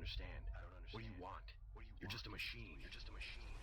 understand. What do you want? You're just a machine. You're just a machine.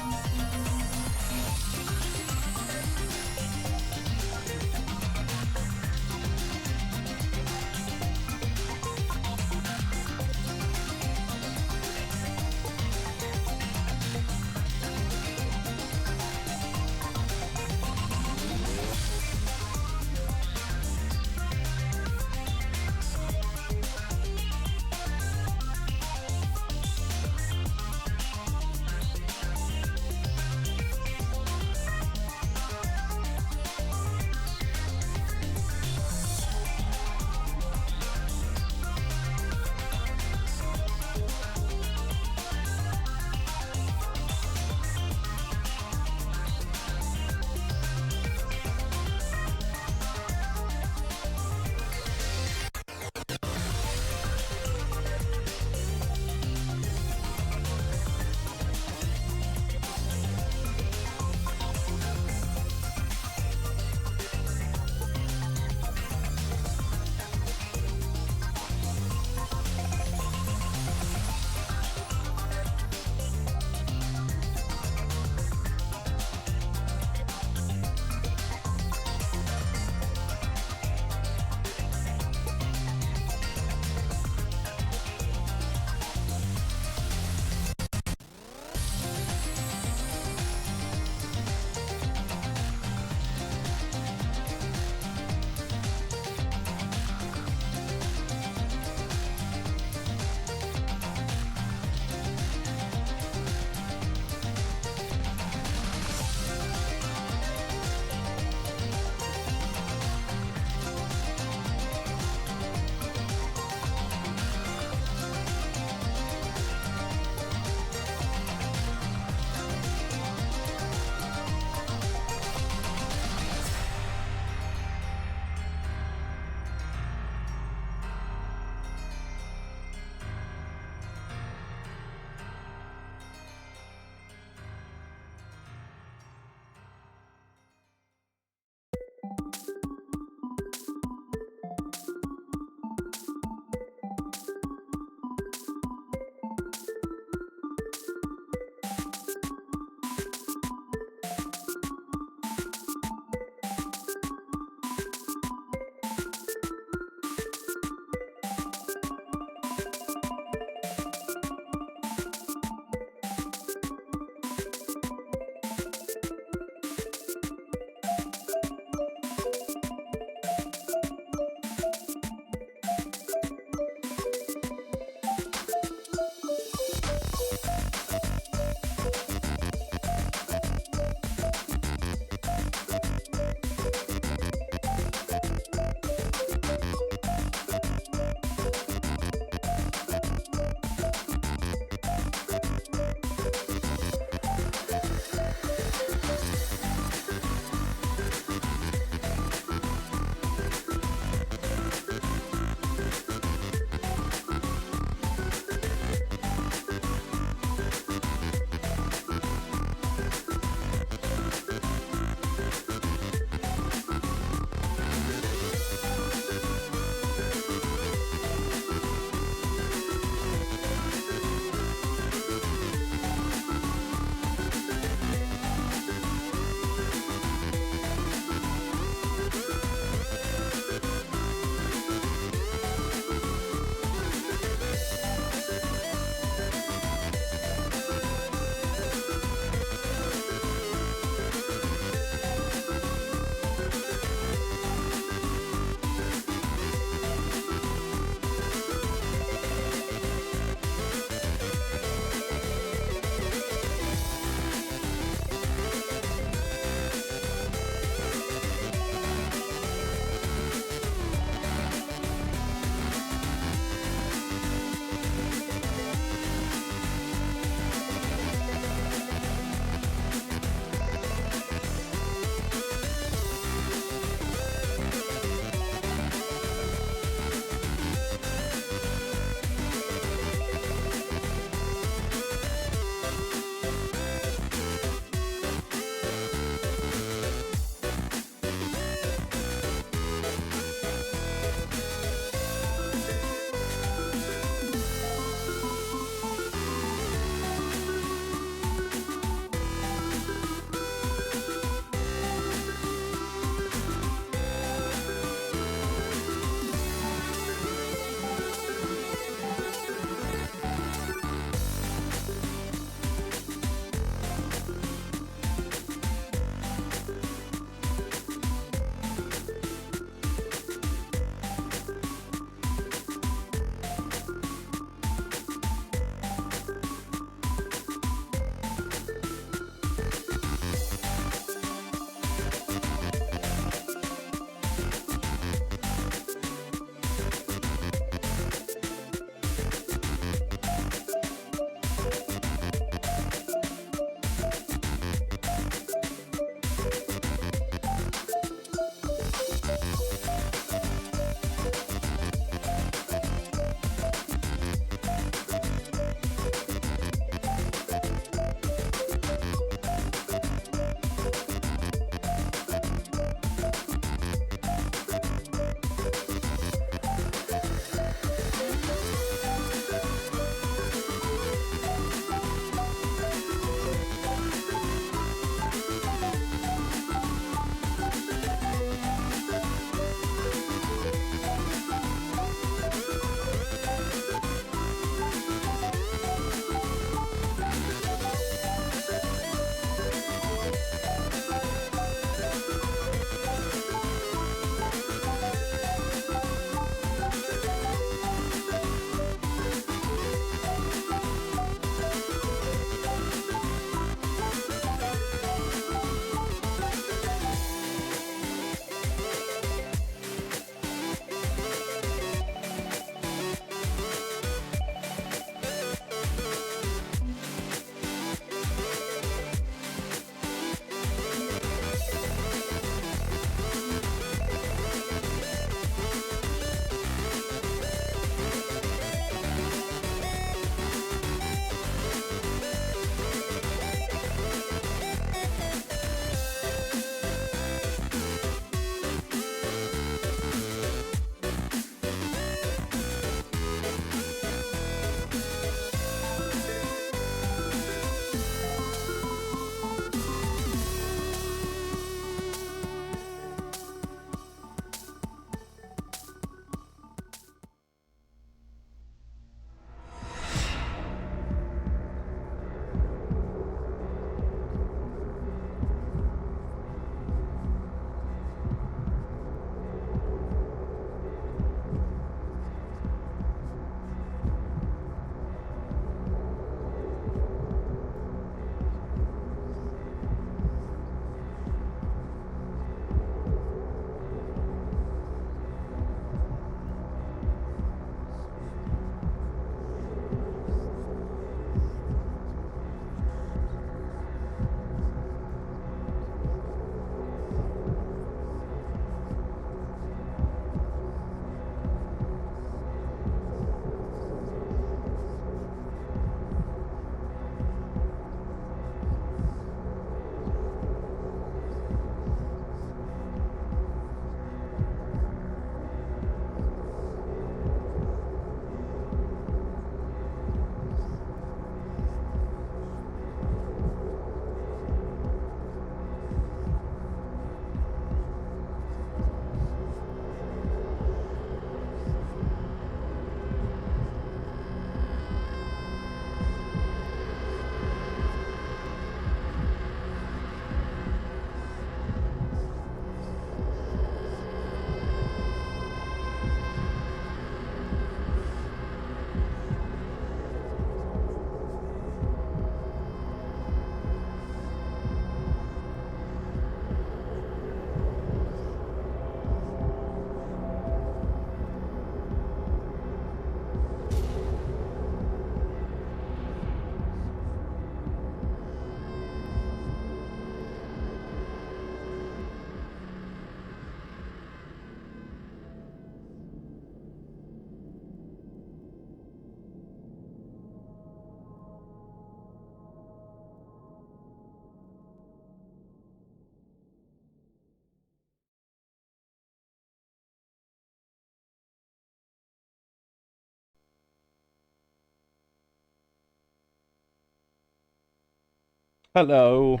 Hello.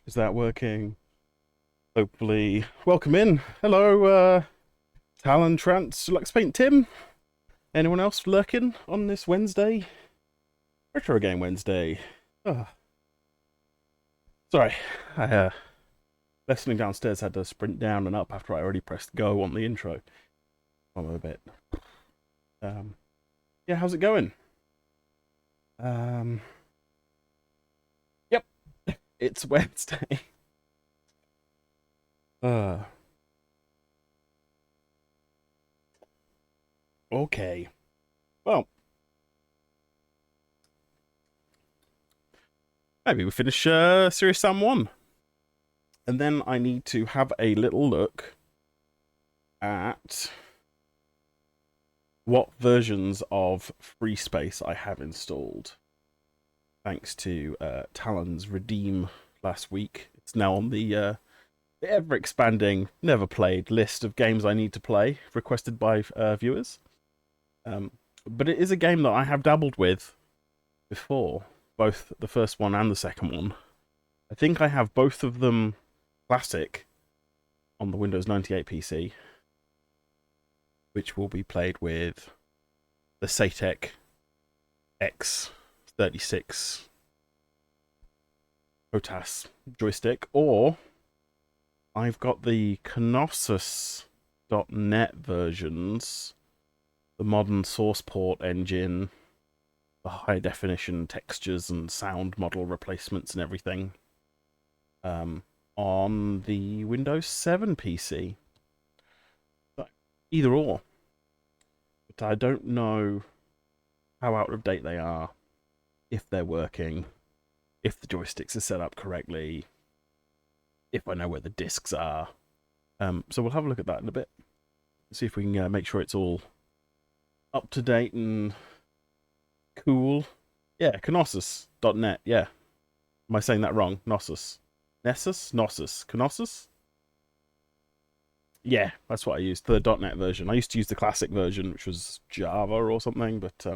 Is that working? Hopefully. Welcome in. Hello, Talon, Trance, Lux Paint, Tim. Anyone else lurking on this Wednesday? Retro Game Wednesday. Oh. Sorry. Listening downstairs had to sprint down and up after I already pressed go on the intro. I'm a bit. Yeah, how's it going? Yep. It's Wednesday. Okay. Well, maybe we finish Serious Sam 1. And then I need to have a little look at what versions of FreeSpace I have installed. Thanks to Talon's Redeem last week. It's now on the ever-expanding, never-played list of games I need to play, requested by viewers. But it is a game that I have dabbled with before, both the first one and the second one. I think I have both of them classic on the Windows 98 PC, which will be played with the Satec X36 POTAS joystick, or I've got the Knossos.net versions, the modern source port engine, the high definition textures and sound model replacements and everything, on the Windows 7 PC. So, either or. But I don't know how out of date they are, if they're working, if the joysticks are set up correctly, if I know where the discs are. So we'll have a look at that in a bit. See if we can make sure it's all up to date and cool. Yeah, Knossos.net, yeah. Am I saying that wrong? Knossos. Nessus? Knossos. Knossos? Yeah, that's what I used, the .NET version. I used to use the classic version, which was Java or something, but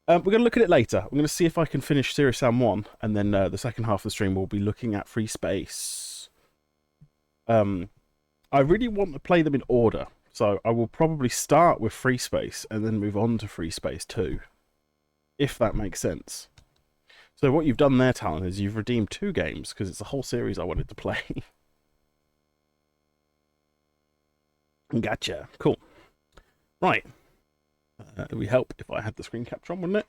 we're going to look at it later. I'm going to see if I can finish Serious Sam 1, and then the second half of the stream we'll be looking at FreeSpace. I really want to play them in order, so I will probably start with FreeSpace and then move on to FreeSpace 2, if that makes sense. So what you've done there, Talon, is you've redeemed 2 games, because it's a whole series I wanted to play. Gotcha. Cool. Right. It would help if I had the screen capture on, wouldn't it?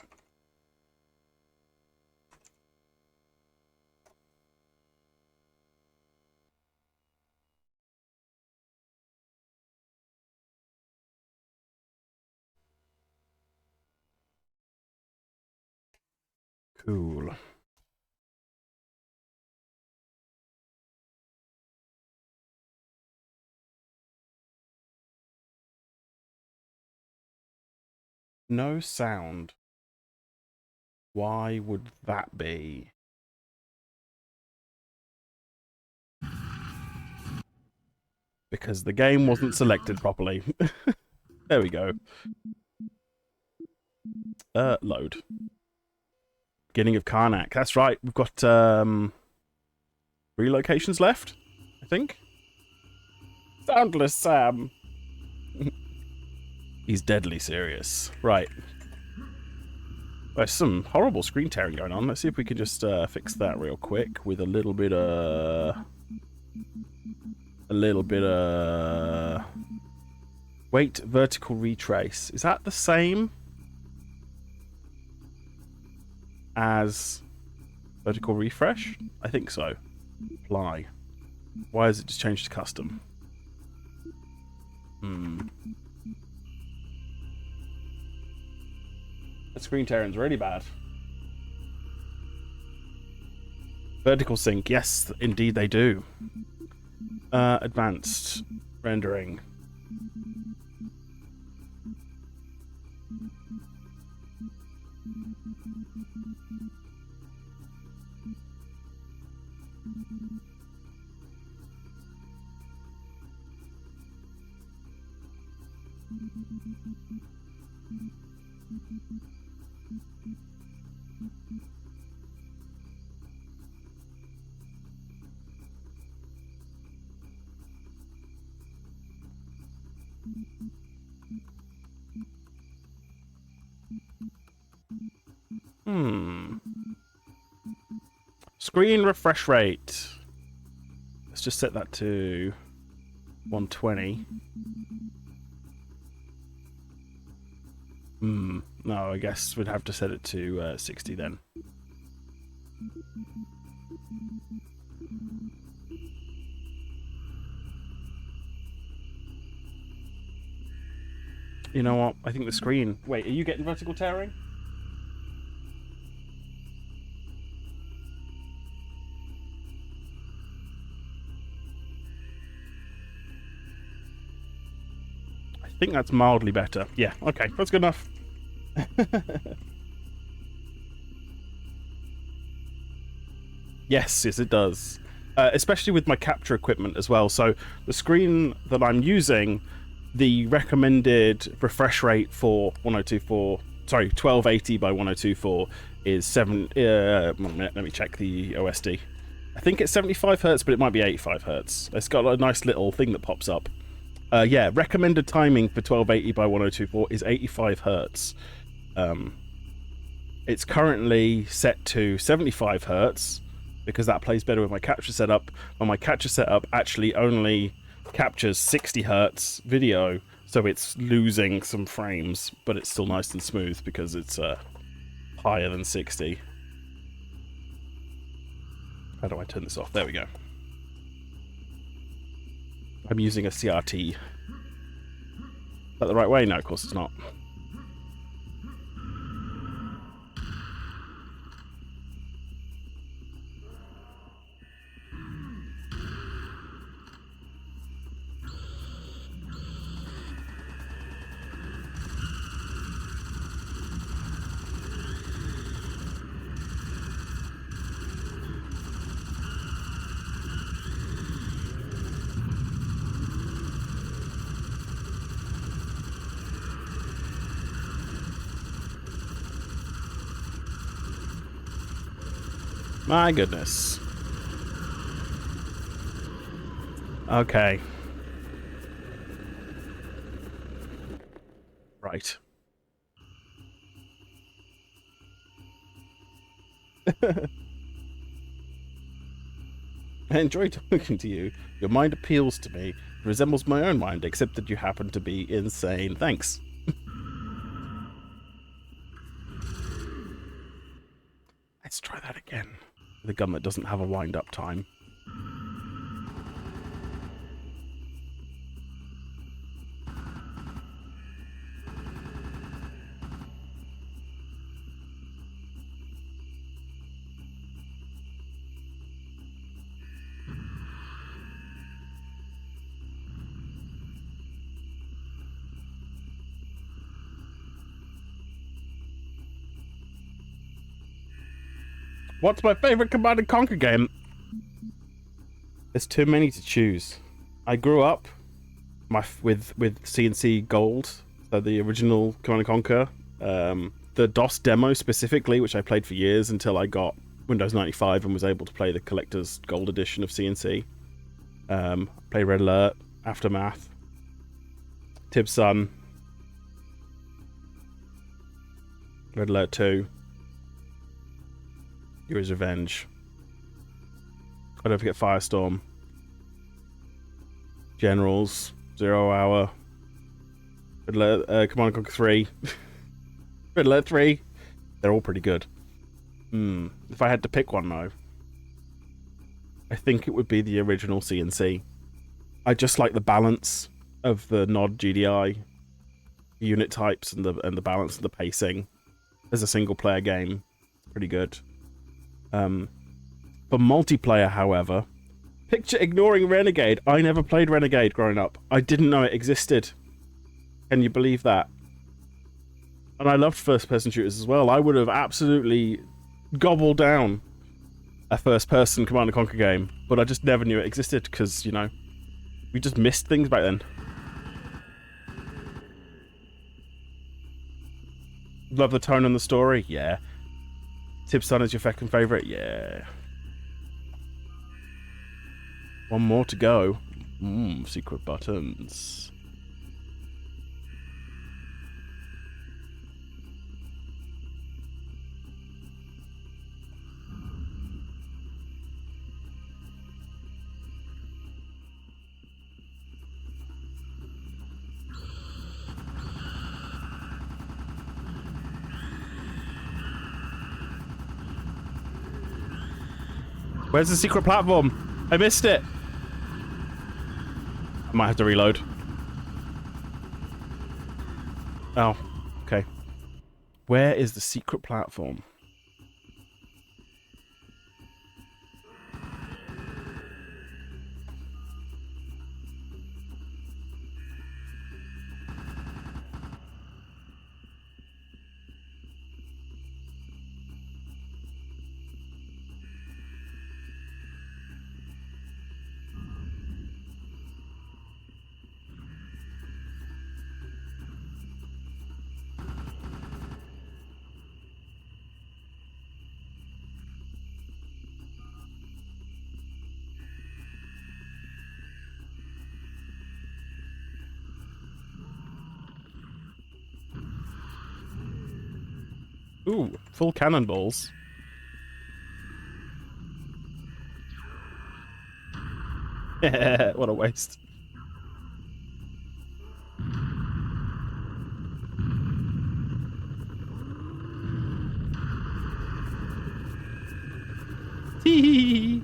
Cool. No sound. Why would that be? Because the game wasn't selected properly. There we go. Load. Beginning of Karnak. That's right. We've got 3 locations left, I think. Soundless Sam. He's deadly serious. Right. There's some horrible screen tearing going on. Let's see if we can just fix that real quick with a little bit of... Wait, vertical retrace. Is that the same as vertical refresh? I think so. Apply. Why has it just changed to custom? The screen tearing's really bad. Vertical sync. Yes, indeed they do. Advanced rendering. Screen refresh rate. Let's just set that to 120. No, I guess we'd have to set it to 60 then. You know what? I think the screen... Wait, are you getting vertical tearing? I think that's mildly better. Yeah, okay, that's good enough. Yes, it does. Especially with my capture equipment as well. So the screen that I'm using, the recommended refresh rate for 1280 by 1024 is 7. Let me check the OSD. I think it's 75 hertz, but it might be 85 hertz. It's got a nice little thing that pops up. Yeah, recommended timing for 1280 by 1024 is 85 hertz. It's currently set to 75 hertz because that plays better with my capture setup. And my capture setup actually only captures 60 hertz video, so it's losing some frames, but it's still nice and smooth because it's higher than 60. How do I turn this off? There we go. I'm using a CRT. Is that the right way? No, of course it's not. My goodness. Okay. Right. I enjoy talking to you. Your mind appeals to me. It resembles my own mind, except that you happen to be insane. Thanks. Let's try that again. The gun that doesn't have a wind-up time. What's my favorite Command & Conquer game? There's too many to choose. I grew up with CNC Gold, so the original Command & Conquer. The DOS demo specifically, which I played for years until I got Windows 95 and was able to play the Collector's Gold edition of CNC. Play Red Alert, Aftermath, Tib's Son, Red Alert 2. Hero's Revenge. I don't forget Firestorm. Generals. 0 Hour. Red Alert, Command & Conquer 3. Red Alert 3. They're all pretty good. If I had to pick one though, I think it would be the original CNC. I just like the balance of the Nod GDI unit types and the balance of the pacing. As a single player game, it's pretty good. For multiplayer, however, picture ignoring Renegade. I never played Renegade growing up. I didn't know it existed. Can you believe that? And I loved first-person shooters as well. I would have absolutely gobbled down a first-person Command & Conquer game, but I just never knew it existed because, you know, we just missed things back then. Love the tone and the story? Yeah. Tib's Son is your second favourite? Yeah. One more to go. Secret buttons. Where's the secret platform? I missed it. I might have to reload. Oh, okay. Where is the secret platform? Ooh, full cannonballs. What a waste. Tee.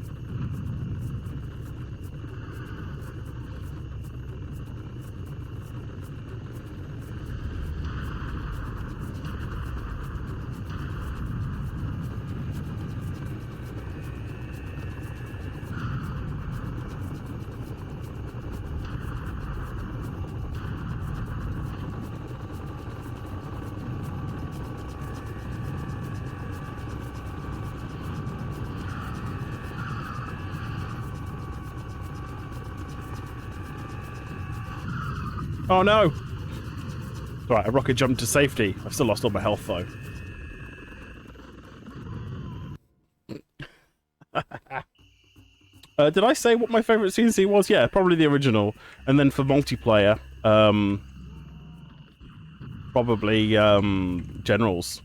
Oh no! Alright, I rocket jumped to safety. I've still lost all my health though. Did I say what my favourite CNC was? Yeah, probably the original. And then for multiplayer, probably Generals.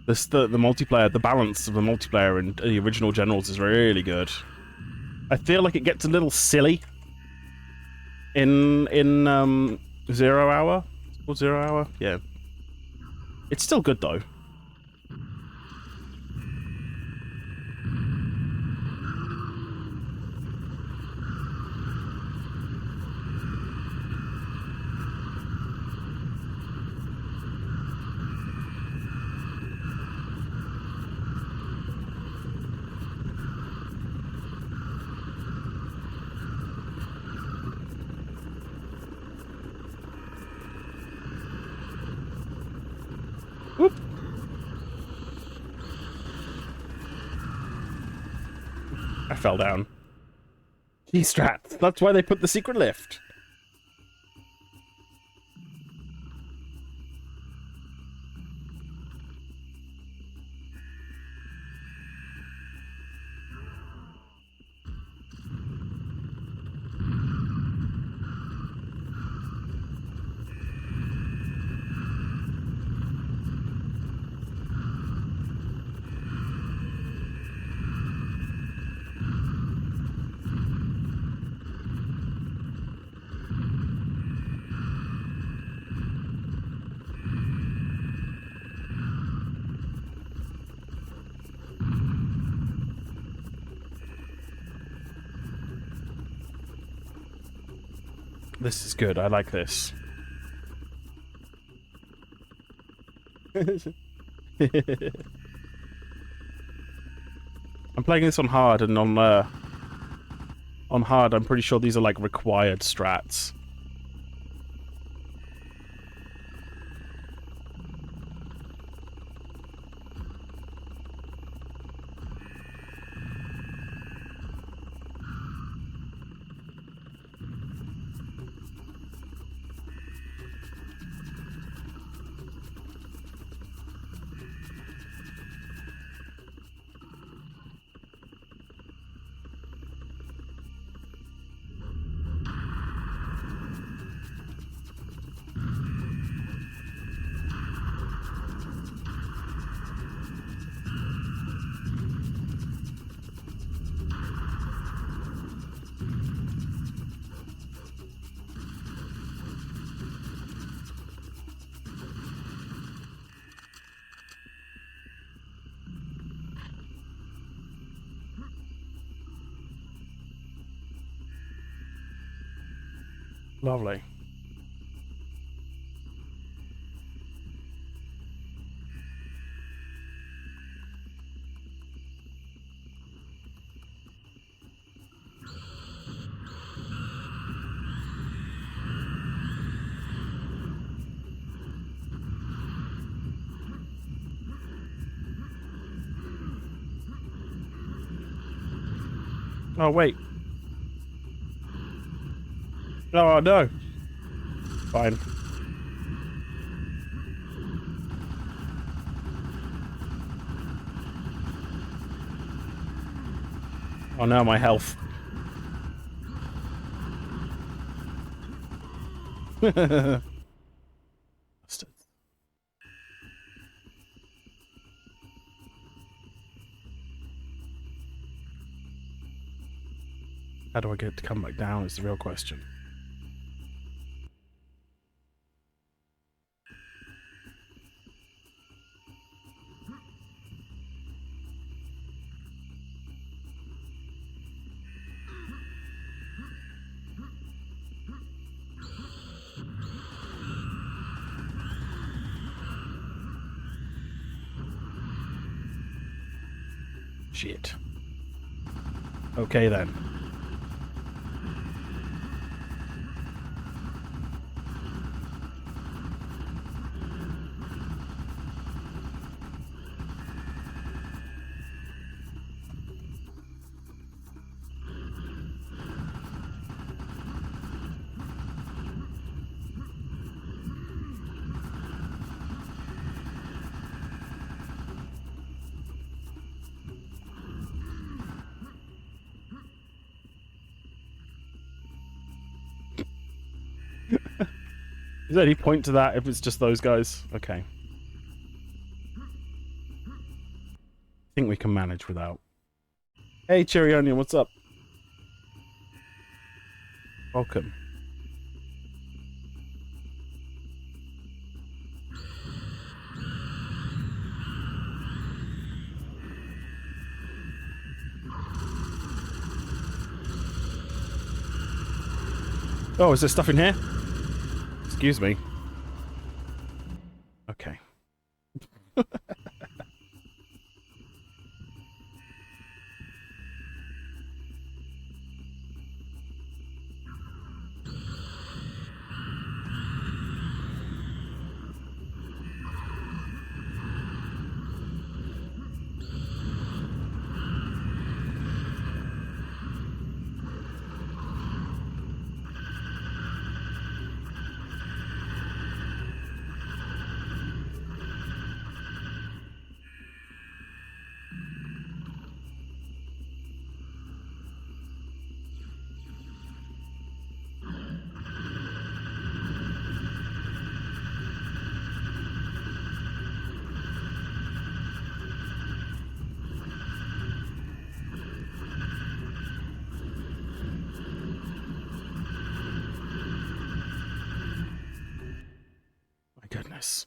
The multiplayer, the balance of the multiplayer and the original Generals is really good. I feel like it gets a little silly in 0 hour or 0 hour. Yeah, it's still good though. Whoop. I fell down. Key strats. That's why they put the secret lift. This is good. I like this. I'm playing this on hard, and on hard, I'm pretty sure these are like required strats. Lovely. Oh, wait. Oh, no. Fine. Oh, no, my health. Bastards. How do I get to come back down is the real question. Shit. Okay then. Is there any point to that if it's just those guys? Okay. I think we can manage without. Hey, Cherry Onion, what's up? Welcome. Oh, is there stuff in here? Excuse me. Okay. My goodness.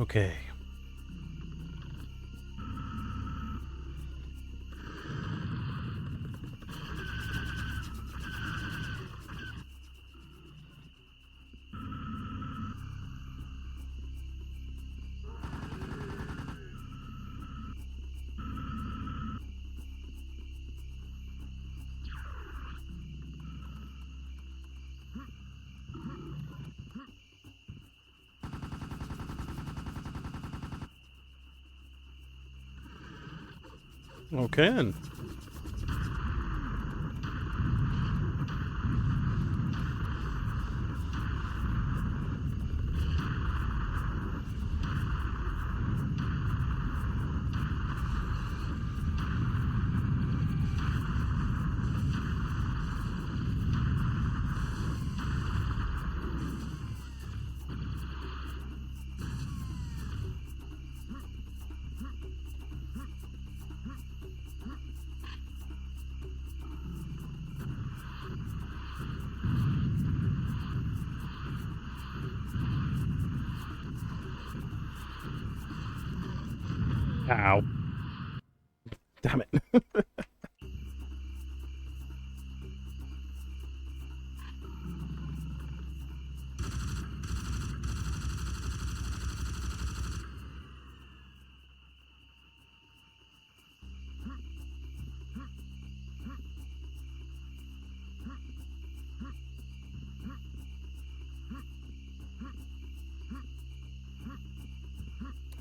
Okay. Okay then. Ow. Damn it.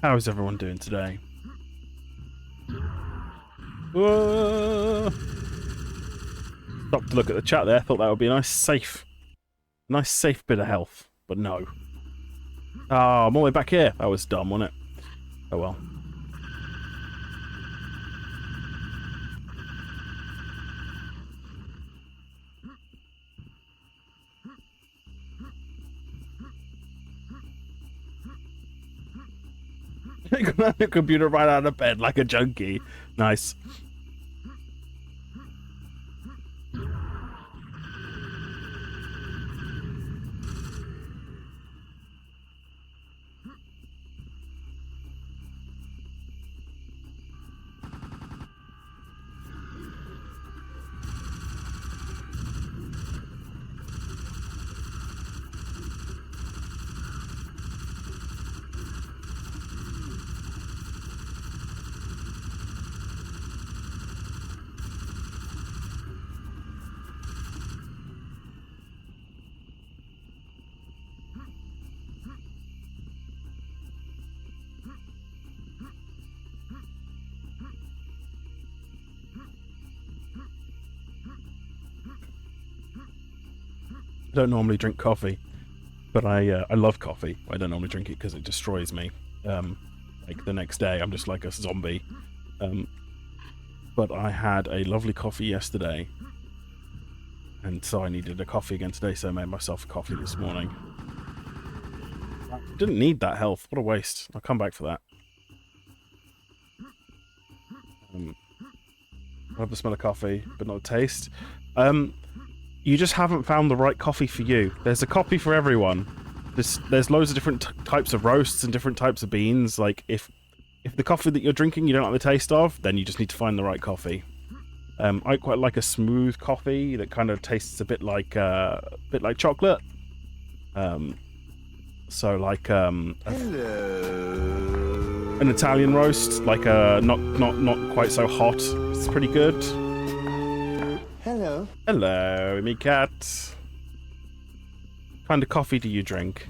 How is everyone doing today? Whoa. Stopped to look at the chat there. Thought that would be a nice safe bit of health, but no. Oh, I'm all the way back here. That was dumb, wasn't it? Oh well. Got on the computer right out of bed like a junkie. Nice. I don't normally drink coffee, but I love coffee. I don't normally drink it because it destroys me. Like the next day, I'm just like a zombie. But I had a lovely coffee yesterday, and so I needed a coffee again today, so I made myself a coffee this morning. I didn't need that health. What a waste. I'll come back for that. I love the smell of coffee, but not the taste. You just haven't found the right coffee for you. There's a coffee for everyone. There's loads of different types of roasts and different types of beans. Like, if the coffee that you're drinking you don't like the taste of, then you just need to find the right coffee. I quite like a smooth coffee that kind of tastes a bit like chocolate. So like an Italian roast, like not quite so hot. It's pretty good. Hello. Hello, me cat. What kind of coffee do you drink?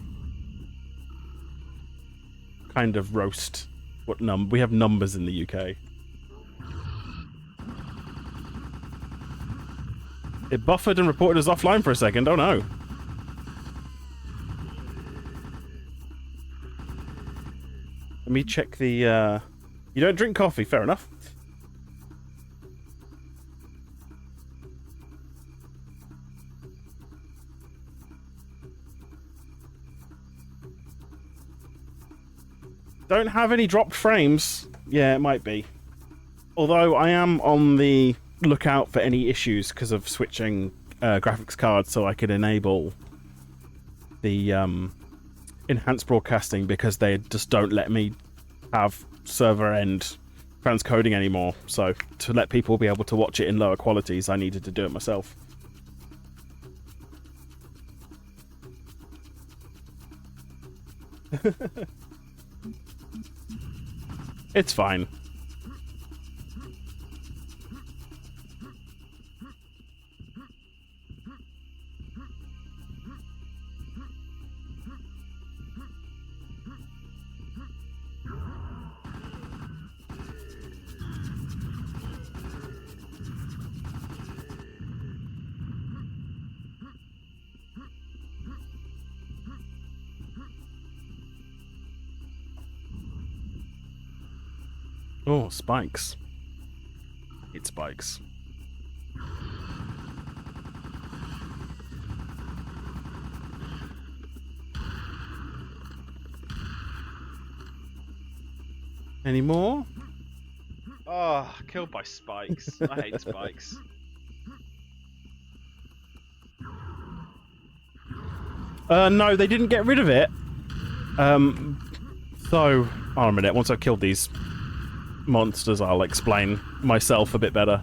Kind of roast. What we have numbers in the UK. It buffered and reported us offline for a second. Oh no. Let me check the you don't drink coffee, fair enough. Don't have any dropped frames. Yeah, it might be. Although I am on the lookout for any issues because of switching graphics cards, so I could enable the enhanced broadcasting because they just don't let me have server end transcoding anymore. So to let people be able to watch it in lower qualities, I needed to do it myself. It's fine. Oh, spikes. Hate spikes. Any more? Oh, killed by spikes. I hate spikes. No, they didn't get rid of it. So, hold on a minute. Once I've killed these monsters, I'll explain myself a bit better.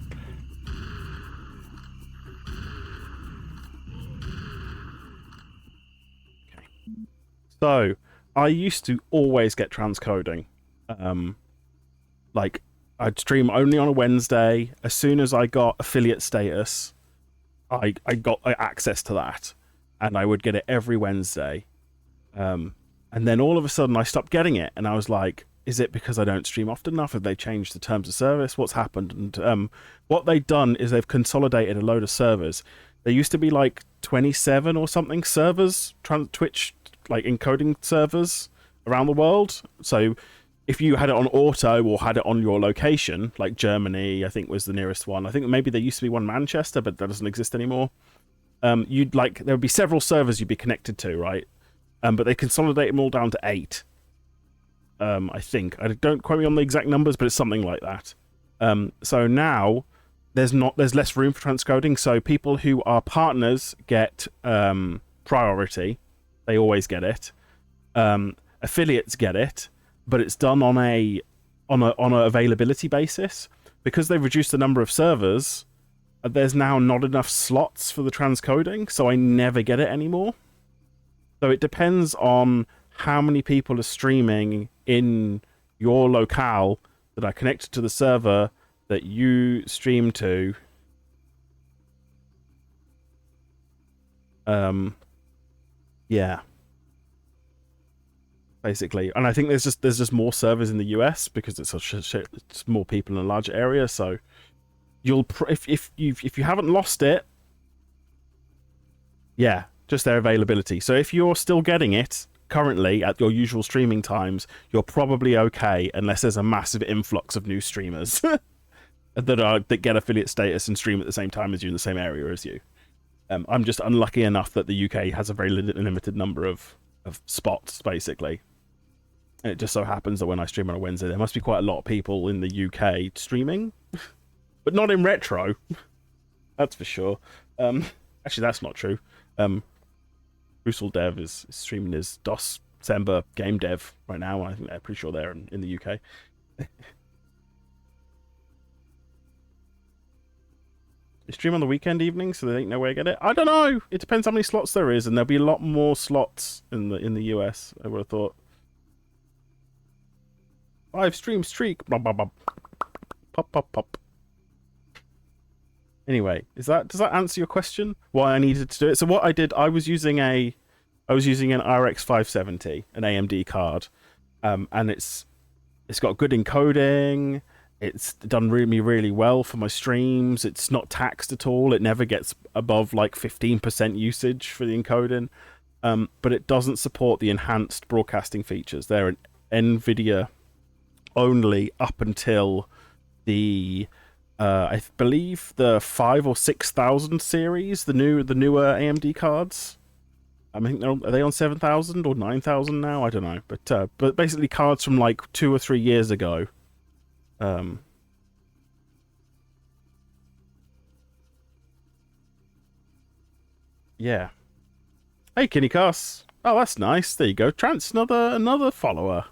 Okay. So, I used to always get transcoding. Like, I'd stream only on a Wednesday. As soon as I got affiliate status, I got access to that. And I would get it every Wednesday. And then all of a sudden I stopped getting it. And I was like, is it because I don't stream often enough? Have they changed the terms of service? What's happened? And what they've done is they've consolidated a load of servers. There used to be like 27 or something servers, Twitch like encoding servers around the world. So if you had it on auto or had it on your location, like Germany, I think was the nearest one. I think maybe there used to be one in Manchester, but that doesn't exist anymore. You'd like there would be several servers you'd be connected to, right? But they consolidate them all down to 8. I think. I don't quote me on the exact numbers, but it's something like that. So now there's less room for transcoding. So people who are partners get priority. They always get it. Affiliates get it, but it's done on a availability basis because they've reduced the number of servers. There's now not enough slots for the transcoding, so I never get it anymore. So it depends on how many people are streaming in your locale that are connected to the server that you stream to. Yeah. Basically. And I think there's just more servers in the US because it's more people in a larger area, so you'll if you haven't lost it, yeah, just their availability. So if you're still getting it currently at your usual streaming times, you're probably okay unless there's a massive influx of new streamers that get affiliate status and stream at the same time as you in the same area as you. I'm just unlucky enough that the UK has a very limited number of spots, basically. And it just so happens that when I stream on a Wednesday, there must be quite a lot of people in the UK streaming. But not in retro. That's for sure. Actually, that's not true. Crucial Dev is streaming his DOS December game dev right now. I think they're pretty sure they're in the UK. You stream on the weekend evening, so they ain't no way to get it. I don't know. It depends how many slots there is, and there'll be a lot more slots in the US. I would have thought. 5 stream streak. Blah, blah, blah. Pop pop pop. Anyway, does that answer your question? Why I needed to do it? So what I did, I was using an RX 570, an AMD card, and it's got good encoding. It's done really, really well for my streams. It's not taxed at all. It never gets above like 15% usage for the encoding, but it doesn't support the enhanced broadcasting features. They're an NVIDIA only up until the I believe the 5,000 or 6,000 series, the newer AMD cards. I think are they on 7,000 or 9,000 now? I don't know, but basically cards from like 2 or 3 years ago. Yeah. Hey, Kinney Cuss. Oh, that's nice. There you go. Trance, another follower.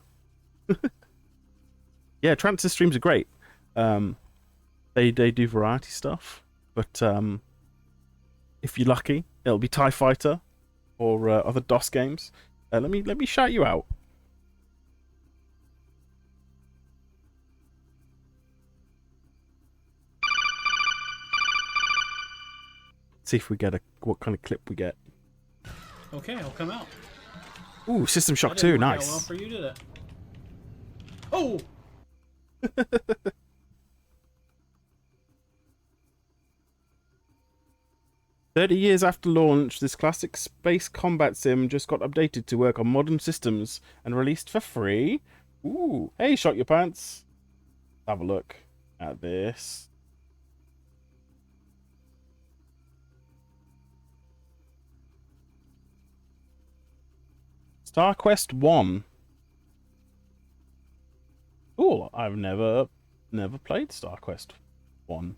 Yeah, Trance's streams are great. They do variety stuff, but if you're lucky, it'll be TIE Fighter or other DOS games. Let me shout you out. See if we get what kind of clip we get. Okay, I'll come out. Ooh, System Shock That didn't 2, work out nice. well for you, did it? Oh! 30 years after launch, this classic space combat sim just got updated to work on modern systems and released for free. Ooh, hey, Shot Your Pants. Have a look at this. StarQuest 1. Ooh, I've never played StarQuest 1.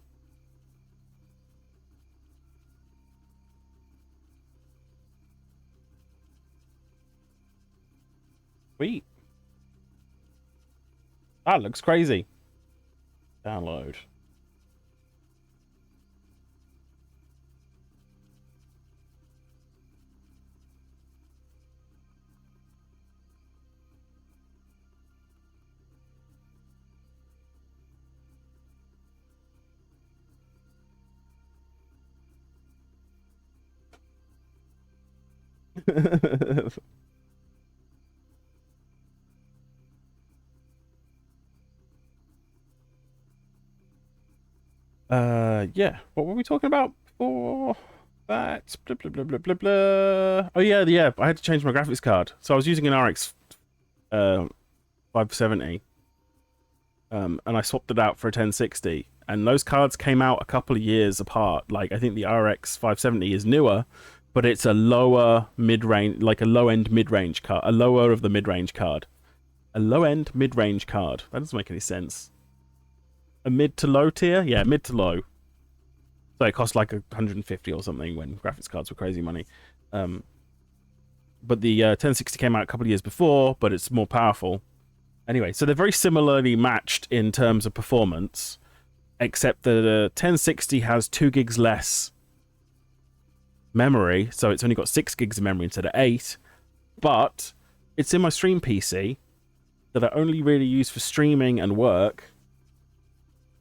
Sweet. That looks crazy. Download. Yeah. What were we talking about before that? Blah, blah, blah, blah, blah, blah. Oh, yeah. I had to change my graphics card. So I was using an RX 570. And I swapped it out for a 1060. And those cards came out a couple of years apart. Like, I think the RX 570 is newer, but it's a lower mid-range, like a low-end mid-range card. A lower of the mid-range card. A low-end mid-range card. That doesn't make any sense. A mid to low tier? Yeah, mid to low. So it cost like 150 or something when graphics cards were crazy money. But the 1060 came out a couple of years before, but it's more powerful. Anyway, so they're very similarly matched in terms of performance, except that the 1060 has 2 gigs less memory, so it's only got 6 gigs of memory instead of 8. But it's in my stream PC that I only really use for streaming and work.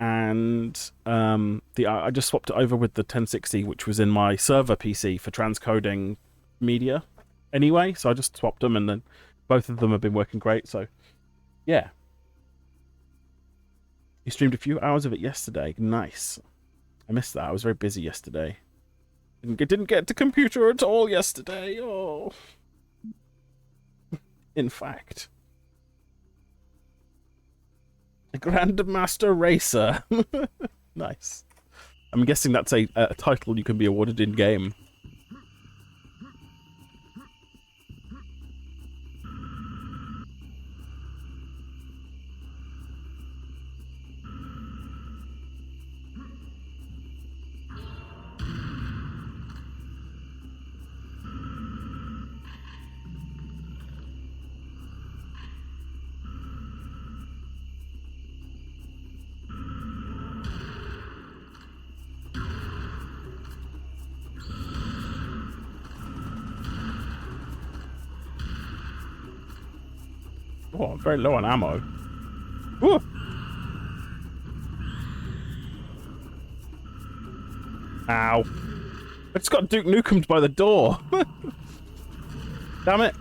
And I just swapped it over with the 1060, which was in my server PC for transcoding media anyway. So I just swapped them, and then both of them have been working great. So, yeah. You streamed a few hours of it yesterday. Nice. I missed that. I was very busy yesterday. Didn't get to computer at all yesterday. Oh. In fact. A Grandmaster Racer. Nice. I'm guessing that's a title you can be awarded in game. Oh, I'm very low on ammo. Woo! Ow. I just got Duke Nukemed by the door. Damn it.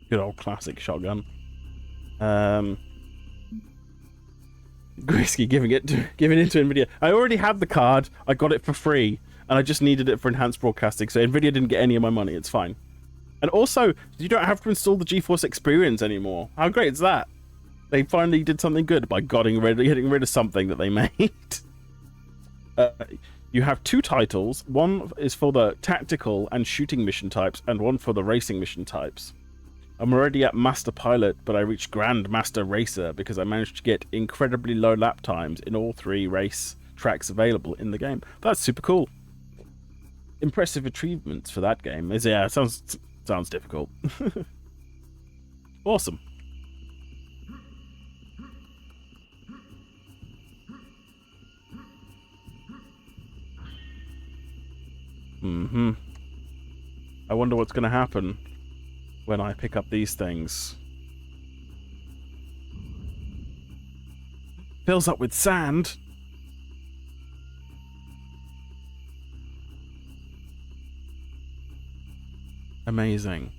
Good old classic shotgun. Grisky giving it to Nvidia. I already had the card. I got it for free, and I just needed it for enhanced broadcasting. So Nvidia didn't get any of my money. It's fine. And also, you don't have to install the GeForce Experience anymore. How great is that? They finally did something good by getting rid of something that they made. You have 2 titles. One is for the tactical and shooting mission types, and one for the racing mission types. I'm already at Master Pilot, but I reached Grand Master Racer because I managed to get incredibly low lap times in all 3 race tracks available in the game. That's super cool. Impressive achievements for that game. Yeah, it sounds difficult. Awesome. I wonder what's going to happen when I pick up these things. Fills up with sand. Amazing.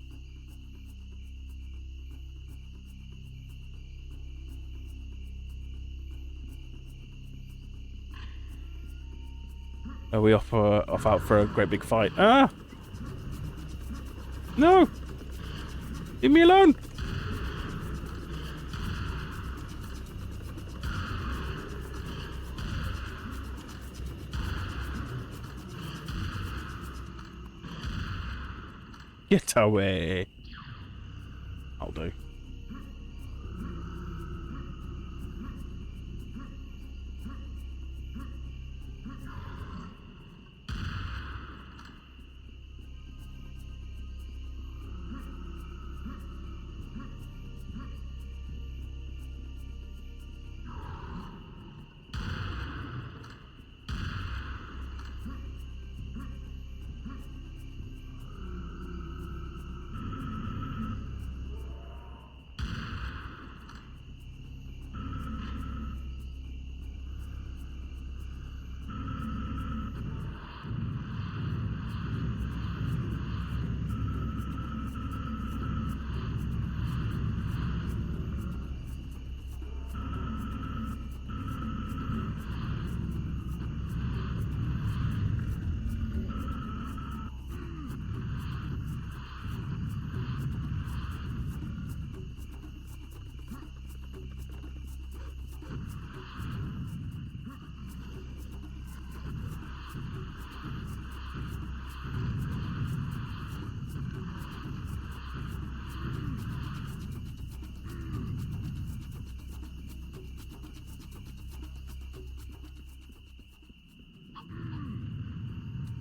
Are we off out for a great big fight? Ah! No! Leave me alone! Get away! I'll do.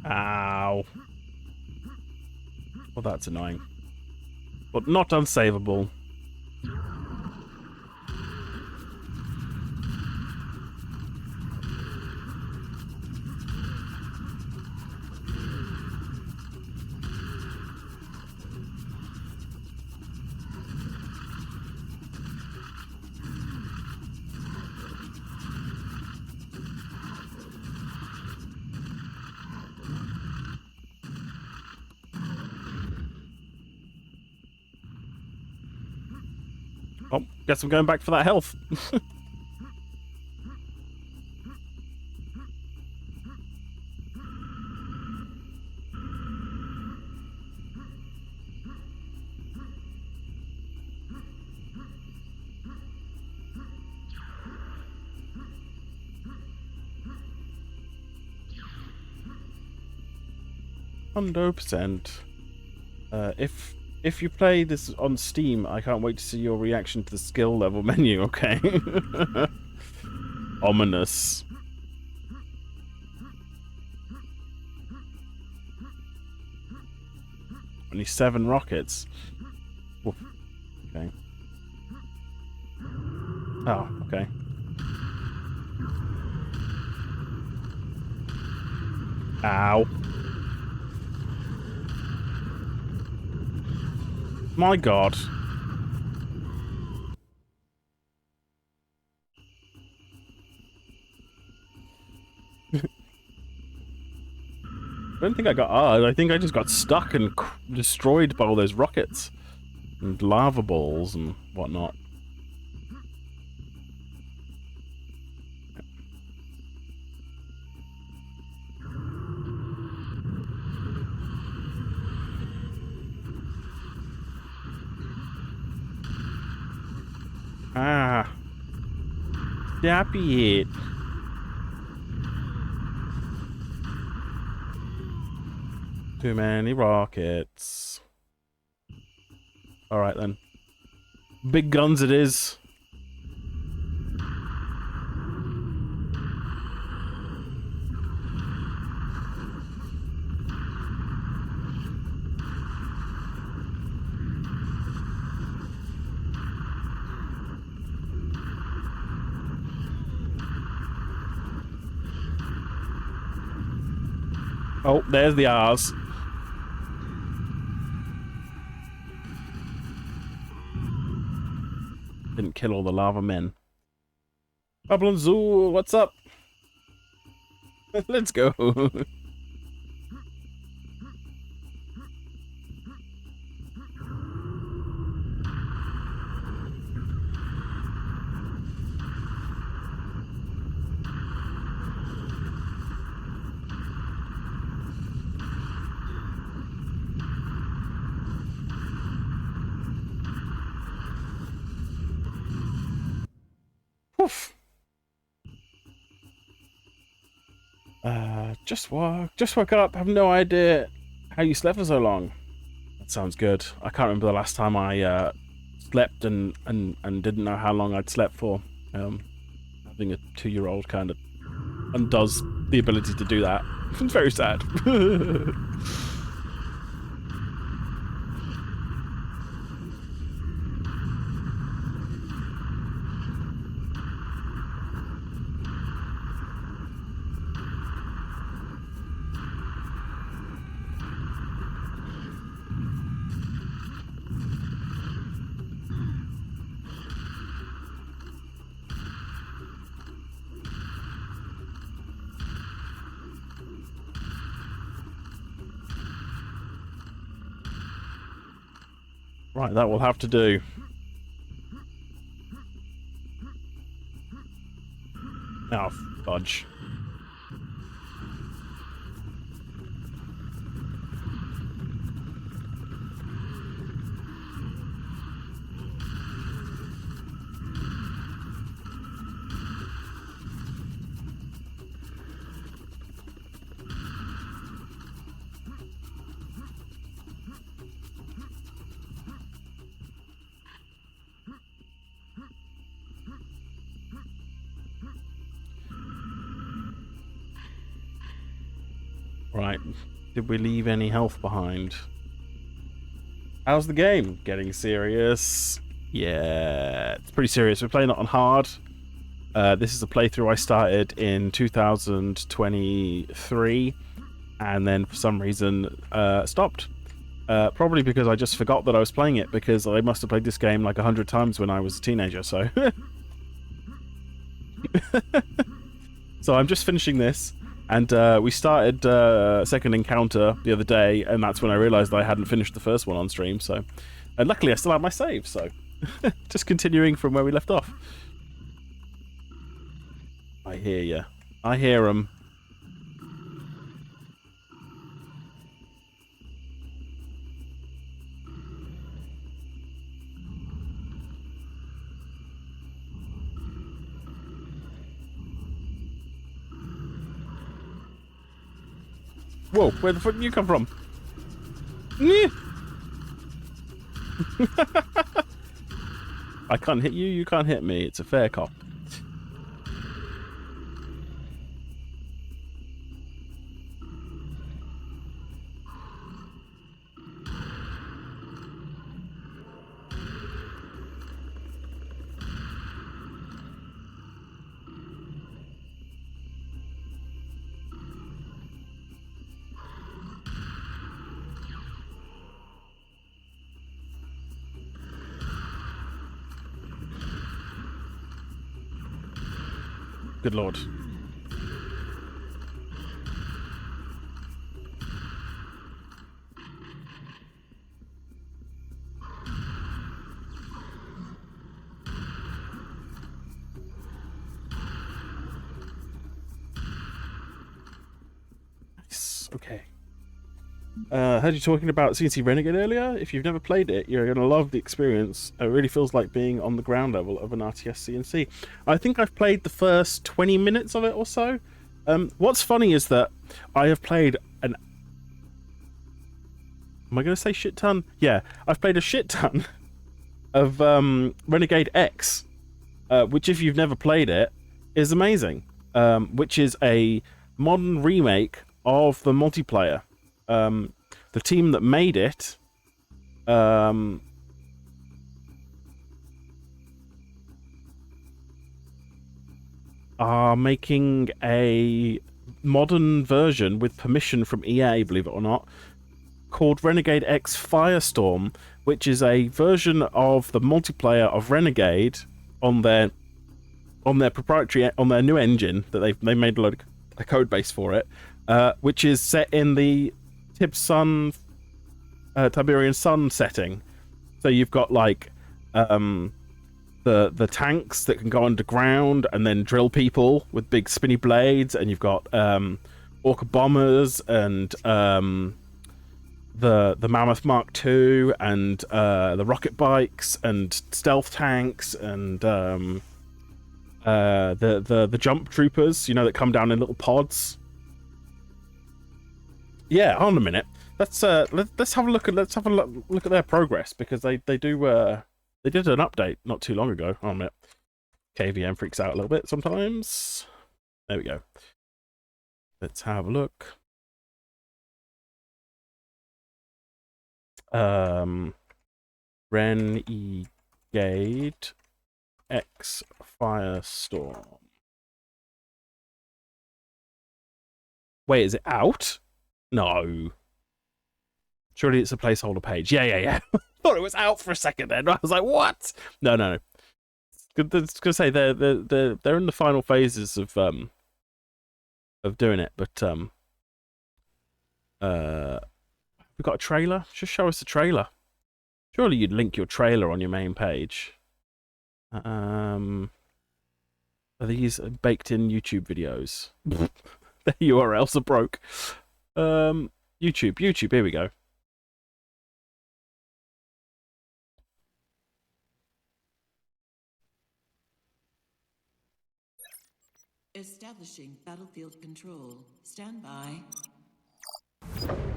Ow. Well, that's annoying. But not unsavable. Oh, guess I'm going back for that health. %. If you play this on Steam, I can't wait to see your reaction to the skill level menu, okay? Ominous. Only 7 rockets. Oof. Okay. Oh, okay. Ow. My God. I don't think I got... I think I just got stuck and destroyed by all those rockets. And lava balls and whatnot. Ah. Stop it. Too many rockets. Alright then. Big guns it is. Oh, there's the R's. Didn't kill all the lava men. Babylon Zoo, what's up? Let's go. Poof. Just woke up. Have no idea how you slept for so long. That sounds good. I can't remember the last time I slept and didn't know how long I'd slept for. Having a 2-year-old kind of undoes the ability to do that. It's very sad. Right, that will have to do. Oh, fudge. Right, did we leave any health behind? How's the game? Getting serious? Yeah, it's pretty serious. We're playing it on hard. This is a playthrough I started in 2023 and then for some reason stopped. Probably because I just forgot that I was playing it, because I must have played this game like 100 times when I was a teenager, so... So I'm just finishing this. And we started Second Encounter the other day, and that's when I realised I hadn't finished the first one on stream. So, and luckily I still have my save. So, just continuing from where we left off. I hear ya. I hear 'em. Whoa, where the fuck did you come from? I can't hit you, you can't hit me. It's a fair cop. Good lord. Nice. Okay. Heard you talking about CNC Renegade earlier. If you've never played it, you're going to love the experience. It really feels like being on the ground level of an RTS CNC. I think I've played the first 20 minutes of it or so. What's funny is that I have played am I going to say shit ton? Yeah, I've played a shit ton of Renegade X, which, if you've never played it, is amazing. Which is a modern remake of the multiplayer. The team that made it are making a modern version with permission from EA, believe it or not, called Renegade X Firestorm, which is a version of the multiplayer of Renegade on their proprietary, on their new engine that they made a load of code base for it, which is set in the Tiberian Sun setting. So you've got like the tanks that can go underground and then drill people with big spinny blades, and you've got Orca bombers and the Mammoth Mark II and the rocket bikes and stealth tanks and the jump troopers, you know, that come down in little pods. Yeah, hold on a minute. Let's have a look at their progress, because they did an update not too long ago. Hold on a minute. KVM freaks out a little bit sometimes. There we go. Let's have a look. Renegade X Firestorm. Wait, is it out? No. Surely it's a placeholder page. Yeah. Thought it was out for a second then. I was like, what? No. I was gonna say they're in the final phases of doing it, but we've got a trailer. Just show us the trailer. Surely you'd link your trailer on your main page. Are these baked in YouTube videos? The URLs are broke. YouTube, here we go. Establishing battlefield control. Stand by.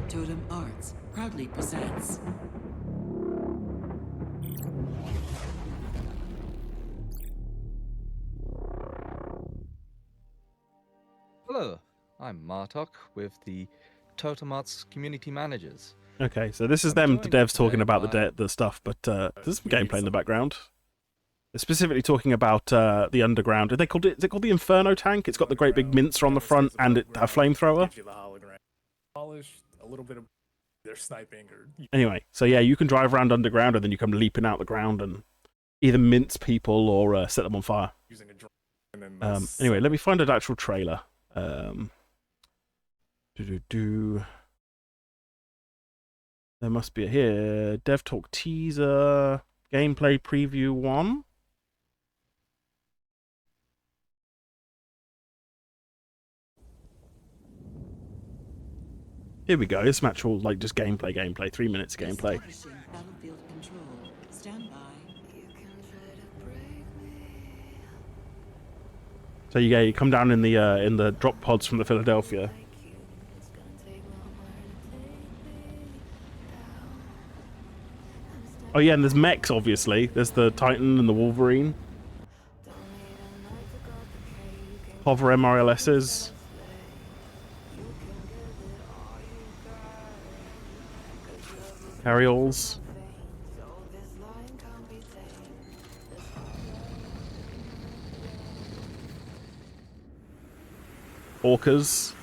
Totem Arts proudly presents. Hello, I'm Martok with the Totem Arts Community Managers. Okay, so this is them, the devs, talking about the stuff, but there's some gameplay in the background. They're specifically talking about the underground. Is it called the Inferno tank? It's got the great big mincer on the front and a flamethrower. A little bit of their sniping or. Anyway, so yeah, you can drive around underground and then you come leaping out the ground and either mince people or set them on fire. Using a drone. And then anyway, let me find an actual trailer. There must be here. Dev Talk teaser, gameplay preview 1. Here we go. It's some actual, like, just gameplay. 3 minutes of gameplay. Battlefield control. Stand by. So you come down in the drop pods from the Philadelphia. Oh yeah, and there's mechs, obviously. There's the Titan and the Wolverine. Hover MRLSs. Carryalls. Orcas.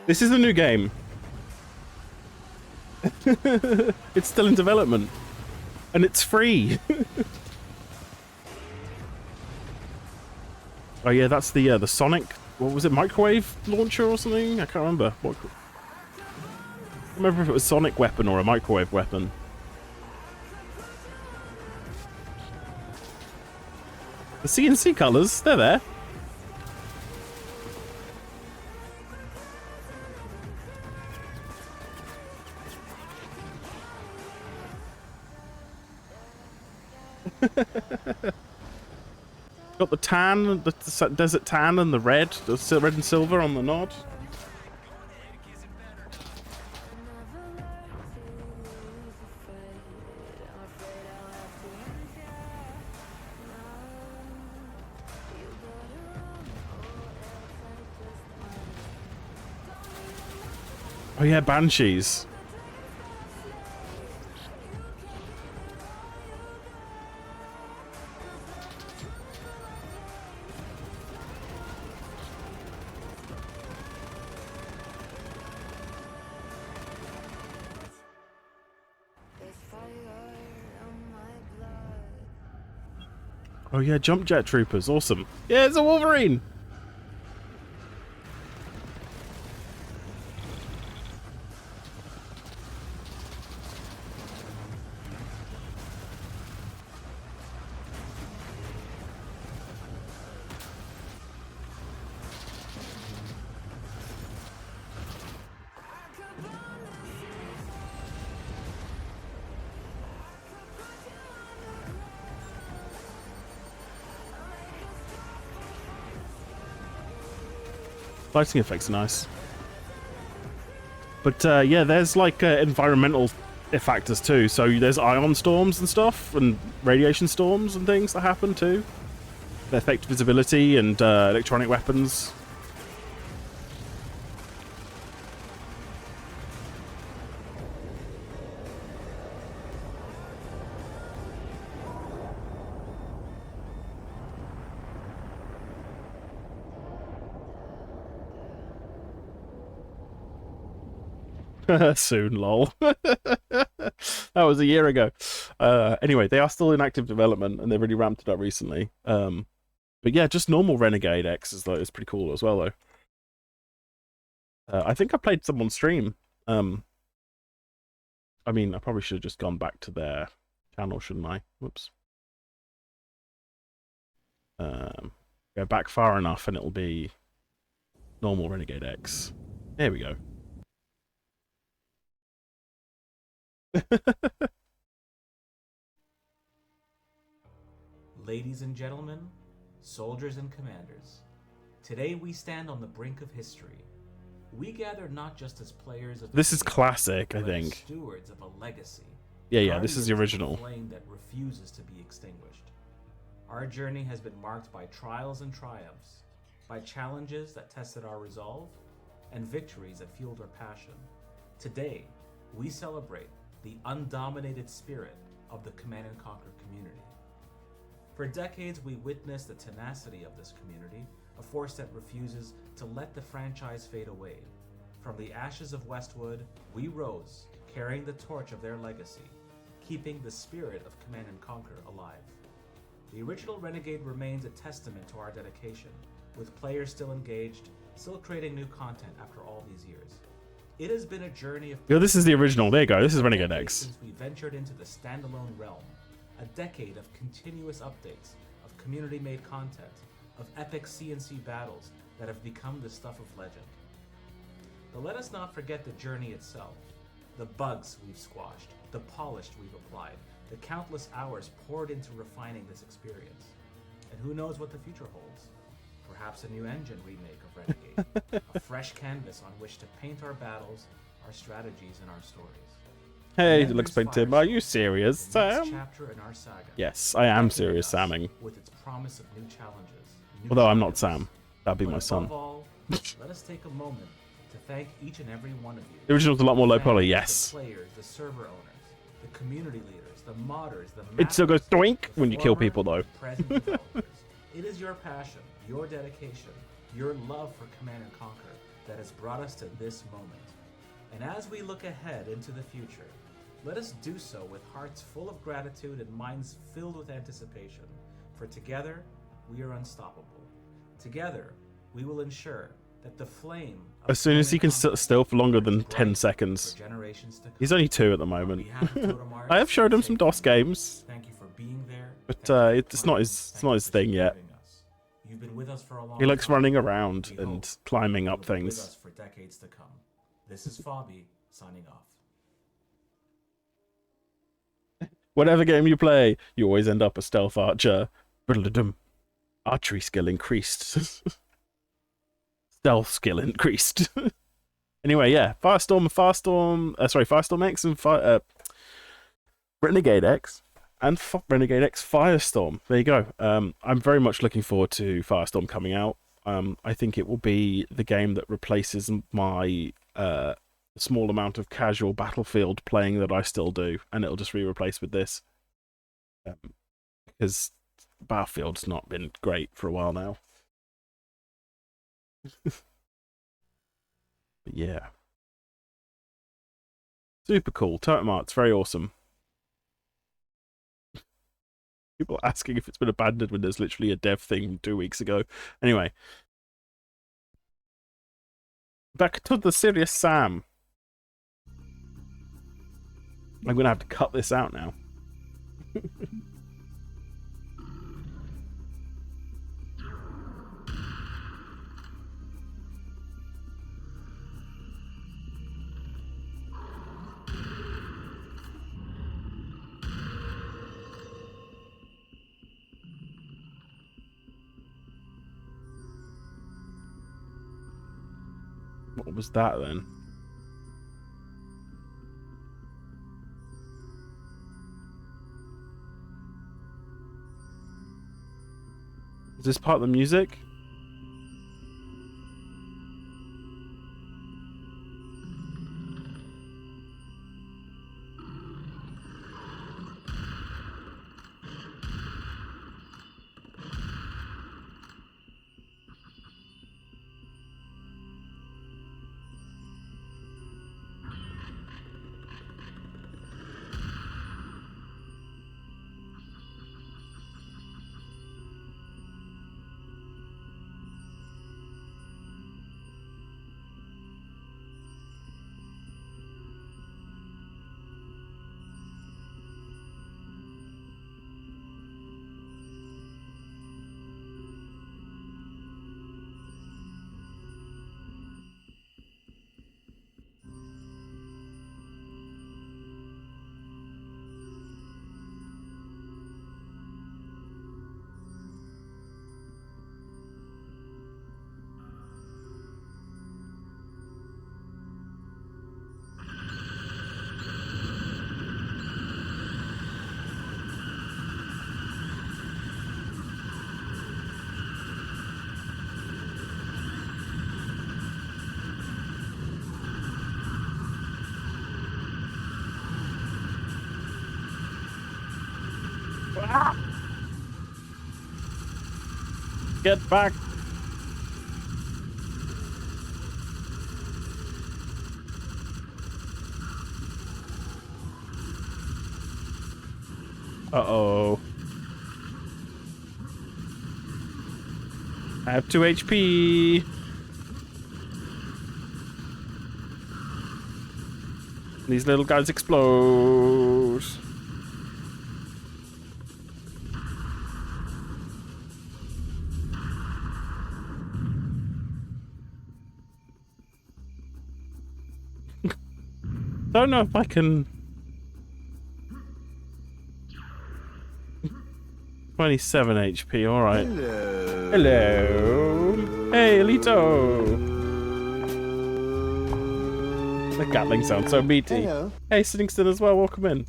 This is a new game. It's still in development. And it's free. Oh yeah, that's the Sonic, what was it, microwave launcher or something? I can't remember. I can't remember if it was a sonic weapon or a microwave weapon. The CNC colours, they're there. Got the tan, the desert tan and the red and silver on the nod. Oh yeah, Banshees. Oh yeah, jump jet troopers, awesome. Yeah, it's a Wolverine. Lighting effects are nice. But yeah, there's like environmental factors too. So there's ion storms and stuff, and radiation storms and things that happen too. They affect visibility and electronic weapons. Soon, lol. That was a year ago. Anyway, they are still in active development, and they've really ramped it up recently. But yeah, just normal Renegade X is pretty cool as well, though. I think I played some on stream. I mean, I probably should have just gone back to their channel, shouldn't I? Whoops. Go back far enough, and it'll be normal Renegade X. There we go. Ladies and gentlemen, soldiers and commanders, today we stand on the brink of history. We gather not just as players of This is classic, I but as think. stewards of a legacy. Yeah, this is the Guardians of original. flame that refuses to be extinguished. Our journey has been marked by trials and triumphs, by challenges that tested our resolve, and victories that fueled our passion. Today, we celebrate the undominated spirit of the Command and Conquer community. For decades, we witnessed the tenacity of this community, a force that refuses to let the franchise fade away. From the ashes of Westwood, we rose, carrying the torch of their legacy, keeping the spirit of Command and Conquer alive. The original Renegade remains a testament to our dedication, with players still engaged, still creating new content after all these years. It has been a journey of... Yo, this is the original. There you go. This is Renegade X. Since we ventured into the standalone realm, a decade of continuous updates, of community-made content, of epic CNC battles that have become the stuff of legend. But let us not forget the journey itself. The bugs we've squashed, the polish we've applied, the countless hours poured into refining this experience. And who knows what the future holds? Perhaps a new engine remake of Renegade, a fresh canvas on which to paint our battles, our strategies, and our stories. Hey, it looks like Tim. Are you serious, Sam? Chapter in our saga, Yes, I am serious, Samming. with its promise of new challenges. New Although I'm not triumphs. Sam. That'd be But my son. above all, let us take a moment to thank each and every one of you. The original's a lot more low poly, Fans, yes. The players, the server owners, the community leaders, the modders, the It still goes masters, doink the when you kill former people, though. and present developers. It is your passion, your dedication, your love for Command and Conquer that has brought us to this moment. And as we look ahead into the future, let us do so with hearts full of gratitude and minds filled with anticipation. For together, we are unstoppable. Together, we will ensure that the flame of As soon as he can Command and sit still for longer than Conquer 10 burns seconds. for generations to come. He's only 2 at the On moment. behalf of Totem Arts, I have showed him some thank DOS you. games, Thank you for being there. but Thank you for it's not playing. his Thank you for thing yet. supporting us. You've been with us for a long He likes time. running around We hope and climbing you'll up be with things. us for decades to come. This is Fabi signing off. Whatever game you play, you always end up a stealth archer. Brrrr-dum. Archery skill increased. Stealth skill increased. Anyway, yeah, Firestorm X and Renegade X and Renegade X Firestorm. There you go. I'm very much looking forward to Firestorm coming out. I think it will be the game that replaces my the small amount of casual Battlefield playing that I still do, and it'll just be replaced with this. Because Battlefield's not been great for a while now. But yeah. Super cool. Totem art's very awesome. People are asking if it's been abandoned when there's literally a dev thing 2 weeks ago. Anyway. Back to the serious Sam. I'm going to have to cut this out now. What was that then? Is this part of the music? Get back! Uh-oh. I have 2 HP. These little guys explode. Don't know if I can. 27 HP, alright. Hello. Hello. Hey, Alito. The Gatling sounds so meaty. Hello. Hey, Sittingston as well, welcome in.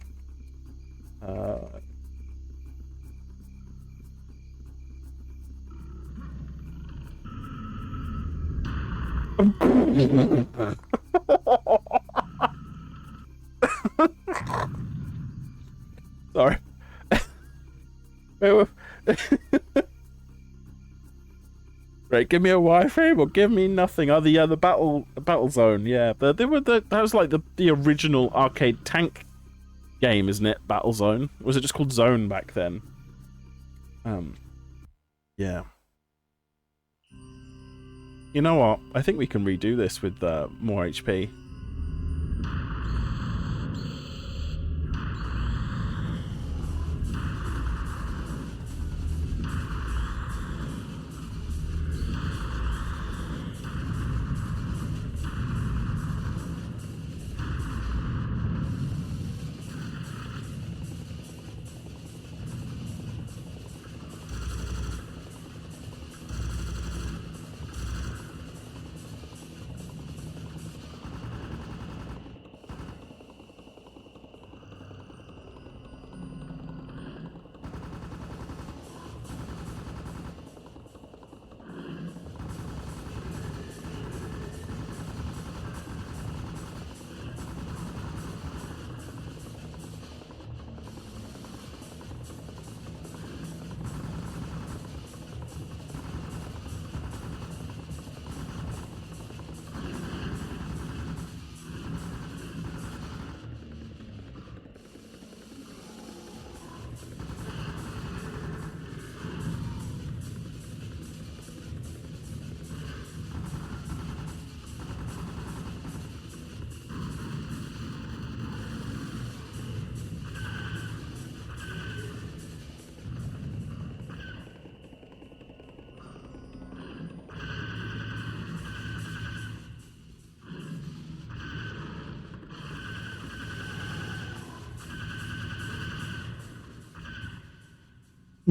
Sorry. Right, give me a wireframe or give me nothing. Oh, the battle zone. Yeah, that was like the original arcade tank game, isn't it? Battle Zone. Or was it just called Zone back then? Yeah. You know what? I think we can redo this with more HP.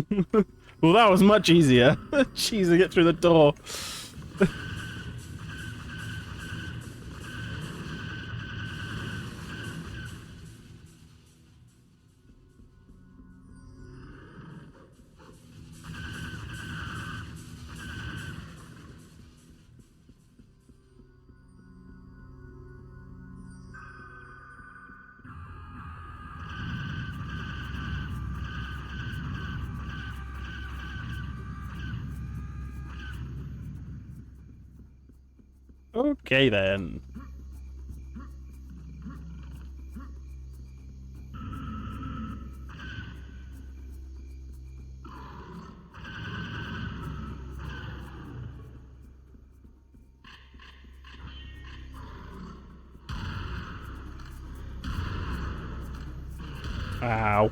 Well, that was much easier. Jeez, to get through the door. Okay, then. Ow.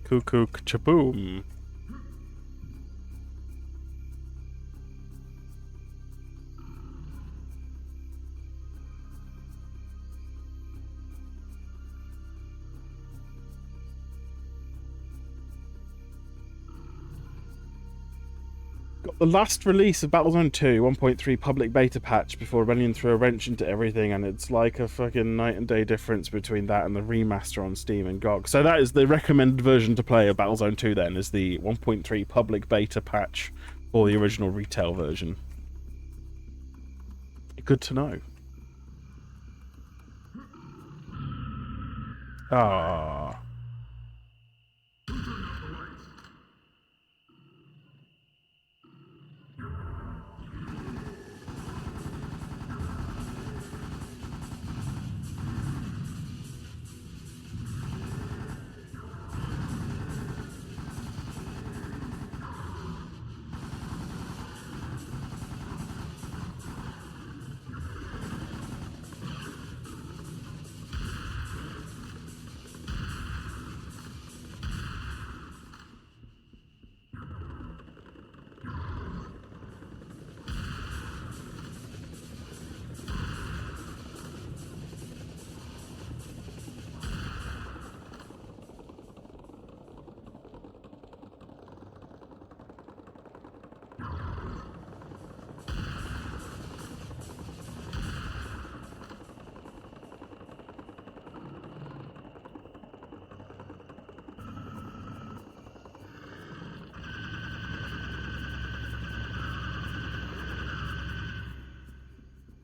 Cuckoo chaboom. Got the last release of Battlezone 2 1.3 public beta patch before running through a wrench into everything, and it's like a fucking night and day difference between that and the remaster on Steam and GOG. So that is the recommended version to play of Battlezone 2 then, is the 1.3 public beta patch for the original retail version. Good to know. Ah.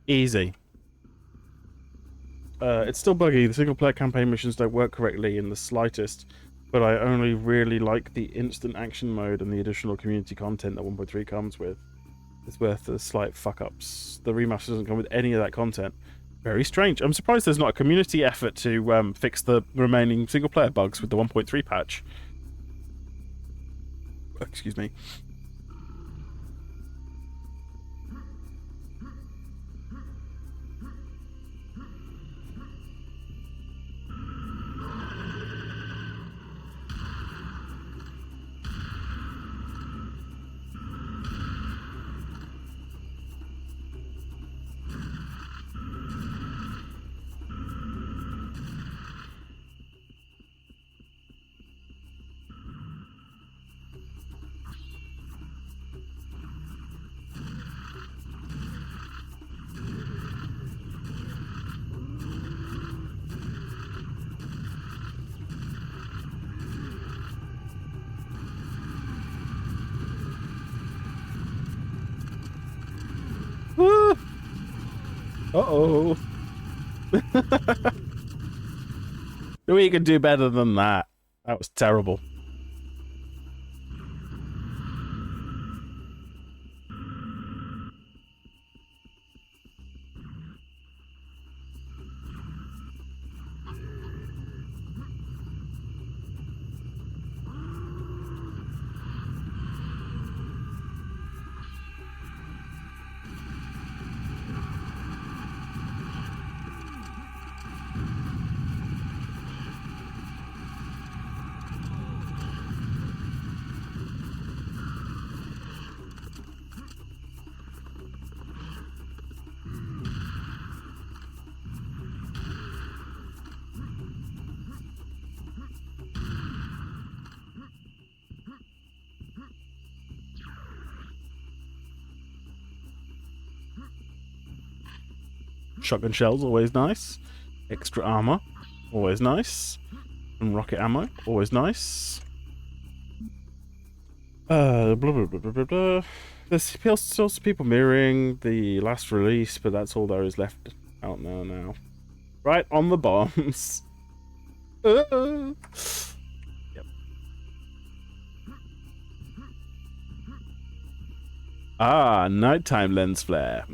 Easy. It's still buggy. The single-player campaign missions don't work correctly in the slightest, but I only really like the instant action mode and the additional community content that 1.3 comes with. It's worth the slight fuck-ups. The remaster doesn't come with any of that content. Very strange. I'm surprised there's not a community effort to fix the remaining single-player bugs with the 1.3 patch. Excuse me. Uh-oh. We could do better than that. That was terrible. Shotgun shells, always nice. Extra armor, always nice. And rocket ammo, always nice. Blah, blah, blah, blah, blah, blah. There's still some people mirroring the last release, but that's all there is left out there now. Right on the bombs. Yep. Ah, nighttime lens flare.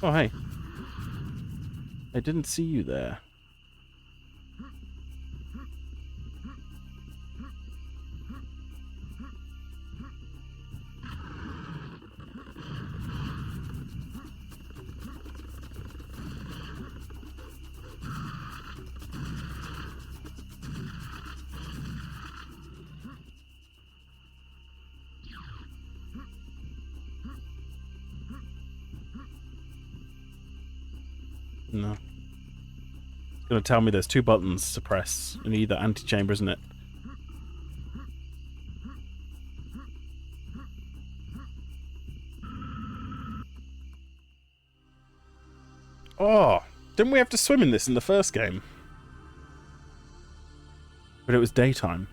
Oh, hey. I didn't see you there. No. It's gonna tell me there's 2 buttons to press in either antechamber, isn't it? Oh, didn't we have to swim in this in the first game? But it was daytime.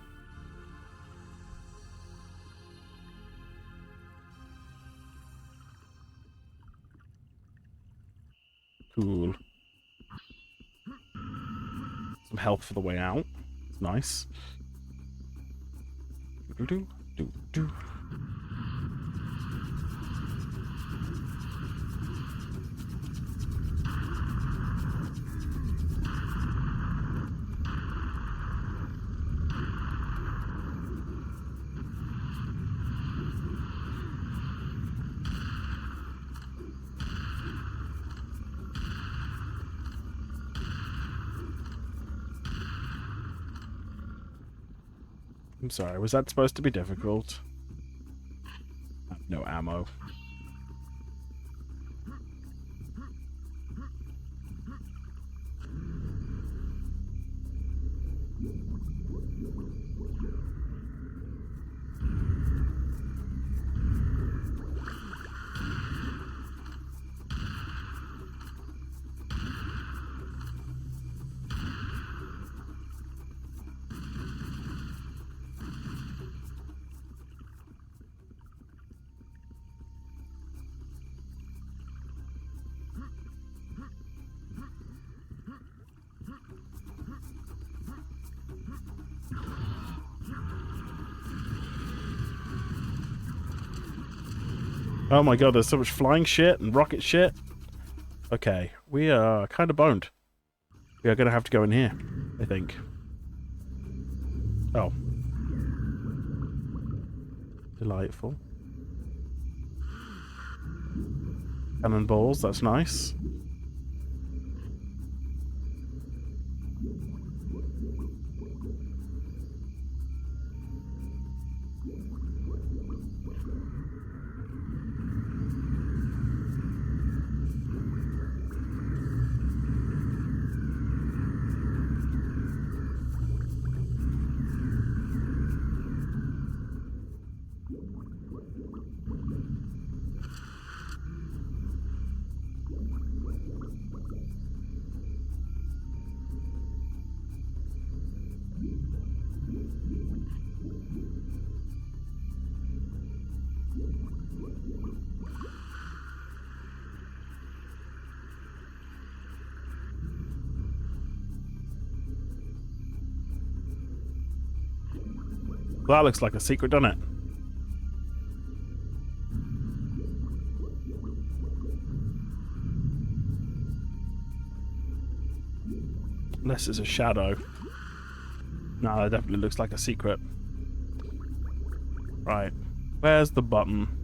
Cool. Some health for the way out. Nice. Do. I'm sorry, was that supposed to be difficult? I have no ammo. Oh my god, there's so much flying shit and rocket shit. Okay, we are kind of boned. We are going to have to go in here, I think. Oh. Delightful. Cannonballs, that's nice. Well, that looks like a secret, doesn't it? Unless it's a shadow. No, that definitely looks like a secret. Right. Where's the button?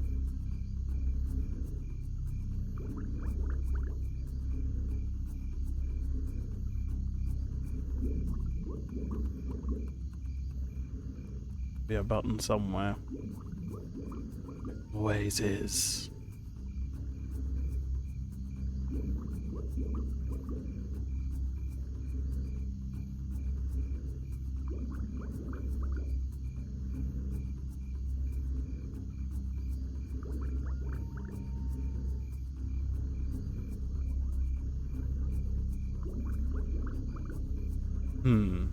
Be a button somewhere. Always is. Hmm.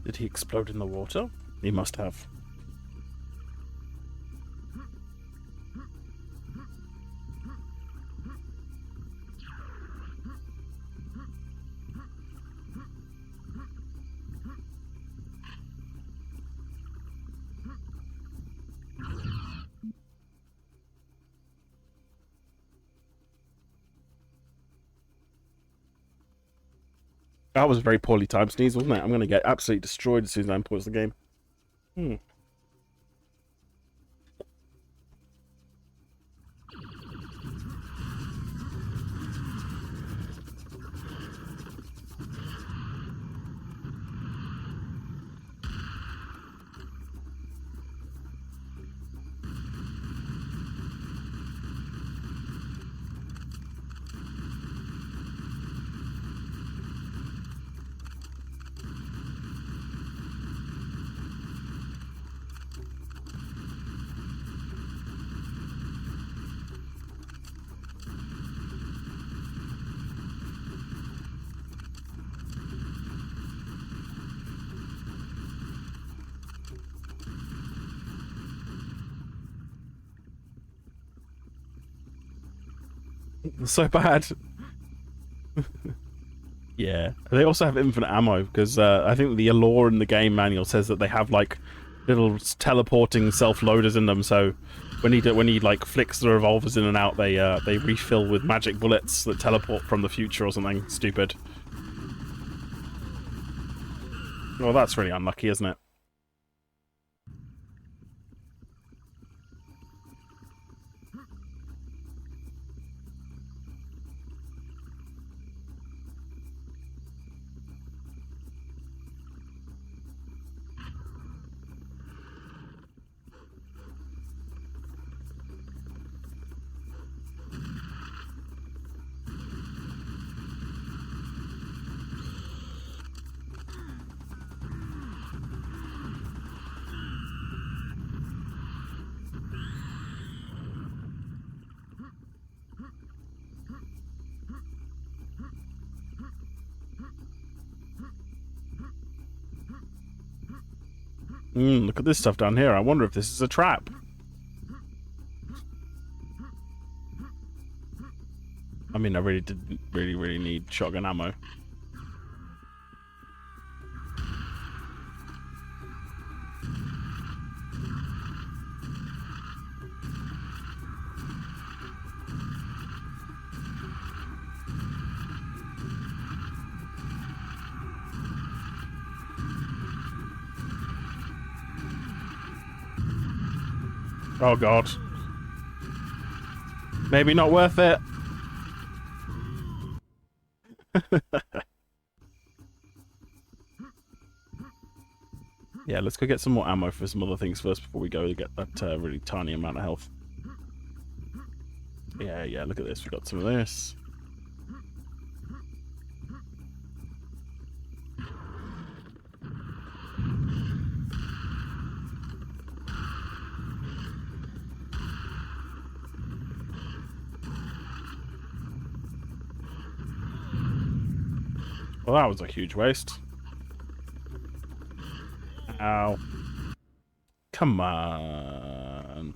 Did he explode in the water? He must have. That was a very poorly timed sneeze, wasn't it? I'm going to get absolutely destroyed as soon as I pause the game. Hmm. So bad. Yeah. They also have infinite ammo, because I think the lore in the game manual says that they have, like, little teleporting self-loaders in them, so when he like flicks the revolvers in and out, they refill with magic bullets that teleport from the future or something stupid. Well, that's really unlucky, isn't it? Look at this stuff down here. I wonder if this is a trap. I mean, I really did really need shotgun ammo. Oh god. Maybe not worth it. Yeah, let's go get some more ammo for some other things first before we go to get that really tiny amount of health. Yeah, look at this. We got some of this. Well, that was a huge waste. Ow. Come on.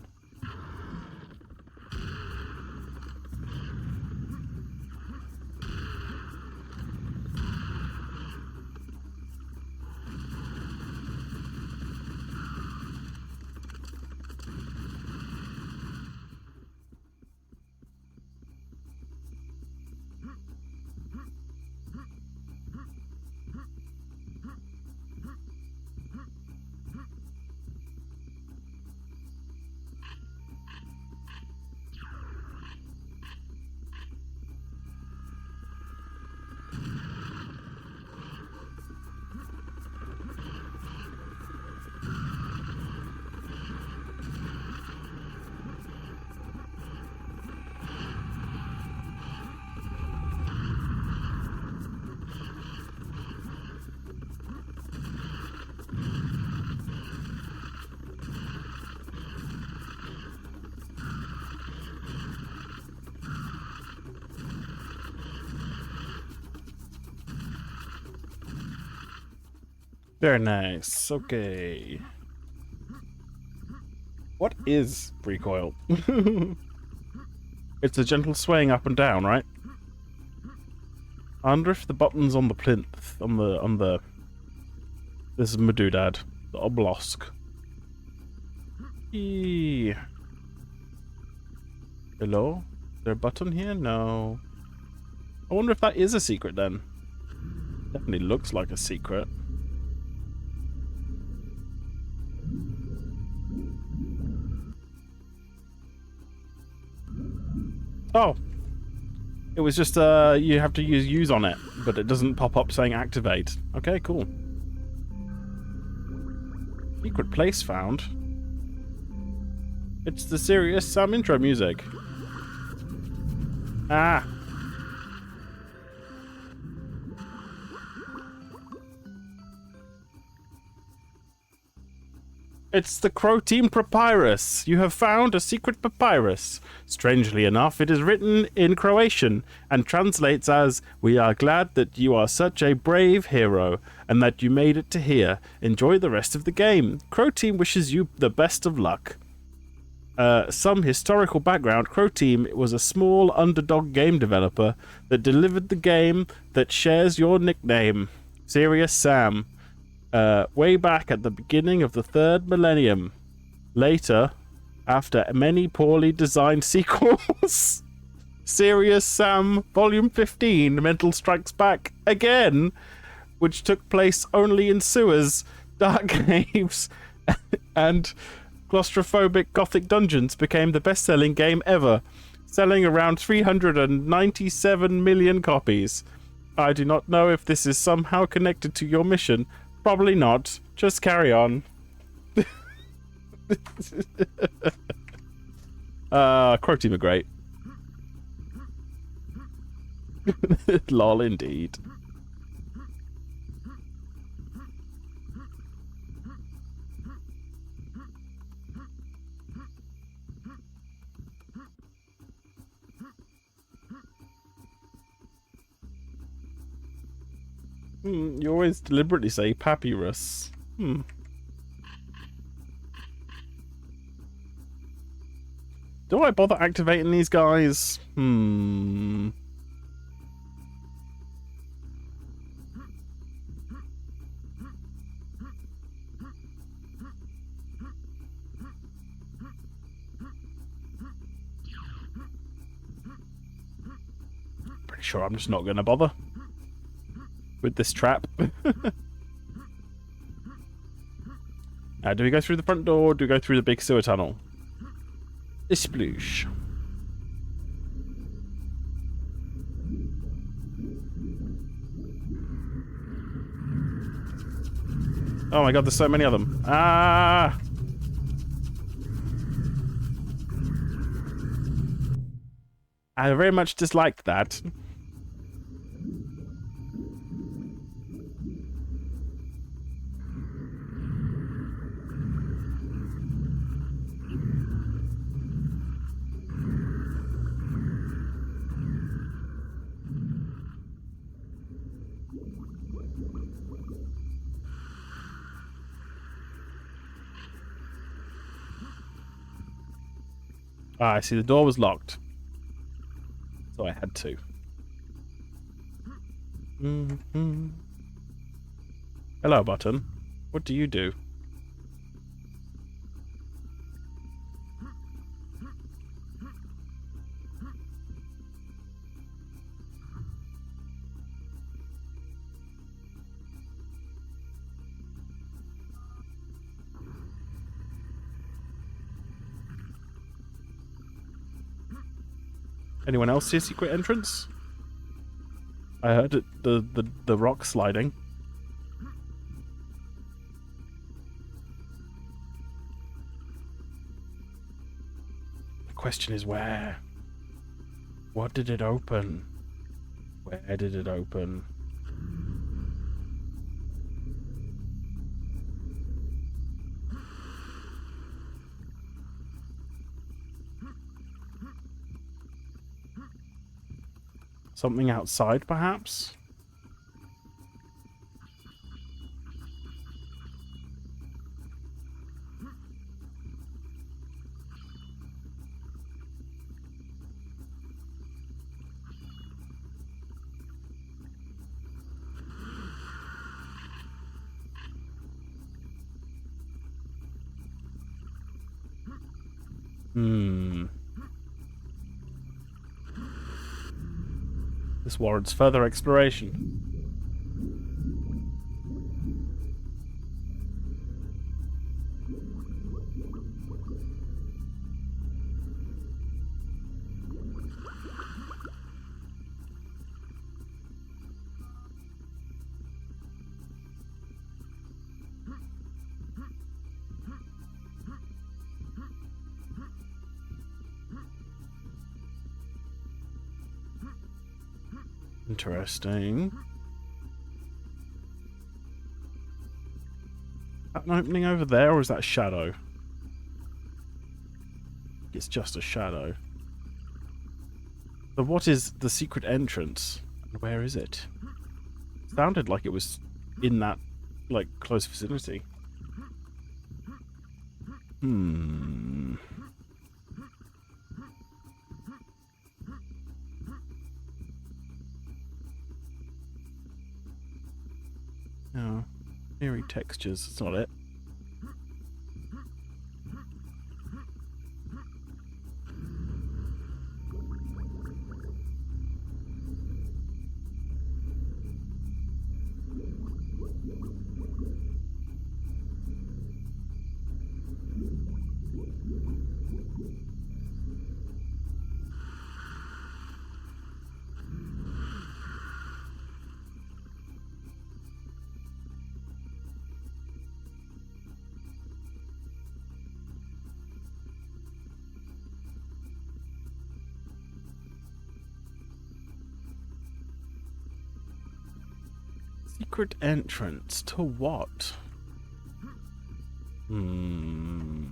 Very nice. Okay. What is recoil? It's a gentle swaying up and down, right? I wonder if the buttons on the plinth, on the... This is my doodad. The obelisk. Eee. Hello? Is there a button here? No. I wonder if that is a secret then. Definitely looks like a secret. Oh. It was just, you have to use on it, but it doesn't pop up saying activate. Okay, cool. Secret place found. It's the Serious Sam intro music. Ah. It's the Crow Team Papyrus. You have found a secret papyrus. Strangely enough, it is written in Croatian and translates as, "We are glad that you are such a brave hero and that you made it to here. Enjoy the rest of the game. Crow Team wishes you the best of luck." Some historical background. Crow Team was a small underdog game developer that delivered the game that shares your nickname, Serious Sam. Way back at the beginning of the 3rd millennium. Later, after many poorly designed sequels, Serious Sam Volume 15, Mental Strikes Back Again, which took place only in sewers, dark caves, and claustrophobic gothic dungeons, became the best-selling game ever, selling around 397 million copies. I do not know if this is somehow connected to your mission. Probably not. Just carry on. Crow Team are great. Lol, indeed. You always deliberately say papyrus. Do I bother activating these guys? Pretty sure I'm just not going to bother with this trap. Do we go through the front door or do we go through the big sewer tunnel? Sploosh. Oh my god, there's so many of them. Ah! I very much disliked that. Ah, I see the door was locked. So I had to. Hello, button. What do you do? Anyone else see a secret entrance? I heard it, the rock sliding. The question is where? What did it open? Where did it open? Something outside, perhaps? Hmm. This warrants further exploration. Interesting. That an opening over there, or is that a shadow? It's just a shadow. So what is the secret entrance? And where is it? Sounded like it was in that, like, close vicinity. Hmm. No. Eerie textures, it's not it. Secret entrance to what? Hmm.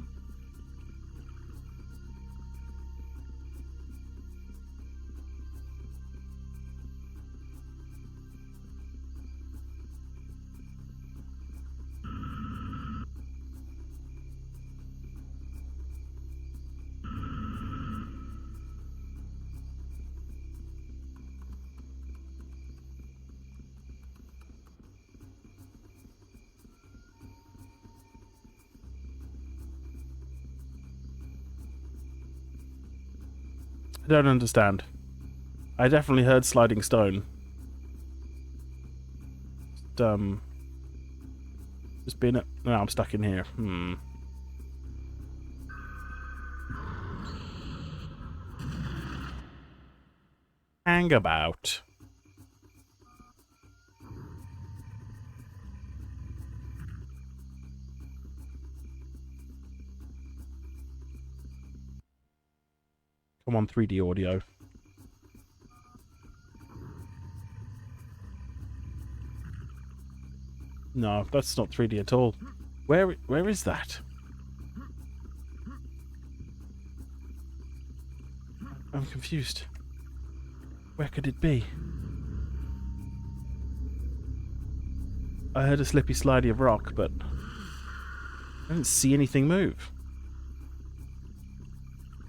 I don't understand. I definitely heard sliding stone. Just being it. No, I'm stuck in here. Hang about. Come on, 3D audio. No, that's not 3D at all. Where is that? I'm confused. Where could it be? I heard a slippy slidey of rock, but I didn't see anything move.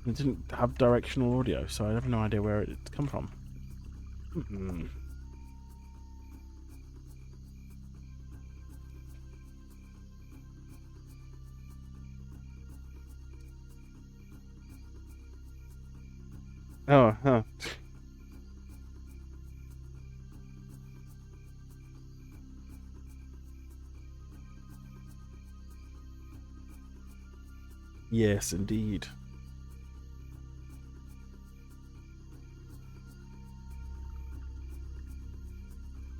It didn't have directional audio, so I have no idea where it's come from. Oh, huh. Yes, indeed.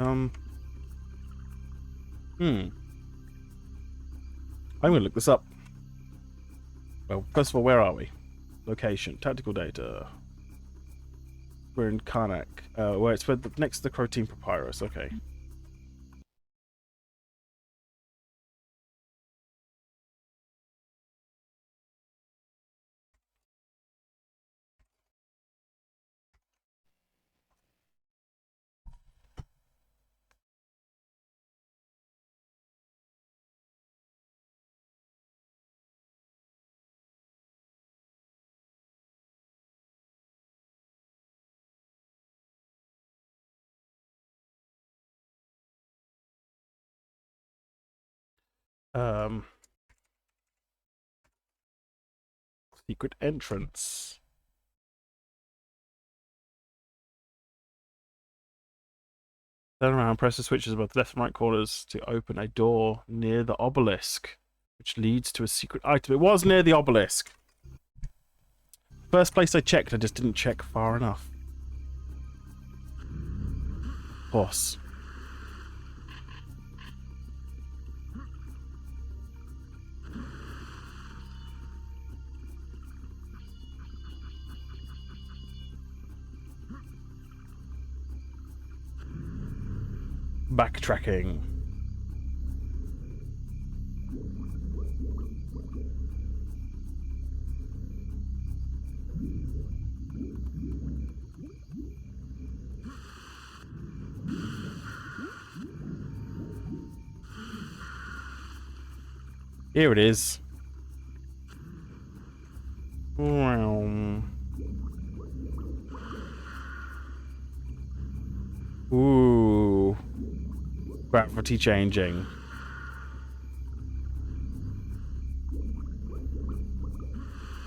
I'm gonna look this up. Well, first of all, where are we? Location, tactical data. We're in Karnak. Where it's next to the Croteam Papyrus. Okay. Secret entrance. Turn around, press the switches above the left and right corners to open a door near the obelisk, which leads to a secret item. It was near the obelisk. First place I checked, I just didn't check far enough. Boss. Backtracking. Here it is. Wow. Ooh. Gravity changing.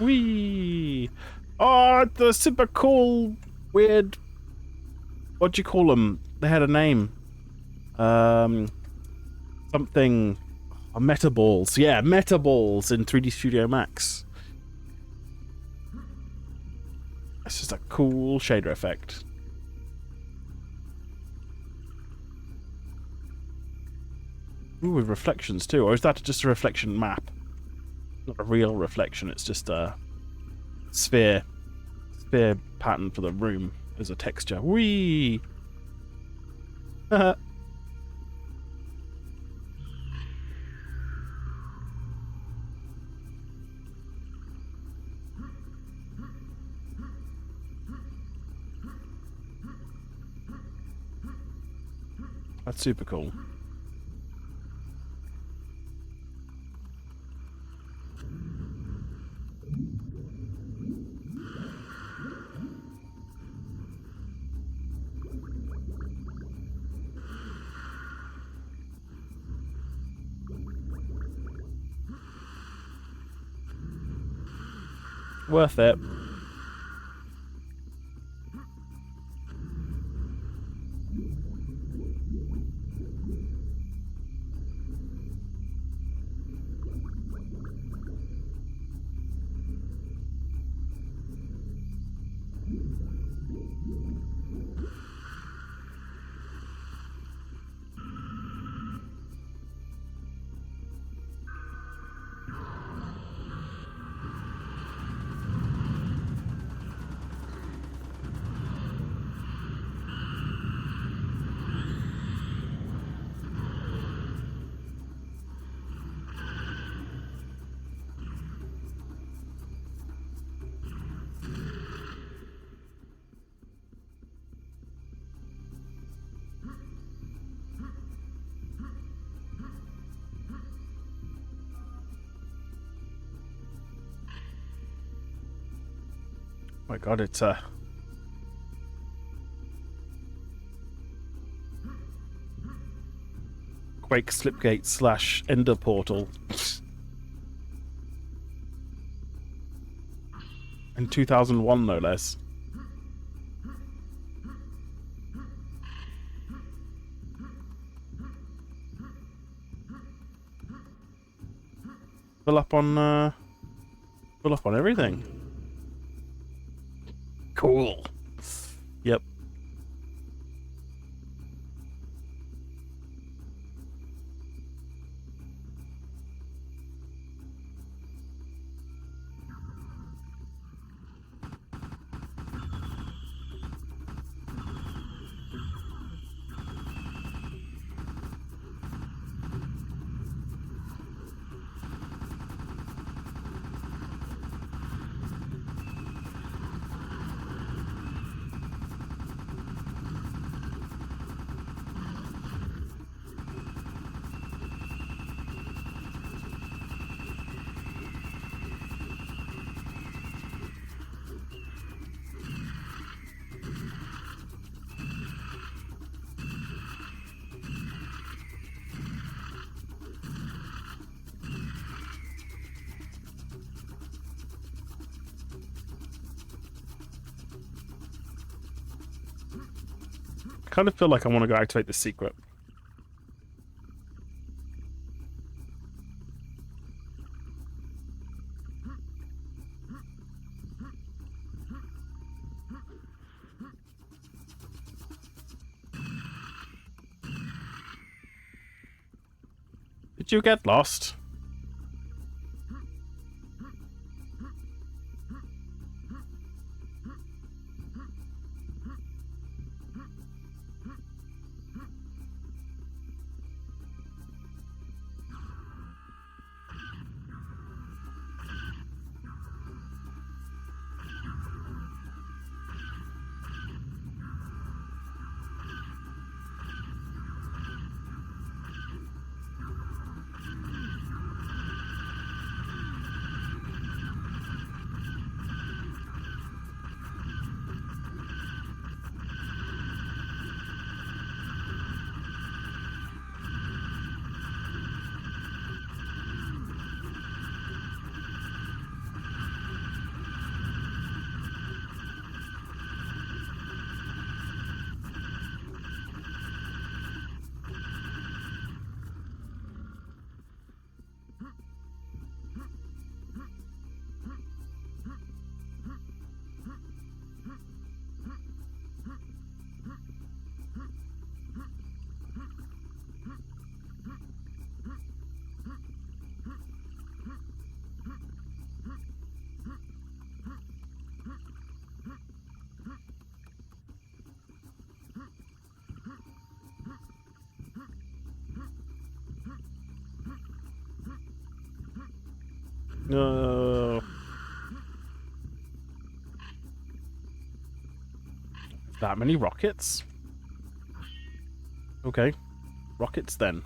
Whee! Oh, the super cool, weird. What do you call them? They had a name. Something. Oh, Metaballs. Yeah, Metaballs in 3D Studio Max. It's just a cool shader effect. Ooh, with reflections too. Or is that just a reflection map? Not a real reflection, it's just a sphere pattern for the room as a texture. Whee! That's super cool. Worth it. My god, it's a Quake Slipgate / Ender Portal. In 2001, no less. Fill up on everything. Cool. Yep. kind of feel like I want to go activate the secret. Did you get lost? No. That many rockets? Okay. Rockets then.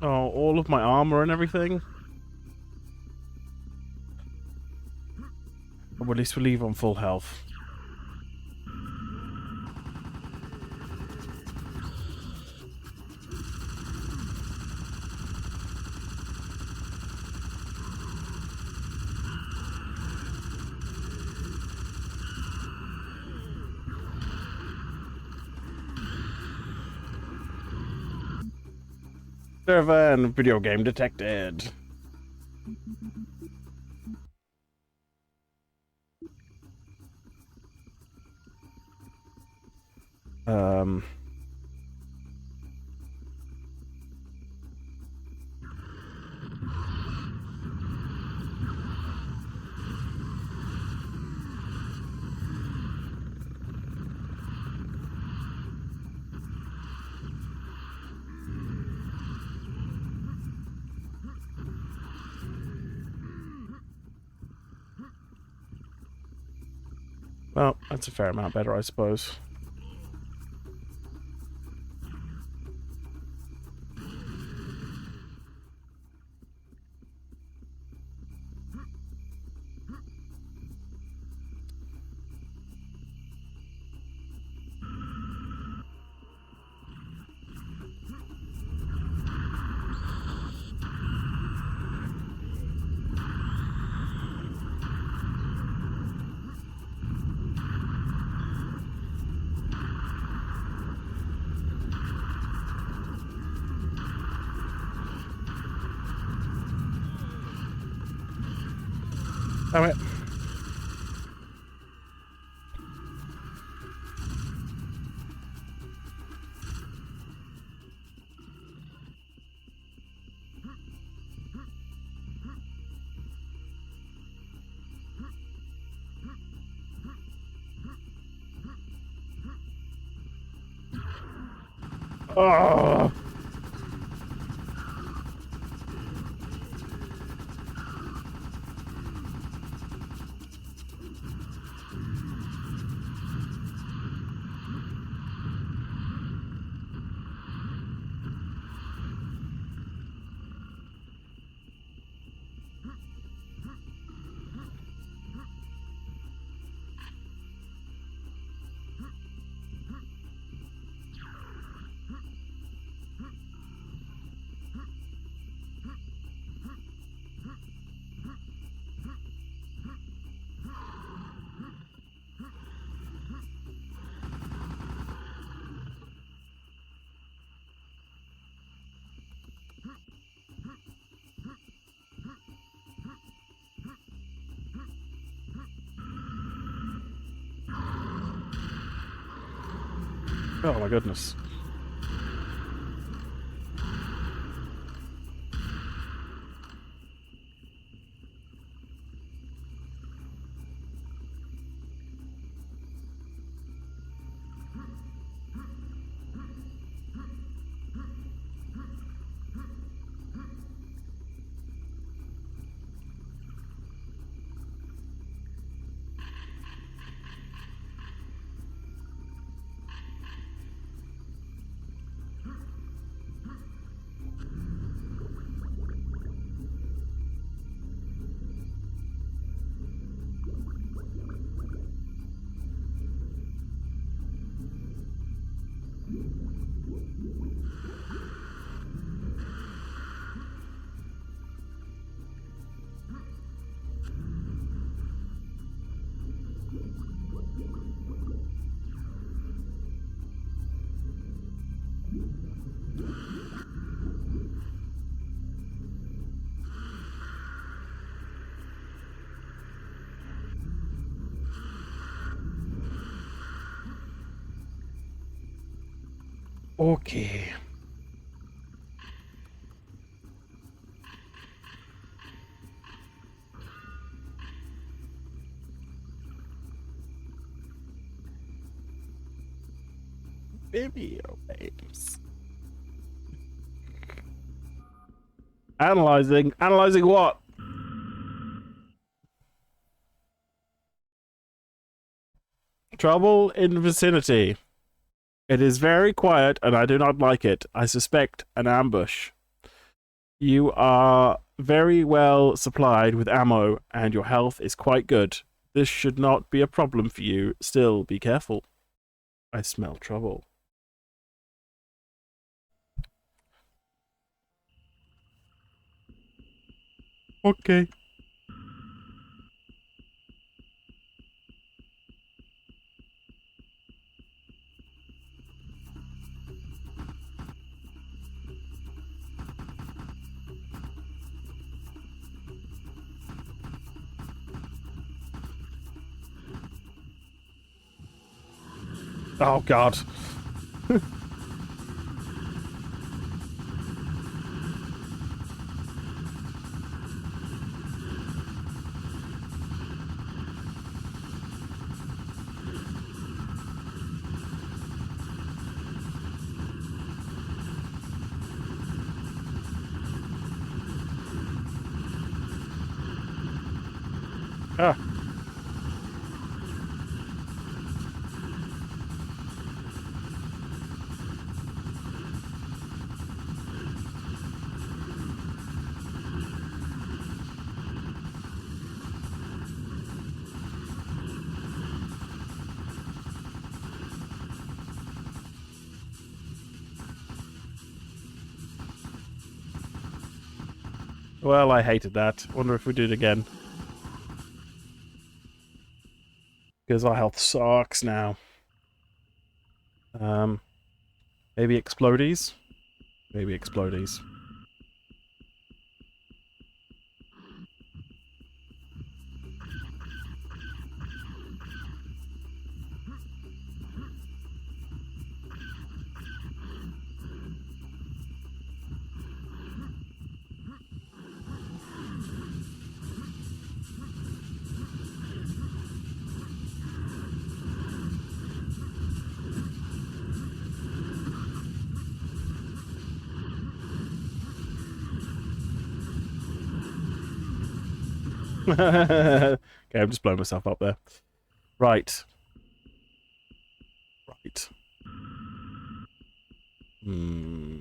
Oh, all of my armor and everything? Or at least we'll leave on full health. Server and video game detected. Well, that's a fair amount better, I suppose. Damn it. Oh. Oh my goodness. Okay. Video games. Analyzing. Analyzing what? Trouble in vicinity. It is very quiet and I do not like it. I suspect an ambush. You are very well supplied with ammo and your health is quite good. This should not be a problem for you. Still, be careful. I smell trouble. Okay. Oh God. Ah. Well, I hated that. Wonder if we do it again. Because our health sucks now. Maybe explodies? Maybe explodies. Okay, I'm just blowing myself up there. Right. Right. Hmm.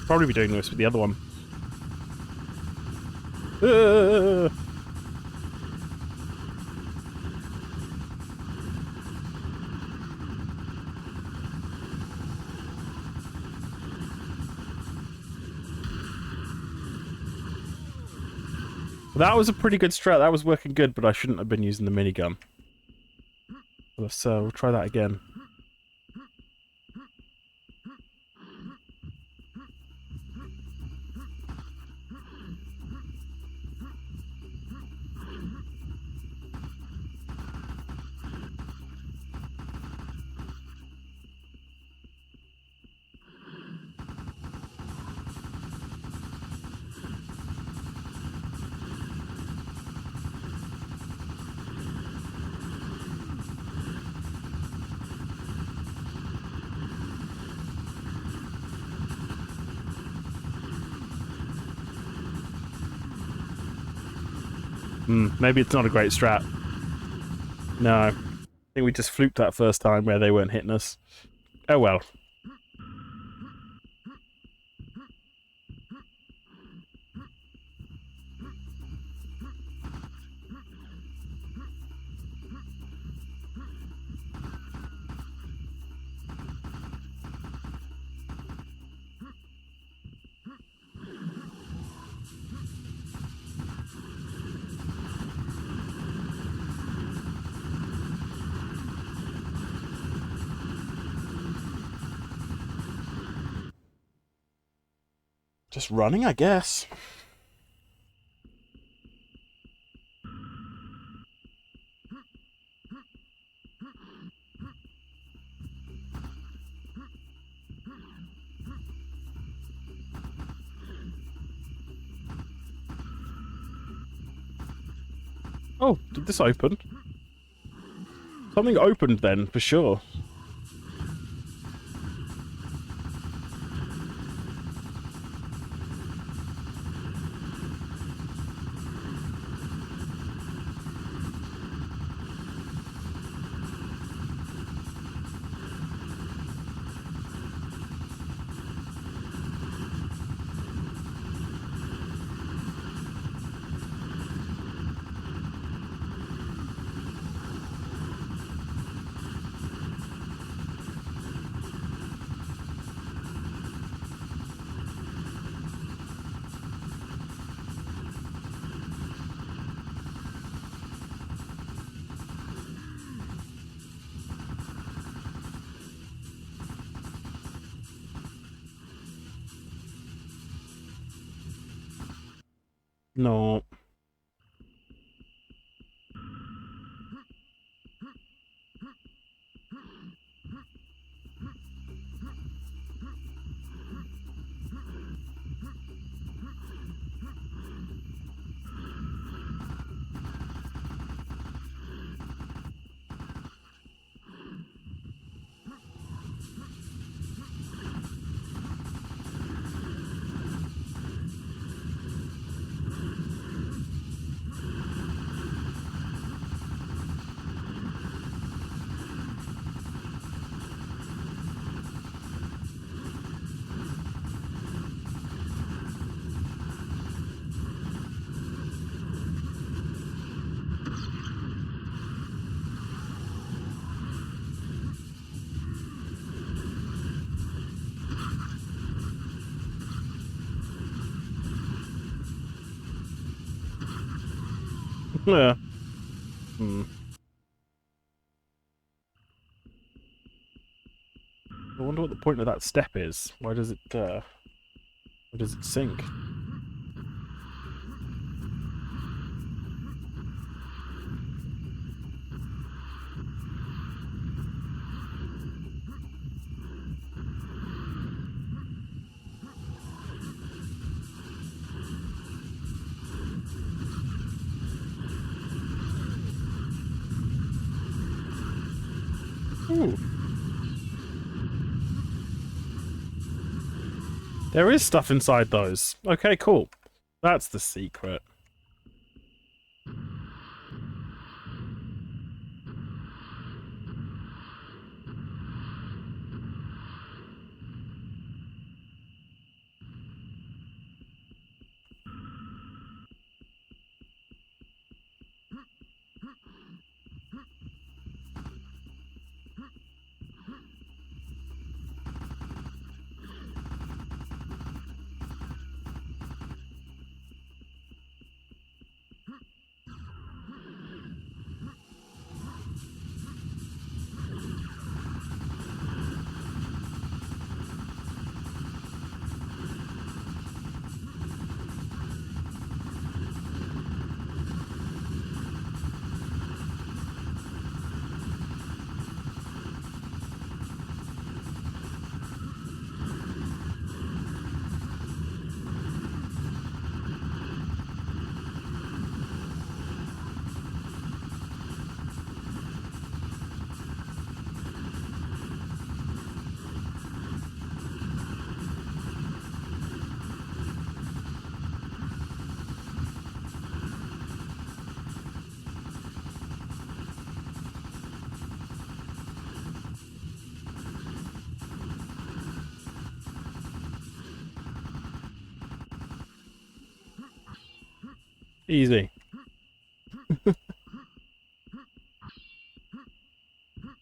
Probably be doing this with the other one. That was a pretty good strat. That was working good, but I shouldn't have been using the minigun. Let's we'll try that again. Maybe it's not a great strat. No. I think we just fluked that first time where they weren't hitting us. Oh well. Just running, I guess. Oh, did this open? Something opened then, for sure. No. Yeah. I wonder what the point of that step is. Why does it sink? Ooh. There is stuff inside those. Okay, cool. That's the secret. Easy.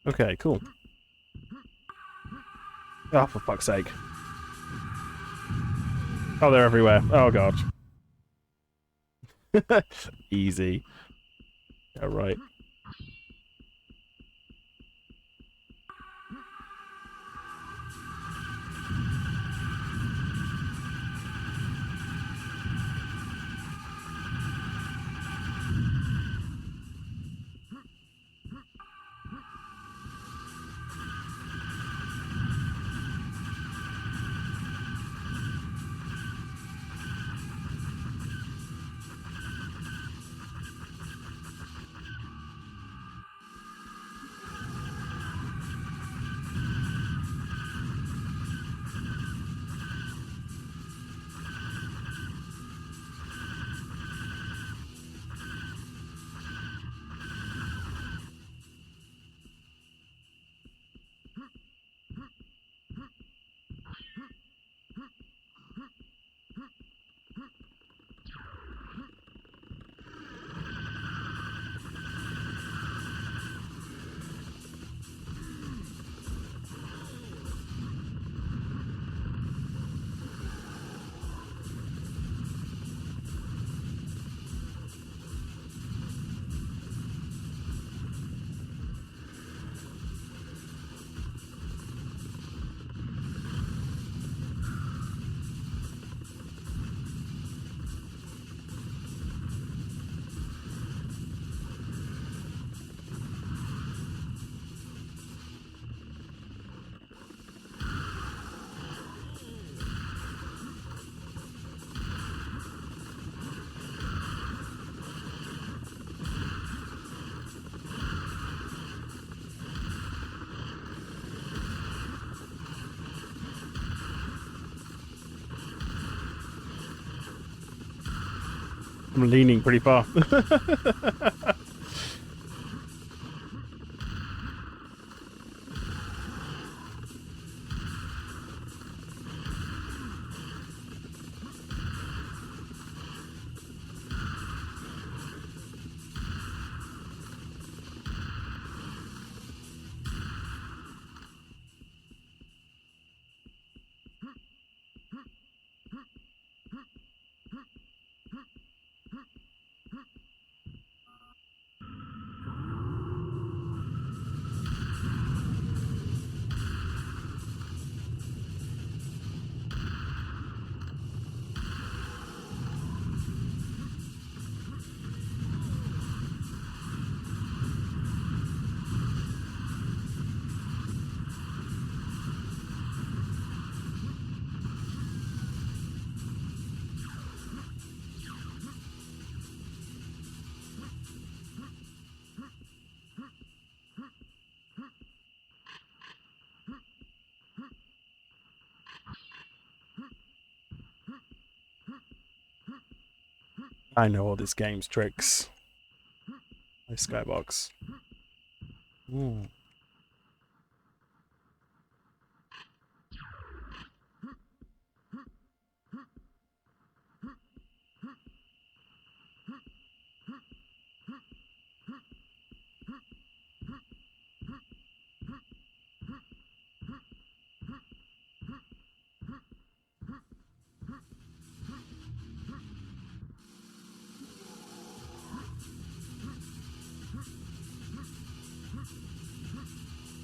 Okay, cool. Oh, for fuck's sake. Oh, they're everywhere. Oh, God. Easy. Yeah, right. I'm leaning pretty far. I know all this game's tricks. My skybox. Ooh.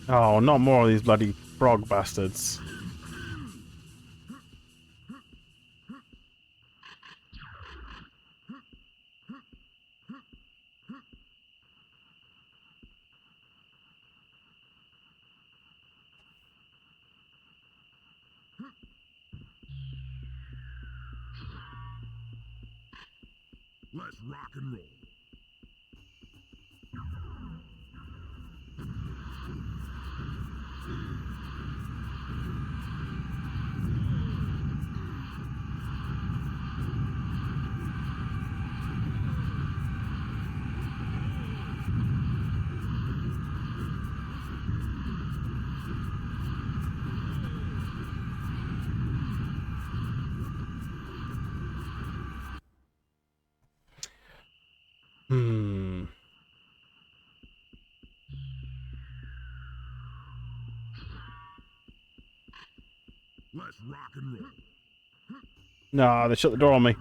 Oh, not more of these bloody frog bastards. Let's rock and roll. Nah, they shut the door on me.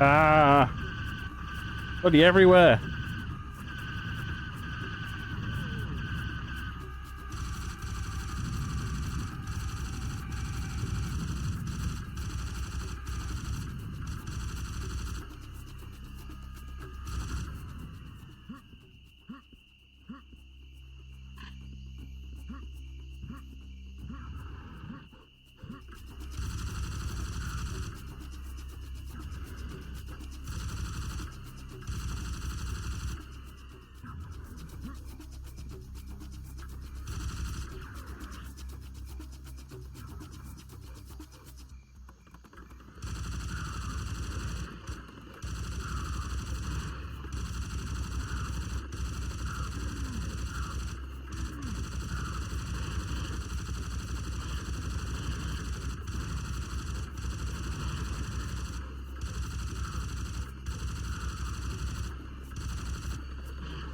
Ah, bloody everywhere.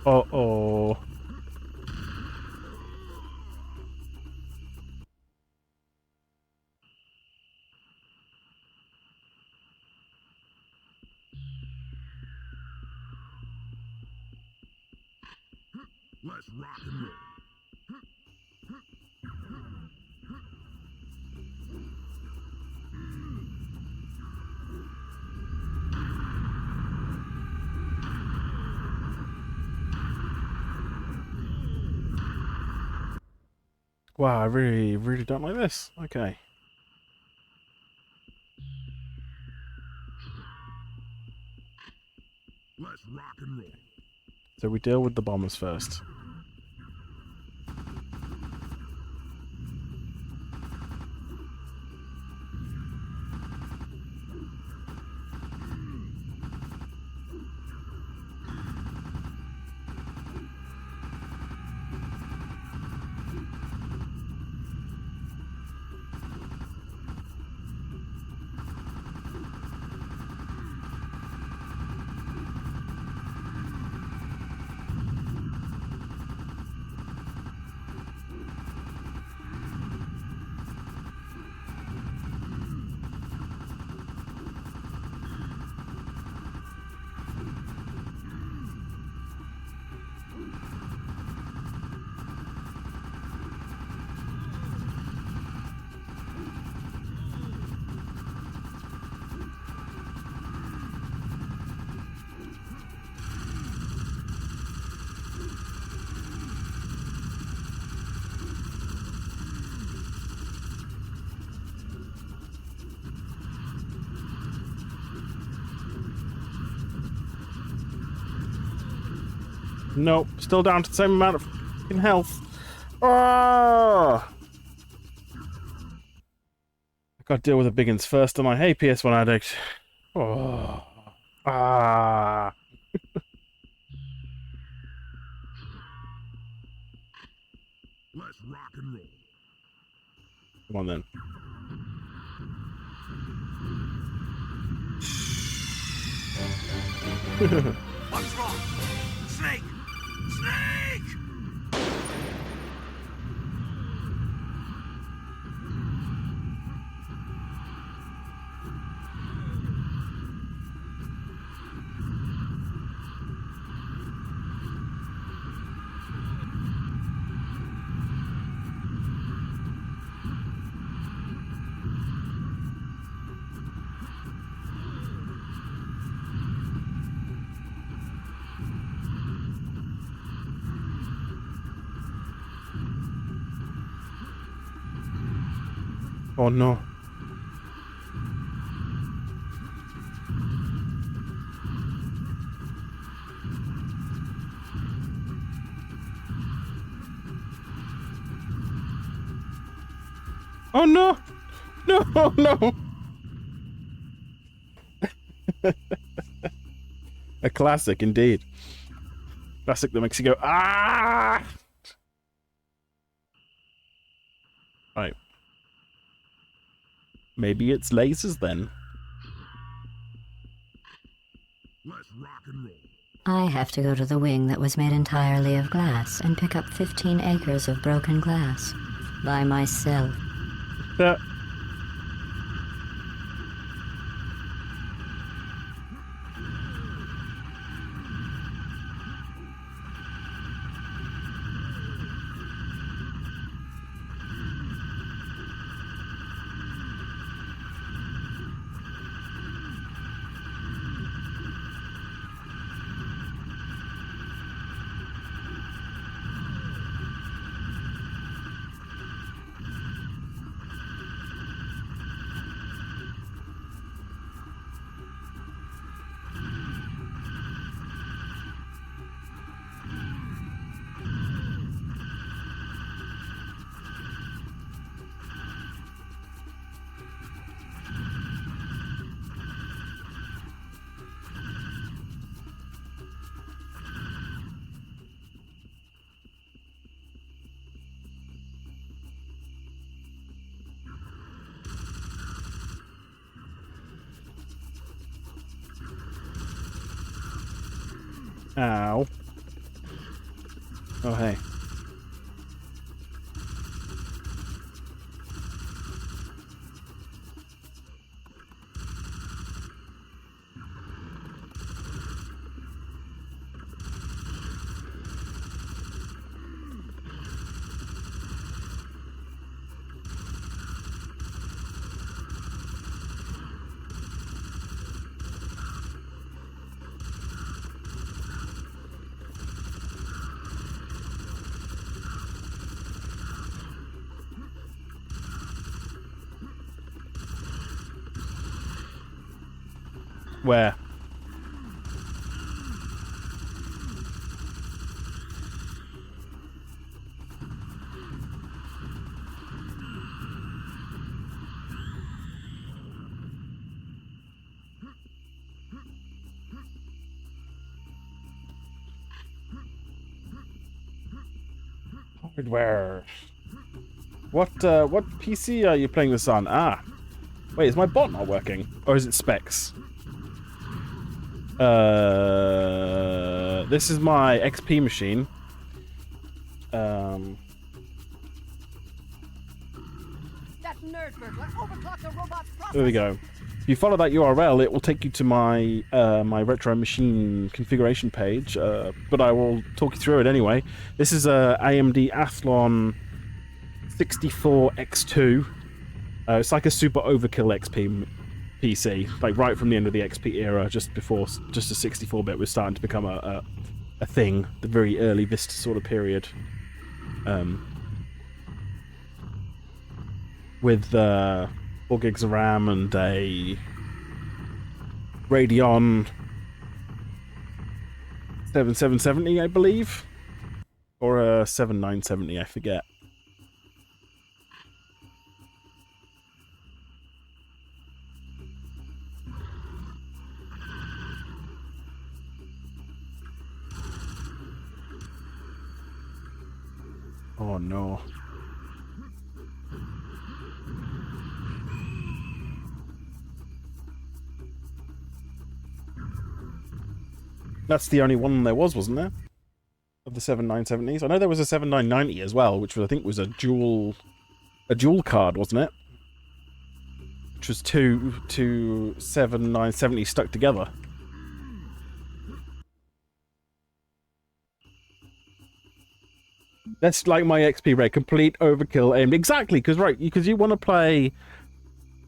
Uh-oh. Let's rock and roll. Wow, I really, really don't like this. Okay. Let's rock and roll. So we deal with the bombers first. Nope, still down to the same amount of fucking health. Ah! I gotta deal with the big uns first, am I? Hey, PS1 addict. Oh. Ah. Let's rock and roll. Come on then. What's wrong? Snake! Snake! Oh no. Oh no! No, no! A classic indeed. Classic that makes you go, ah! Right. Maybe it's lasers then. Let's rock and roll. I have to go to the wing that was made entirely of glass and pick up 15 acres of broken glass. By myself. Ow. Oh, hey. Where? Hardware. What PC are you playing this on? Ah. Wait, is my bot not working? Or is it specs? This is my XP machine. That nerd burglar overclocked the robot's processor. There we go. If you follow that URL, it will take you to my my retro machine configuration page. But I will talk you through it anyway. This is a AMD Athlon 64X2. It's like a super overkill XP PC, like right from the end of the XP era, just a 64-bit was starting to become a thing, the very early Vista sort of period. With 4 gigs of RAM and a Radeon 7770, I believe, or a 7970, I forget. Oh no. That's the only one there was, wasn't there? Of the 7970s. I know there was a 7990 as well, which I think was a dual card, wasn't it? Which was two 7970s stuck together. That's like my XP rate, complete overkill aim. Exactly, because you want to play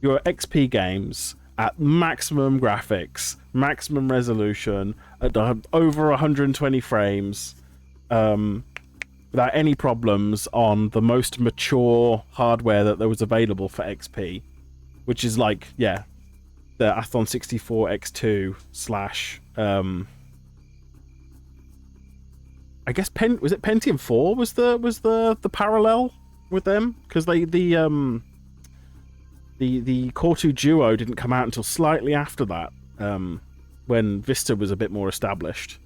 your XP games at maximum graphics, maximum resolution, at over 120 frames, without any problems on the most mature hardware that there was available for XP, which is like, yeah, the Athlon 64X2 slash, I guess was it Pentium 4 was the parallel with them, because the The Core 2 Duo didn't come out until slightly after that, when Vista was a bit more established.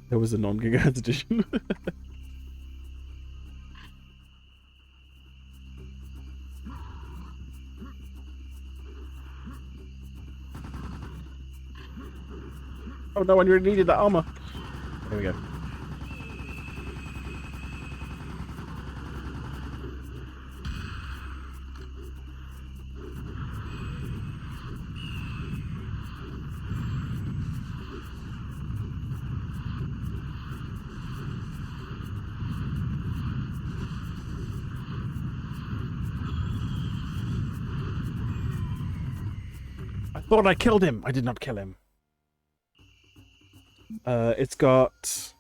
There was a non-gigahertz edition. Oh no, I really needed that armor. There we go. I thought I killed him. I did not kill him. It's got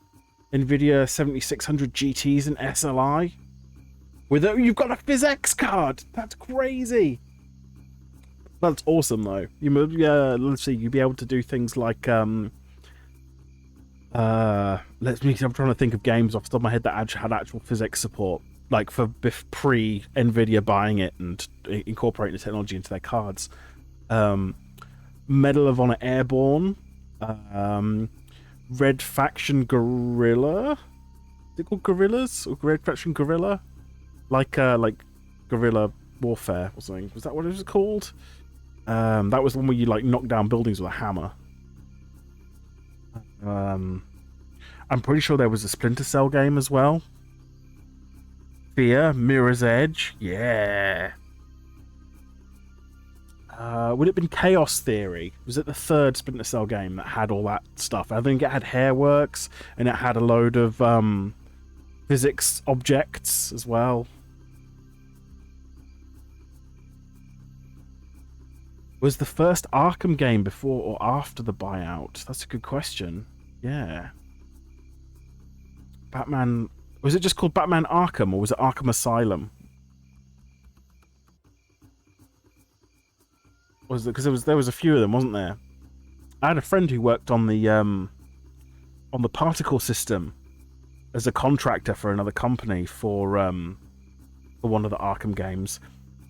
NVIDIA 7600 GTs and SLI. You've got a PhysX card. That's crazy. That's awesome, though. Let's see. You'll be able to do things like I'm trying to think of games off the top of my head that had actual PhysX support, like for pre NVIDIA buying it and incorporating the technology into their cards. Medal of Honor Airborne. Red Faction Guerrilla? Is it called Guerrillas? Or Red Faction Guerrilla? Like Guerrilla Warfare or something. Was that what it was called? That was the one where you like knock down buildings with a hammer. I'm pretty sure there was a Splinter Cell game as well. Fear, Mirror's Edge, yeah. Would it have been Chaos Theory? Was it the third Splinter Cell game that had all that stuff? I think it had Hairworks, and it had a load of physics objects as well. Was the first Arkham game before or after the buyout? That's a good question. Yeah. Batman... Was it just called Batman Arkham, or was it Arkham Asylum? Was it because there was a few of them, wasn't there? I had a friend who worked on the particle system as a contractor for another company for one of the Arkham games.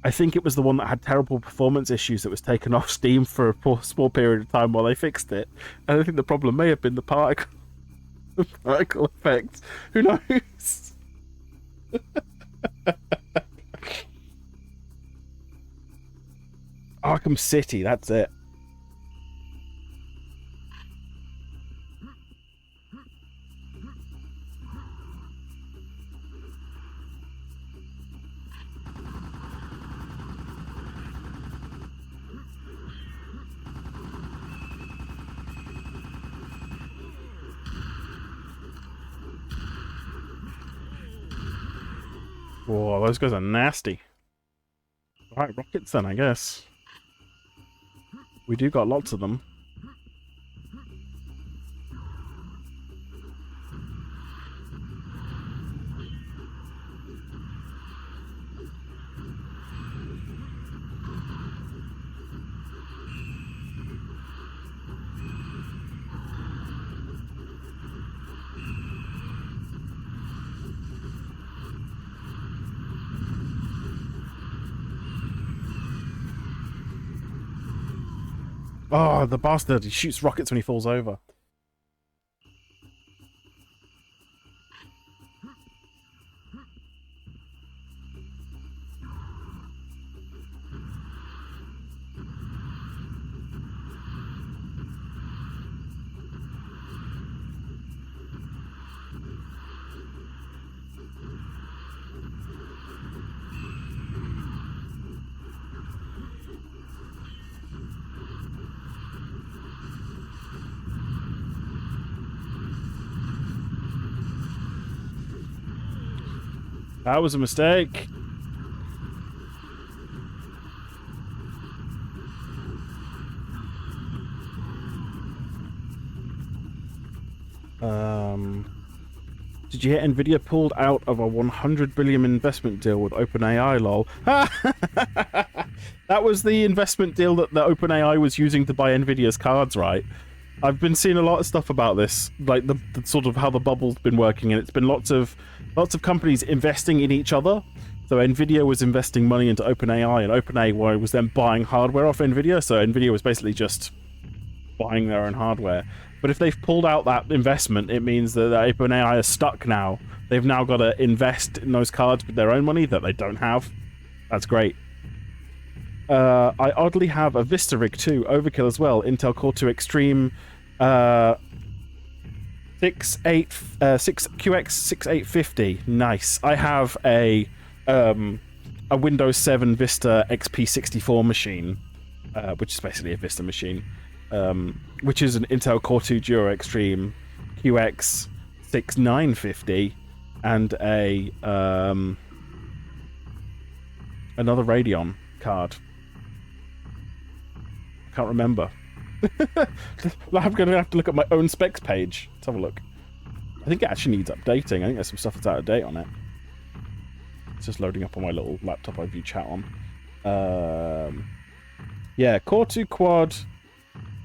I think it was the one that had terrible performance issues that was taken off Steam for a small period of time while they fixed it. And I think the problem may have been the particle effect. Who knows? Arkham City, that's it. Whoa, those guys are nasty. Right, rockets then, I guess. We do got lots of them. Oh, the bastard. He shoots rockets when he falls over. That was a mistake. Did you hear Nvidia pulled out of a 100 billion investment deal with OpenAI, lol? That was the investment deal that the OpenAI was using to buy Nvidia's cards, right? I've been seeing a lot of stuff about this, like the sort of how the bubble's been working, and it's been lots of companies investing in each other. So Nvidia was investing money into OpenAI, and OpenAI was then buying hardware off Nvidia. So Nvidia was basically just buying their own hardware. But if they've pulled out that investment, it means that OpenAI is stuck now. They've now got to invest in those cards with their own money that they don't have. That's great. I oddly have a Vista Rig 2 Overkill as well. Intel Core 2 Extreme 6QX6850. Nice. I have a Windows 7 Vista XP64 machine, which is basically a Vista machine, which is an Intel Core 2 Duo Extreme QX6950 and a another Radeon card. I can't remember. I'm going to have to look at my own specs page. Let's have a look. I think it actually needs updating. I think there's some stuff that's out of date on it. It's just loading up on my little laptop I view chat on. Yeah, Core 2 Quad.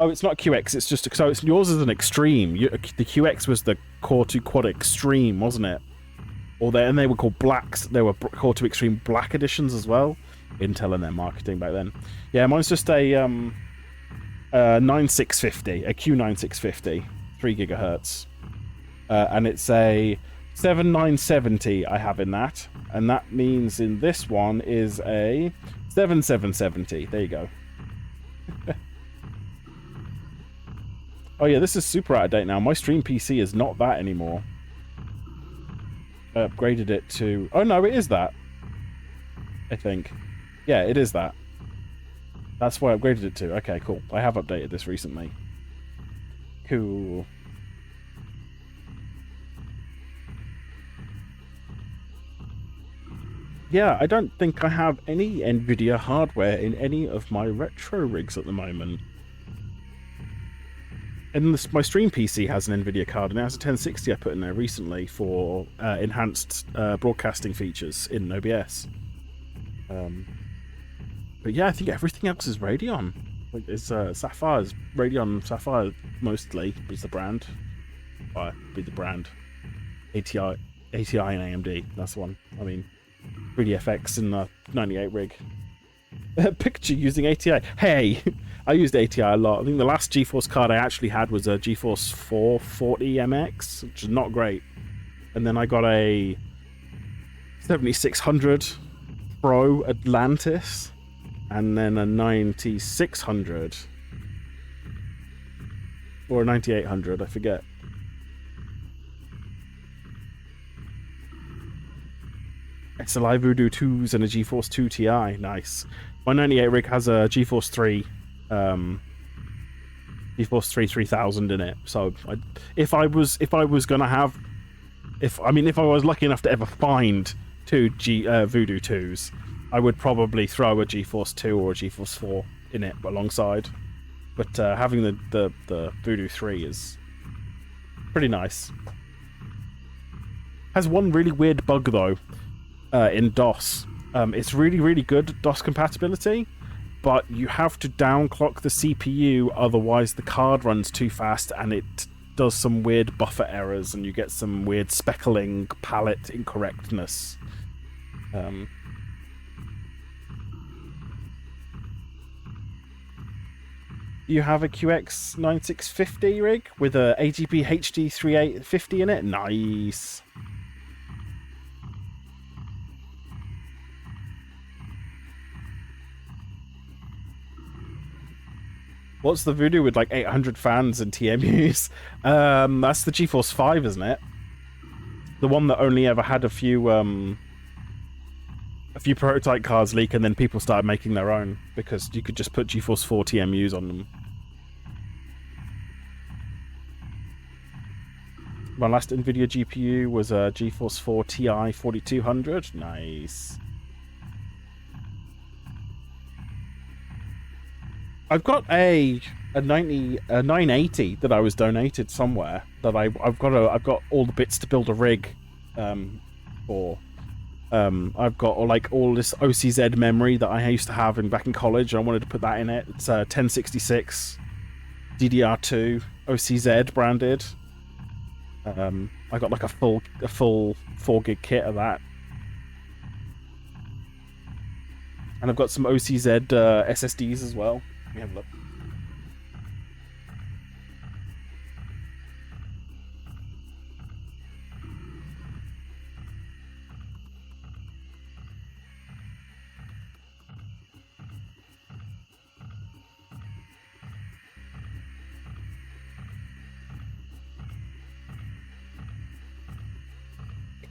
Oh, it's not QX. It's just so it's yours is an Extreme. The QX was the Core 2 Quad Extreme, wasn't it? And they were called Blacks. They were Core 2 Extreme Black editions as well. Intel and their marketing back then. Yeah, mine's just a 9650, a Q9650, 3 gigahertz, and it's a 7970 I have in that, and that means in this one is a 7770. There you go. Oh yeah, this is super out of date now. My stream PC is not that anymore. I upgraded it to... Oh no, it is that. I think. Yeah, it is that. That's why I upgraded it to. Okay, cool. I have updated this recently. Cool. Yeah, I don't think I have any Nvidia hardware in any of my retro rigs at the moment. And my stream PC has an Nvidia card, and it has a 1060 I put in there recently for enhanced broadcasting features in OBS. But yeah, I think everything else is Radeon. Like, it's Sapphire's Radeon Sapphire mostly is the brand. Be the brand. ATI and AMD. That's the one. I mean, 3DFX in the 98 rig. Picture using ATI. Hey, I used ATI a lot. I think the last GeForce card I actually had was a GeForce 440 MX, which is not great. And then I got a 7600 Pro Atlantis. And then a 9600 or a 9800, I forget. SLI Voodoo 2s and a GeForce 2 Ti. Nice. My 98 rig has a GeForce 3 GeForce 3 3000 in it. So if I was lucky enough to ever find two Voodoo 2s, I would probably throw a GeForce 2 or a GeForce 4 in it alongside. But having the Voodoo 3 is pretty nice. Has one really weird bug though in DOS. It's really, really good DOS compatibility, but you have to downclock the CPU, otherwise the card runs too fast and it does some weird buffer errors and you get some weird speckling palette incorrectness. You have a QX9650 rig with a AGP HD3850 in it. Nice. What's the Voodoo with like 800 fans and TMUs? That's the GeForce 5, isn't it? The one that only ever had a few prototype cards leak, and then people started making their own because you could just put GeForce 4 TMUs on them. My last NVIDIA GPU was a GeForce 4 Ti 4200. Nice. I've got a 980 that I was donated somewhere that I've got all the bits to build a rig for. I've got all this OCZ memory that I used to have back in college. I wanted to put that in it. It's a 1066 DDR2 OCZ branded. I got like a full 4 gig kit of that. And I've got some OCZ SSDs as well. Let me have a look.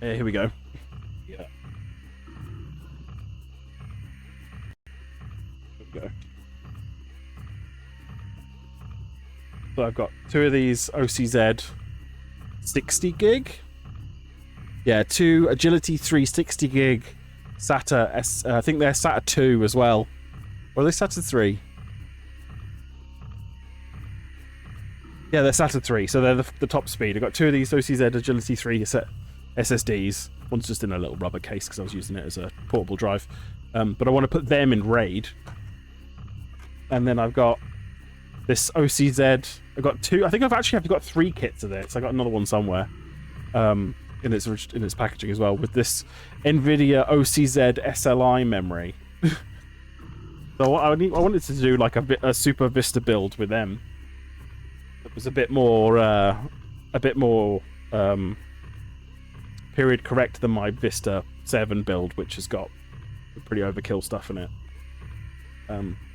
Here we go. Yeah. Here we go. So I've got 2 of these OCZ 60 gig. Yeah, 2 Agility 3 60 gig SATA. I think they're SATA 2 as well. Or are they SATA 3? Yeah, they're SATA 3, so they're the top speed. I've got 2 of these OCZ Agility 3 SSDs. One's just in a little rubber case because I was using it as a portable drive. But I want to put them in RAID. And then I've got this OCZ. I've got 2. I think I've actually got 3 kits of it. So I got another one somewhere in its packaging as well with this NVIDIA OCZ SLI memory. So I wanted to do like a Super Vista build with them. It was a bit more period correct than my Vista 7 build, which has got pretty overkill stuff in it.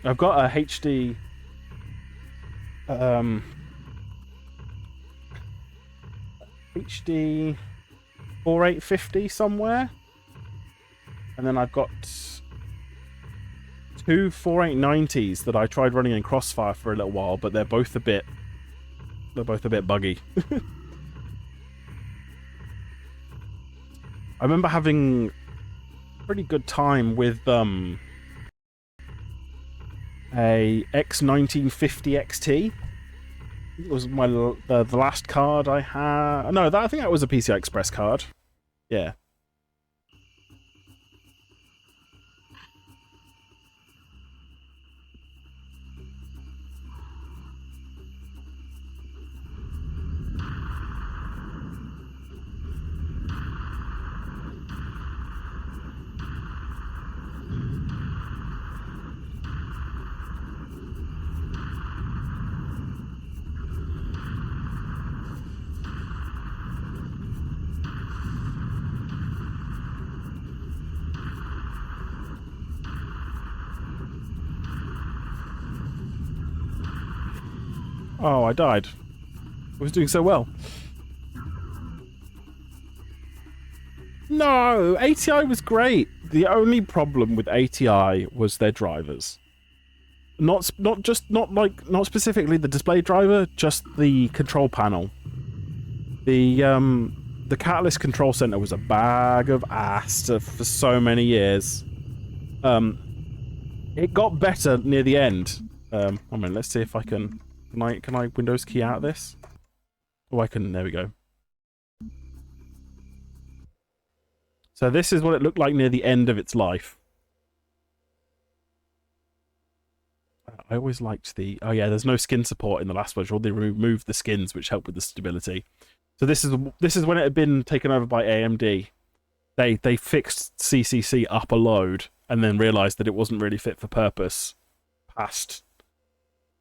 I've got a HD HD 4850 somewhere, and then I've got 2 4890s that I tried running in Crossfire for a little while, but they're both a bit buggy. I remember having a pretty good time with a X1950 XT. It was the last card I had. No, I think that was a PCI Express card. Yeah. Oh, I died. I was doing so well. No, ATI was great. The only problem with ATI was their drivers. Not specifically the display driver, just the control panel. The Catalyst Control Center was a bag of ass for so many years. It got better near the end. I mean, let's see if I can. Can I Windows key out of this? Oh, I can. There we go. So this is what it looked like near the end of its life. I always liked the... Oh yeah, there's no skin support in the last version. They removed the skins, which helped with the stability. So this is when it had been taken over by AMD. They fixed CCC up a load and then realized that it wasn't really fit for purpose past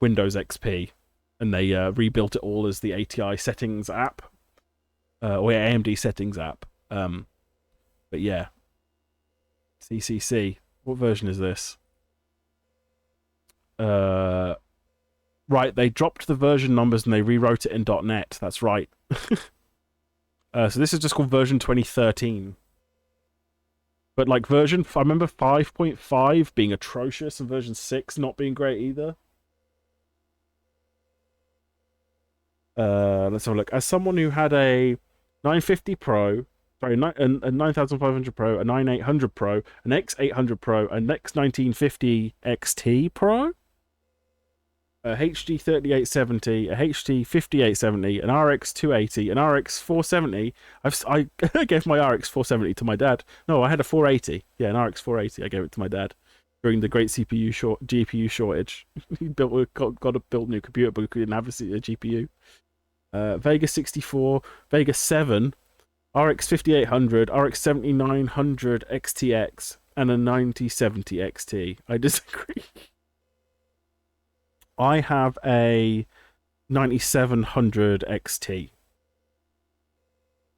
Windows XP. And they rebuilt it all as the ATI settings app. Or AMD settings app. But yeah. CCC. What version is this? Right, they dropped the version numbers and they rewrote it in .NET. That's right. So this is just called version 2013. But like I remember 5.5 being atrocious and version 6 not being great either. Let's have a look. As someone who had a 950 Pro, sorry, a 9500 Pro, a 9800 Pro, an X800 Pro, an X1950 XT Pro, a HD 3870, a HD 5870, an RX 280, an RX 470. I gave my RX 470 to my dad. No, I had a 480. Yeah, an RX 480. I gave it to my dad during the great GPU shortage. He got to build a new computer, but he didn't have a GPU. Vega 64, Vega 7, RX 5800, RX 7900 XTX, and a 9070 XT. I disagree. I have a 9700 XT,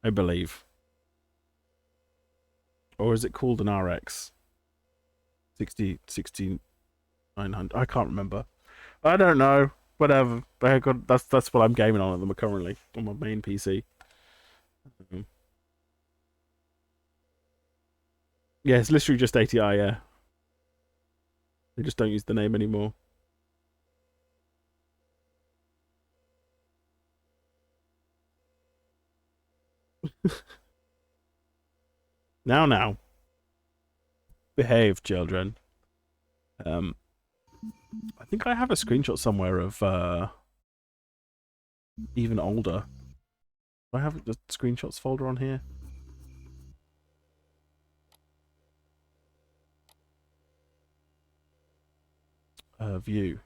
I believe. Or is it called an RX? 6900. I can't remember. I don't know. Whatever. That's what I'm gaming on at them currently on my main PC. Yeah, it's literally just ATI, yeah. They just don't use the name anymore. Now. Behave, children. I think I have a screenshot somewhere of even older. Do I have the screenshots folder on here? View.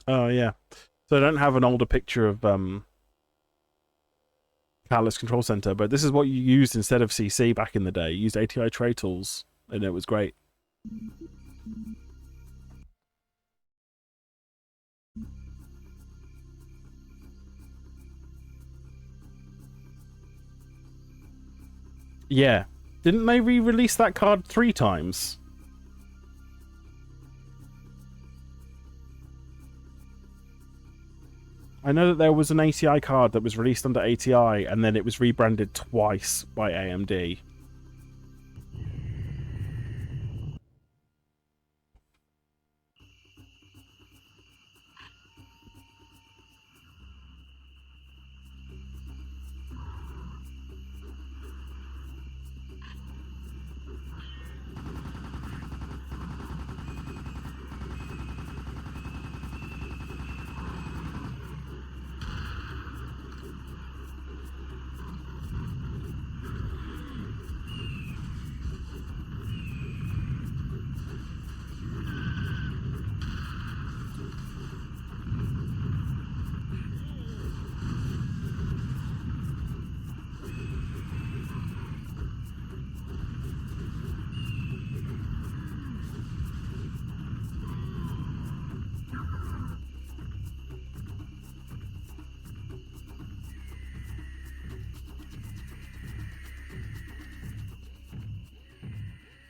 Oh yeah. So I don't have an older picture of Catalyst Control Center, but this is what you used instead of CC back in the day. You used ATI tray tools, and it was great. Yeah. Didn't they re-release that card 3 times? I know that there was an ATI card that was released under ATI, and then it was rebranded twice by AMD.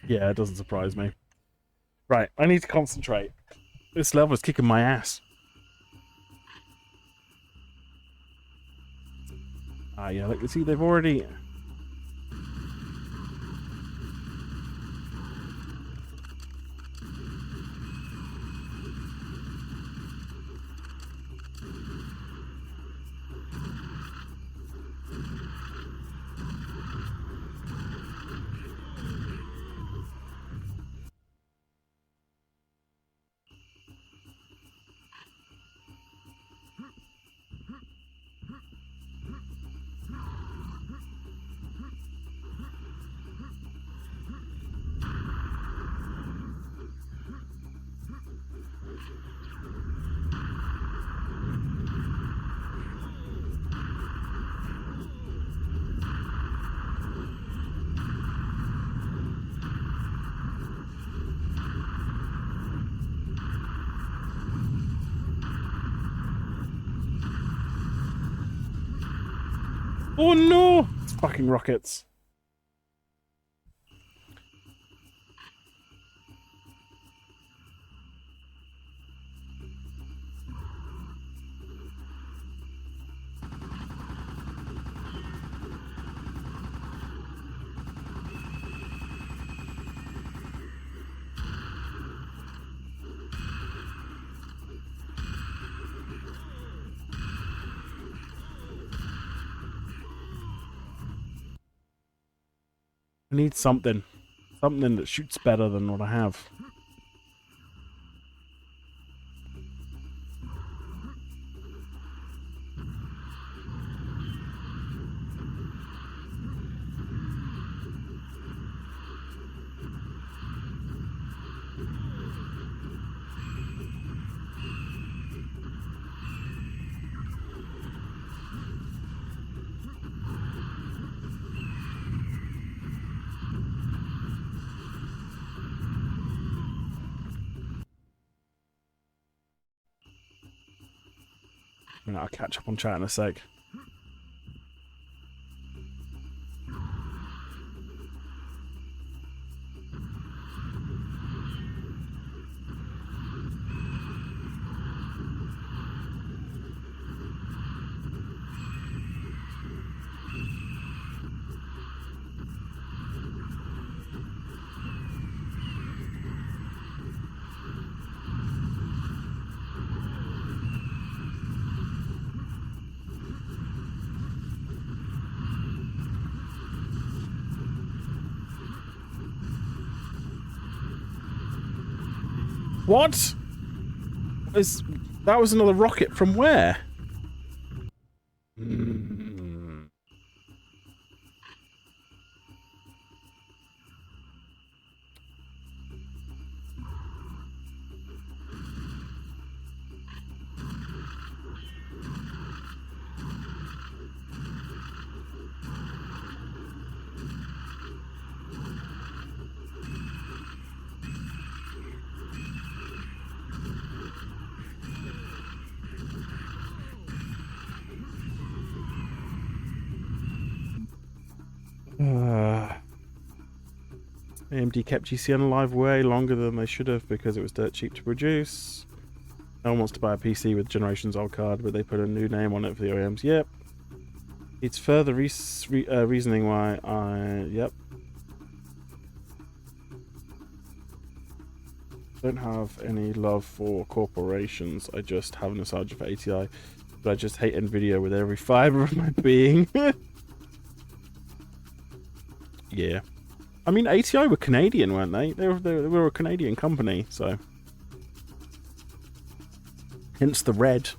Yeah, it doesn't surprise me. Right, I need to concentrate. This level is kicking my ass. Ah, yeah, look, see, they've already... Oh no! It's fucking rockets. I need something. Something that shoots better than what I have. I'll catch up on chat in a sec. What? That was another rocket from where? AMD kept GCN alive way longer than they should have because it was dirt cheap to produce. No one wants to buy a PC with generations old card, but they put a new name on it for the OEMs. Yep. It's further reasoning why I... Yep. Don't have any love for corporations. I just have nostalgia for ATI, but I just hate Nvidia with every fiber of my being. Yeah. I mean, ATI were Canadian, weren't they? They were a Canadian company, so... Hence the red.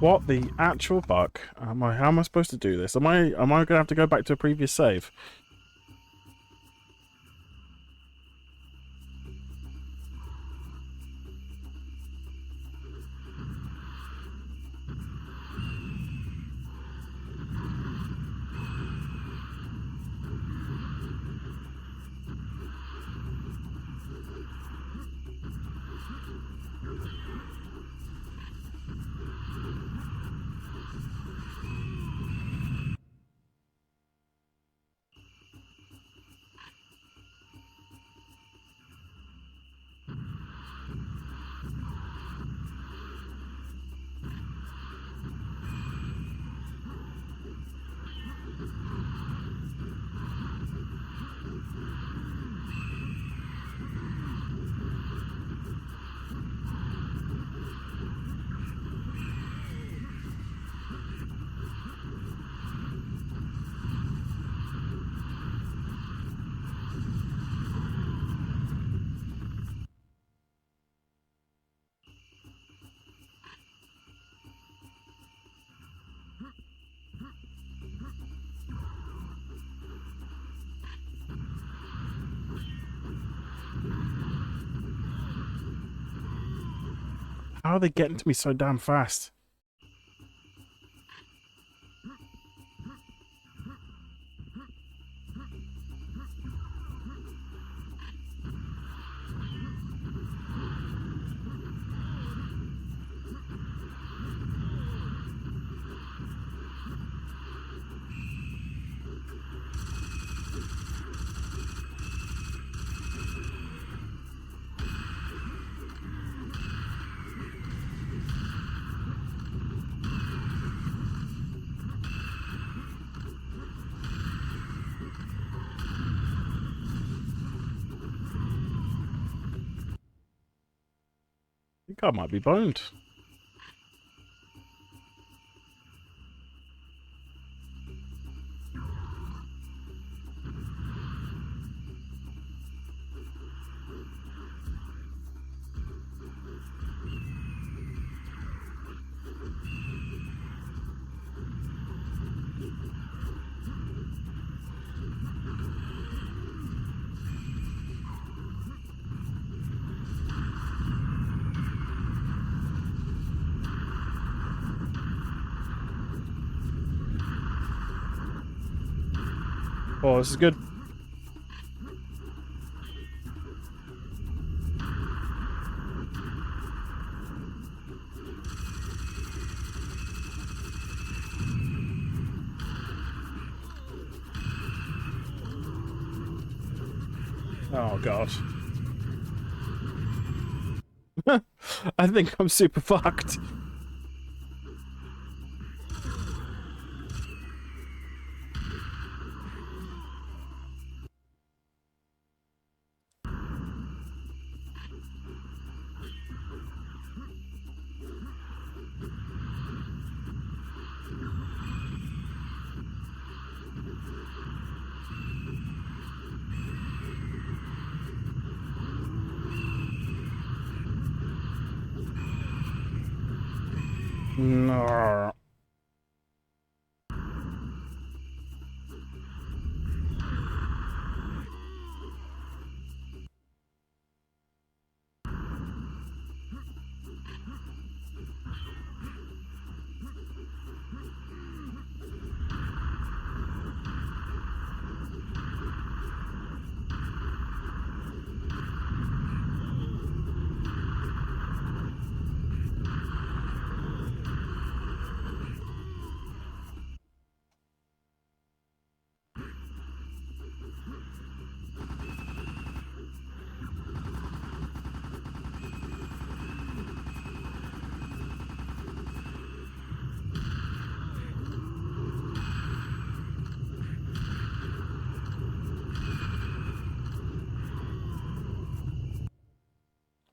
What the actual fuck? How am I supposed to do this? Am I gonna have to go back to a previous save? How are they getting to me so damn fast? think I might be boned. Oh, this is good. Oh, God. I think I'm super fucked. No.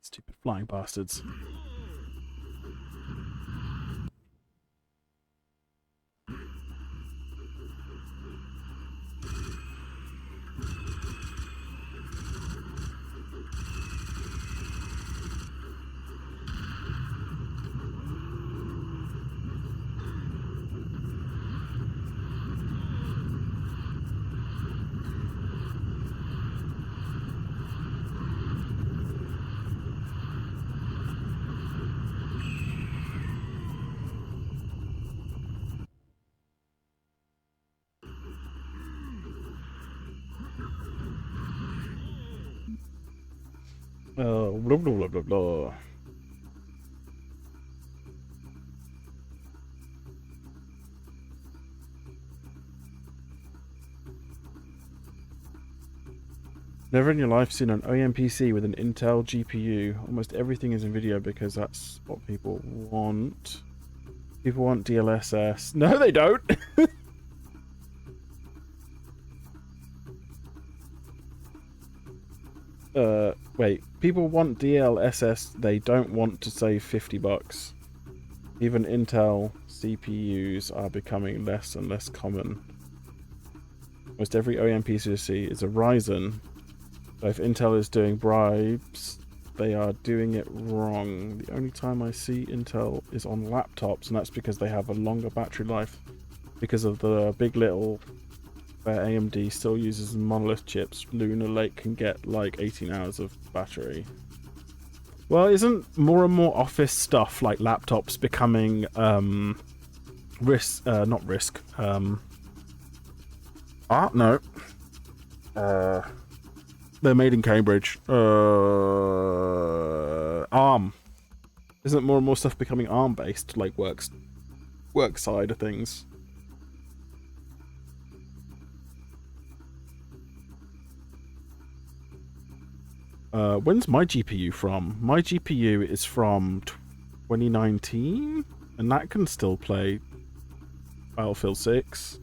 Stupid flying bastards. Blah, blah, blah, blah, blah. Never in your life seen an OEM PC with an Intel GPU. Almost everything is NVIDIA because that's what people want. People want DLSS. No, they don't! Wait. People want DLSS. They don't want to save $50. Even Intel CPUs are becoming less and less common. Almost every OEM PC is a Ryzen. But if Intel is doing bribes, they are doing it wrong. The only time I see Intel is on laptops, and that's because they have a longer battery life. Because of the big little, where AMD still uses monolith chips, Lunar Lake can get like 18 hours of battery. Well, isn't more and more office stuff like laptops becoming they're made in Cambridge. ARM. Isn't more and more stuff becoming ARM based, like work side of things? When's my GPU from? My GPU is from 2019, and that can still play Battlefield 6.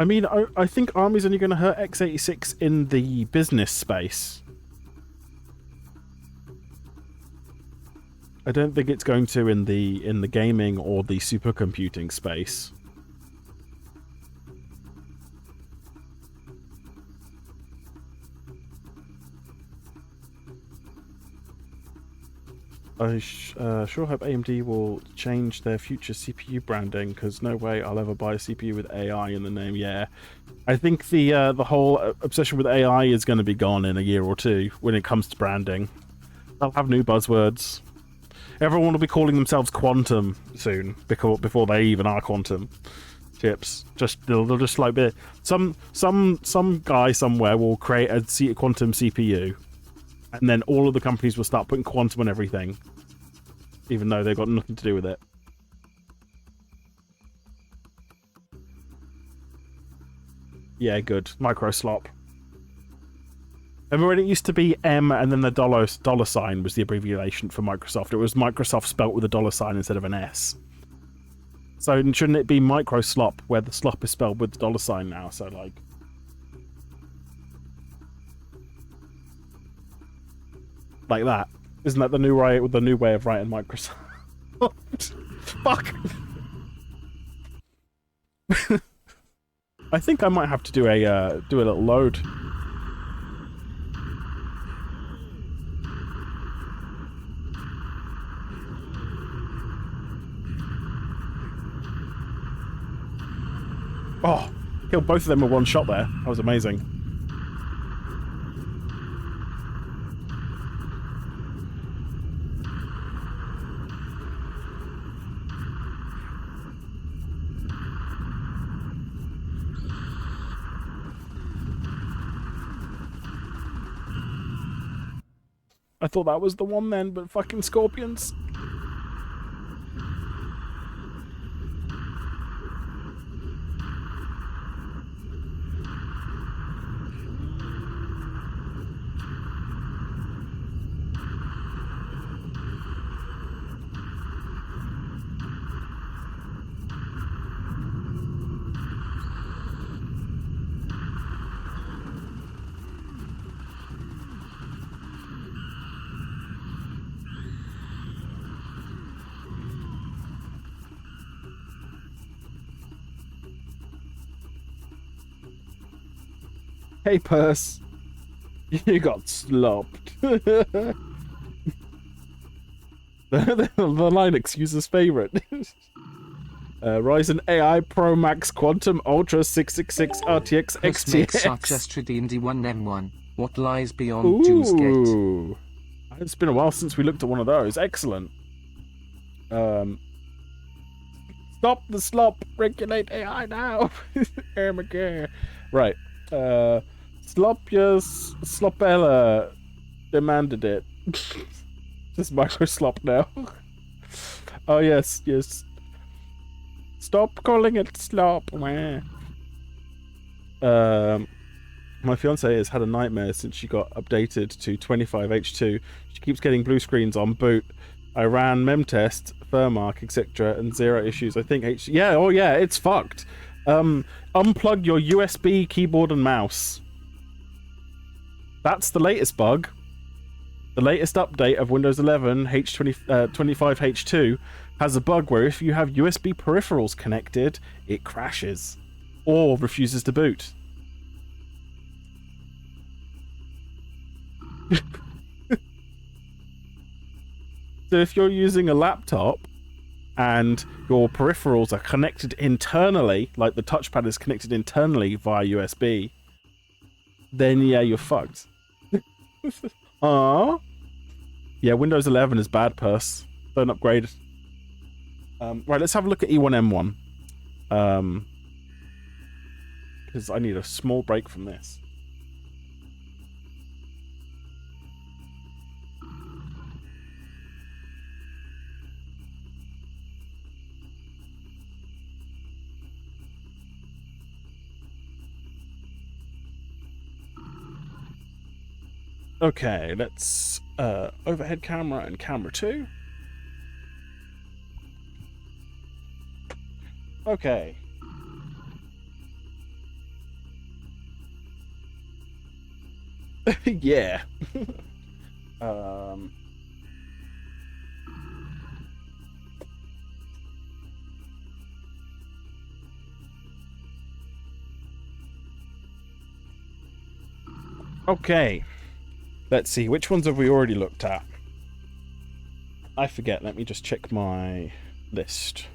I mean, I think Army's only going to hurt x86 in the business space. I don't think it's going to in the gaming or the supercomputing space. I sure hope AMD will change their future CPU branding, because no way I'll ever buy a CPU with AI in the name. Yeah, I think the whole obsession with AI is going to be gone in a year or two when it comes to branding. They'll have new buzzwords. Everyone will be calling themselves quantum soon, before they even are quantum chips. They'll just like be some guy somewhere will create a quantum CPU. And then all of the companies will start putting quantum on everything, even though they've got nothing to do with it. Yeah, good. Micro slop. Remember when it used to be M and then the dollar sign was the abbreviation for Microsoft? It was Microsoft spelt with a dollar sign instead of an S. So shouldn't it be micro slop, where the slop is spelled with the dollar sign now? So like... like that. Isn't that the new way of writing Microsoft? Fuck. I think I might have to do a little load. Oh, killed both of them with one shot there. That was amazing. I thought that was the one then, but fucking scorpions. Hey, Purse. You got slopped. the Linux user's favorite. Ryzen AI Pro Max Quantum Ultra 666 RTX XTX. Success to the Indy 1M1. What lies beyond June's Gate? It's been a while since we looked at one of those. Excellent. Stop the slop. Regulate AI now. Right. Slopella demanded it. Just micro slop now. Oh yes, yes. Stop calling it slop. My fiance has had a nightmare since she got updated to 25H2. She keeps getting blue screens on boot. I ran memtest, firmark, etc., and zero issues. I think yeah, oh yeah, it's fucked. Unplug your USB keyboard and mouse. That's the latest bug. The latest update of Windows 11 25H2 has a bug where if you have USB peripherals connected, it crashes or refuses to boot. So if you're using a laptop and your peripherals are connected internally, like the touchpad is connected internally via USB, then yeah, you're fucked. Yeah, Windows 11 is bad, Purse. Don't upgrade. Right, let's have a look at E1M1. Because I need a small break from this. Okay, let's overhead camera and camera 2. Okay. Yeah. um. Okay. Let's see. Which ones have we already looked at? I forget. Let me just check my list.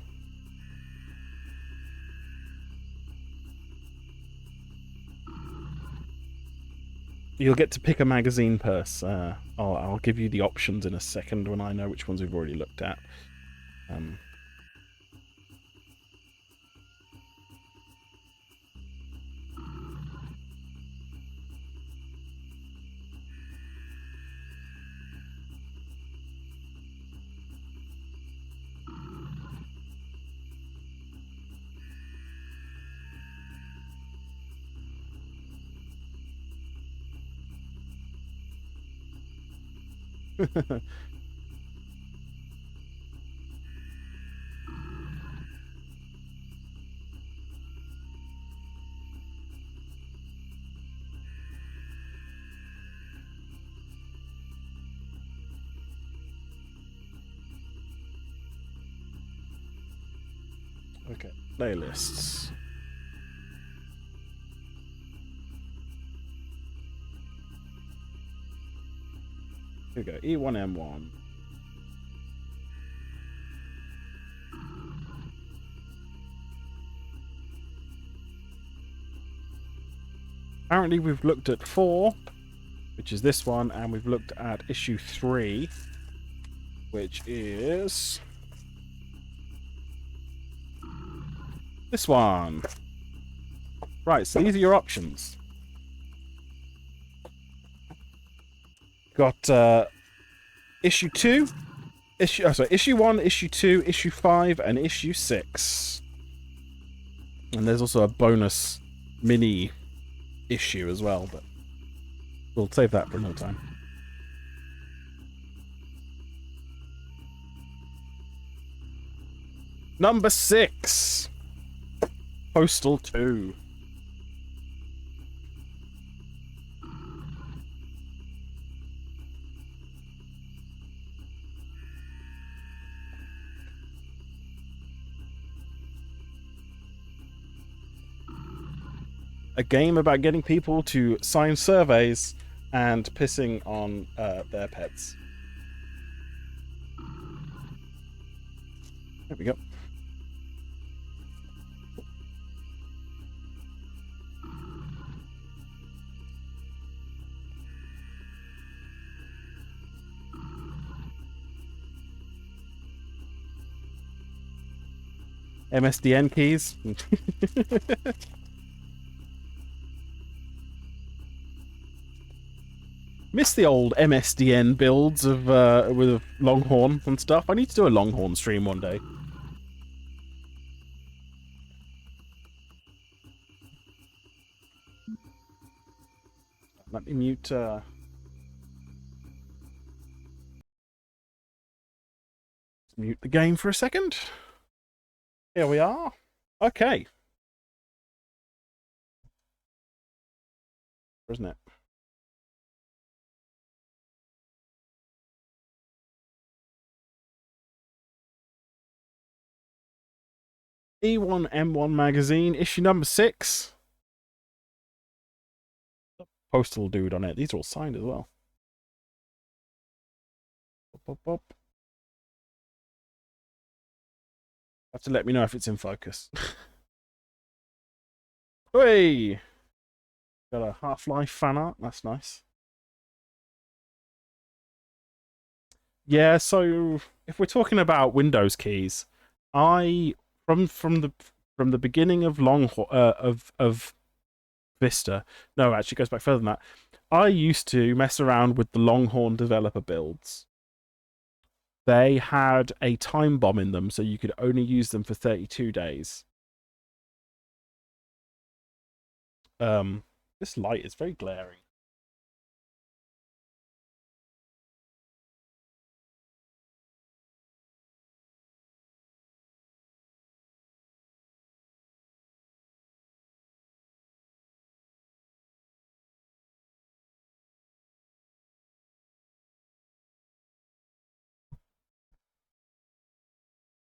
You'll get to pick a magazine purse. I'll give you the options in a second when I know which ones we've already looked at. Okay, playlists. Here we go. E1M1. Apparently we've looked at 4, which is this one, and we've looked at issue 3, which is this one. Right, so these are your options. Got issue 2, issue 1, issue 2, issue 5, and issue 6. And there's also a bonus mini issue as well, but we'll save that for another time. Number 6. Postal 2. A game about getting people to sign surveys and pissing on their pets. There we go. MSDN keys. Miss the old MSDN builds of with Longhorn and stuff. I need to do a Longhorn stream one day. Let me mute mute the game for a second. Here we are. Okay. Isn't it? E1M1 magazine, issue number 6. Postal dude on it. These are all signed as well. Up, up, up. Have to let me know if it's in focus. Hey! Got a Half-Life fan art. That's nice. Yeah, so if we're talking about Windows keys, I from the beginning of of Vista. No, actually it goes back further than that. I used to mess around with the Longhorn developer builds. They had a time bomb in them, so you could only use them for 32 days. This light is very glaring.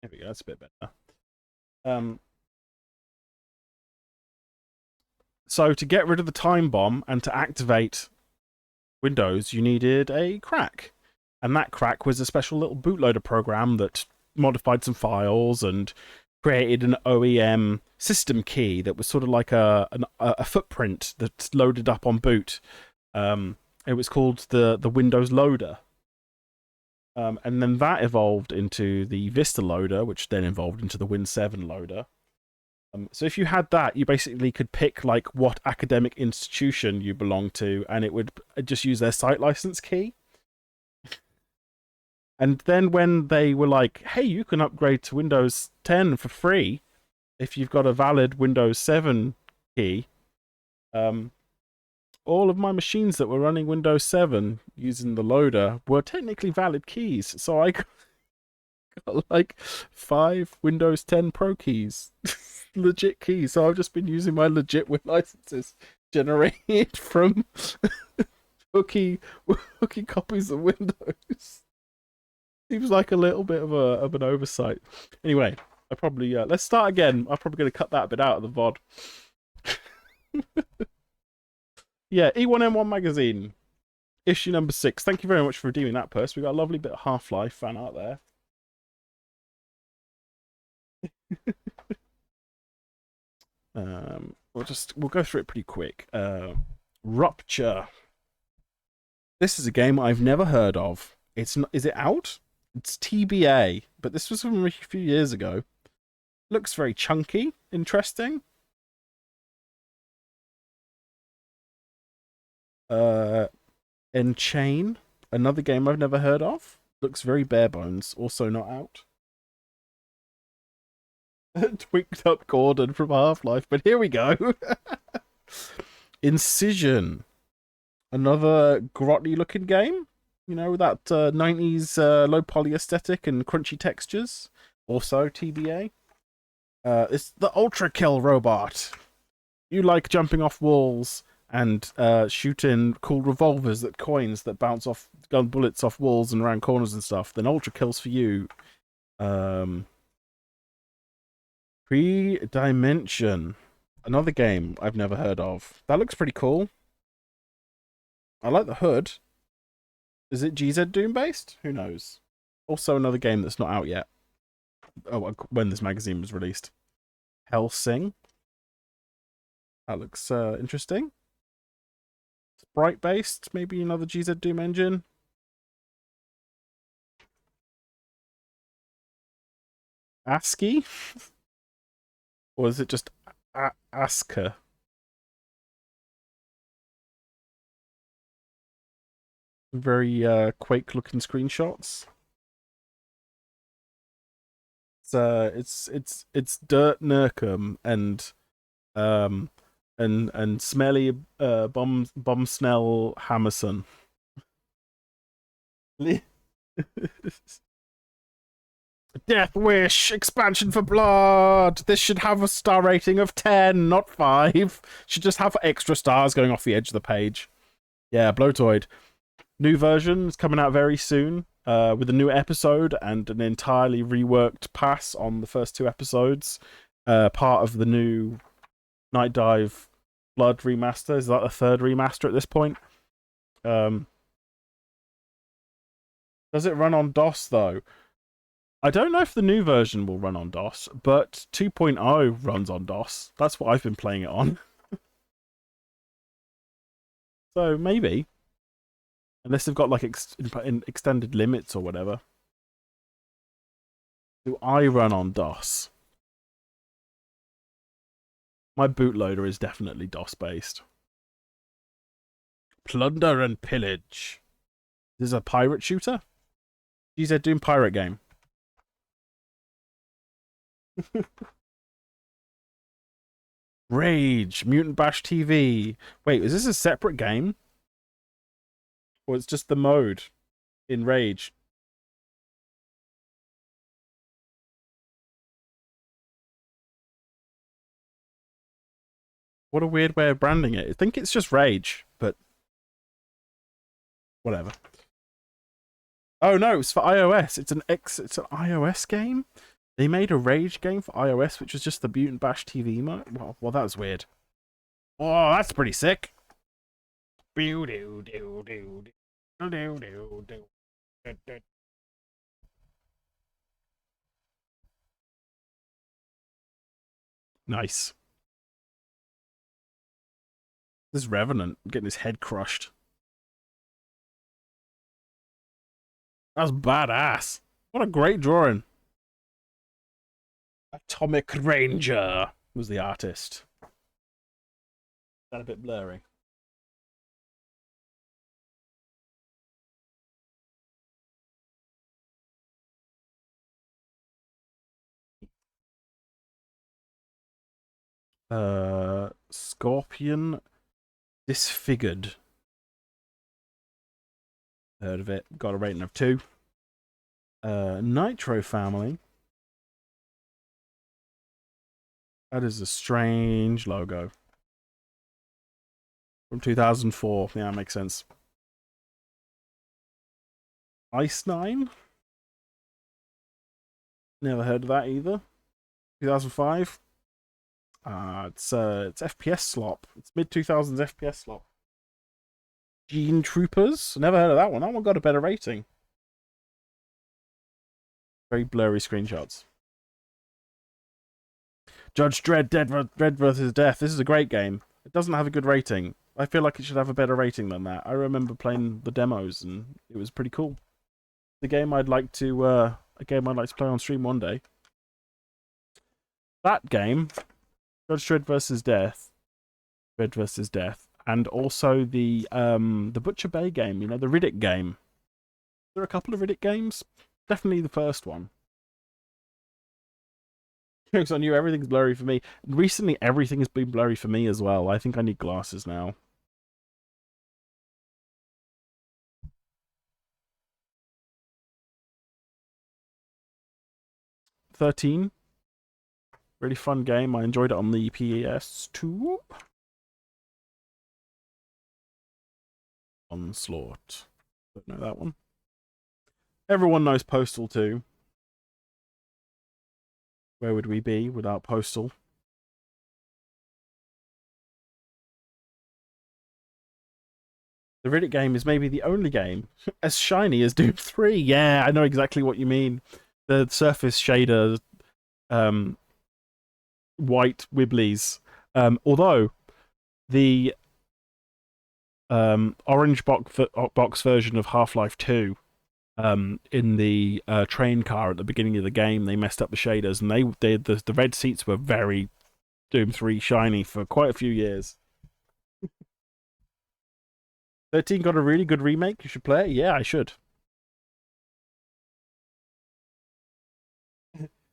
There we go. That's a bit better. So to get rid of the time bomb and to activate Windows, you needed a crack. And that crack was a special little bootloader program that modified some files and created an OEM system key that was sort of like a footprint that's loaded up on boot. It was called the Windows Loader. And then that evolved into the Vista Loader, which then evolved into the Win7 Loader. So if you had that, you basically could pick like what academic institution you belong to, and it would just use their site license key. And then when they were like, hey, you can upgrade to Windows 10 for free if you've got a valid Windows 7 key, all of my machines that were running Windows 7 using the loader were technically valid keys. So I got like 5 Windows 10 Pro keys. Legit keys. So I've just been using my legit Win licenses generated from hooky copies of Windows. Seems like a little bit of an oversight. Anyway, I probably let's start again. I'm probably going to cut that bit out of the VOD. Yeah, E1M1 magazine, issue number 6. Thank you very much for redeeming that purse. We got a lovely bit of Half-Life fan art there. We'll go through it pretty quick. Rupture. This is a game I've never heard of. Is it out? It's TBA, but this was from a few years ago. Looks very chunky, interesting. Enchain, another game I've never heard of. Looks very bare bones, also not out. Twinked up Gordon from Half-Life, but here we go. Incision, another grotty looking game. You know, that 90s low poly aesthetic and crunchy textures. Also TBA. It's the Ultra Kill robot. You like jumping off walls and shooting cool revolvers that coins that bounce off gun bullets off walls and around corners and stuff, then Ultra Kill's for you. Pre-Dimension, another game I've never heard of. That looks pretty cool. I like the hood. Is it GZ Doom based? Who knows? Also another game that's not out yet. Oh, when this magazine was released. Hellsing. That looks interesting. Sprite based, maybe another GZ Doom engine. ASCII? Or is it just ASCII? Very Quake looking screenshots. It's Dirt Nurkum and smelly Bombsnell Hammerson. Death Wish expansion for blood. This should have a star rating of 10, not 5. Should just have extra stars going off the edge of the page. Yeah, Bloatoid. New version is coming out very soon, with a new episode and an entirely reworked pass on the first 2 episodes. Part of the new Night Dive Blood remaster. Is that the 3rd remaster at this point? Does it run on DOS though? I don't know if the new version will run on DOS, but 2.0 runs on DOS. That's what I've been playing it on. So maybe. Unless they've got like extended limits or whatever. Do I run on DOS? My bootloader is definitely DOS based. Plunder and pillage. This is a pirate shooter? GZ Doom pirate game. Rage, Mutant Bash TV. Wait, is this a separate game? Or it's just the mode in Rage? What a weird way of branding it. I think it's just Rage, but whatever. Oh no, it's for iOS. It's an iOS game? They made a Rage game for iOS, which was just the Mutant Bash TV mode. Well, that was weird. Oh, that's pretty sick. Nice. This Revenant getting his head crushed. That's badass. What a great drawing. Atomic Ranger was the artist. That a bit blurry. Scorpion Disfigured. Heard of it. Got a rating of 2. Nitro Family. That is a strange logo. From 2004. Yeah, that makes sense. Ice 9? Never heard of that either. 2005? It's FPS slop. It's mid-2000s FPS slop. Gene Troopers? Never heard of that one. That one got a better rating. Very blurry screenshots. Judge Dredd, Red vs. Death. This is a great game. It doesn't have a good rating. I feel like it should have a better rating than that. I remember playing the demos and it was pretty cool. The game I'd like to play on stream one day. That game, Judge Dredd vs. Death, Red vs. Death, and also the Butcher Bay game, you know, the Riddick game. There are a couple of Riddick games. Definitely the first one. Because I knew everything's blurry for me. Recently, everything has been blurry for me as well. I think I need glasses now. "13." Really fun game. I enjoyed it on the PS2. Onslaught. Don't know that one. Everyone knows Postal 2. Where would we be without Postal? The Riddick game is maybe the only game as shiny as Doom 3. Yeah, I know exactly what you mean. The surface shader, white wibblies. Although the orange box version of Half-Life 2, in the train car at the beginning of the game, they messed up the shaders, and the red seats were very Doom 3 shiny for quite a few years. 13 got a really good remake. You should play it. Yeah, I should.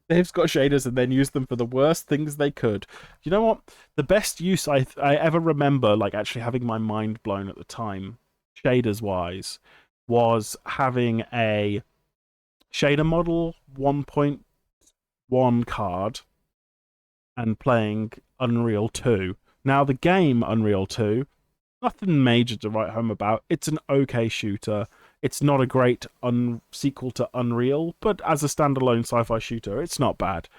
They've got shaders and then used them for the worst things they could. You know what? The best use I ever remember, like actually having my mind blown at the time, shaders wise, was having a shader model 1.1 card and playing Unreal 2. Now the game Unreal 2, nothing major to write home about. It's an okay shooter. It's not a great sequel to Unreal, but as a standalone sci-fi shooter, it's not bad.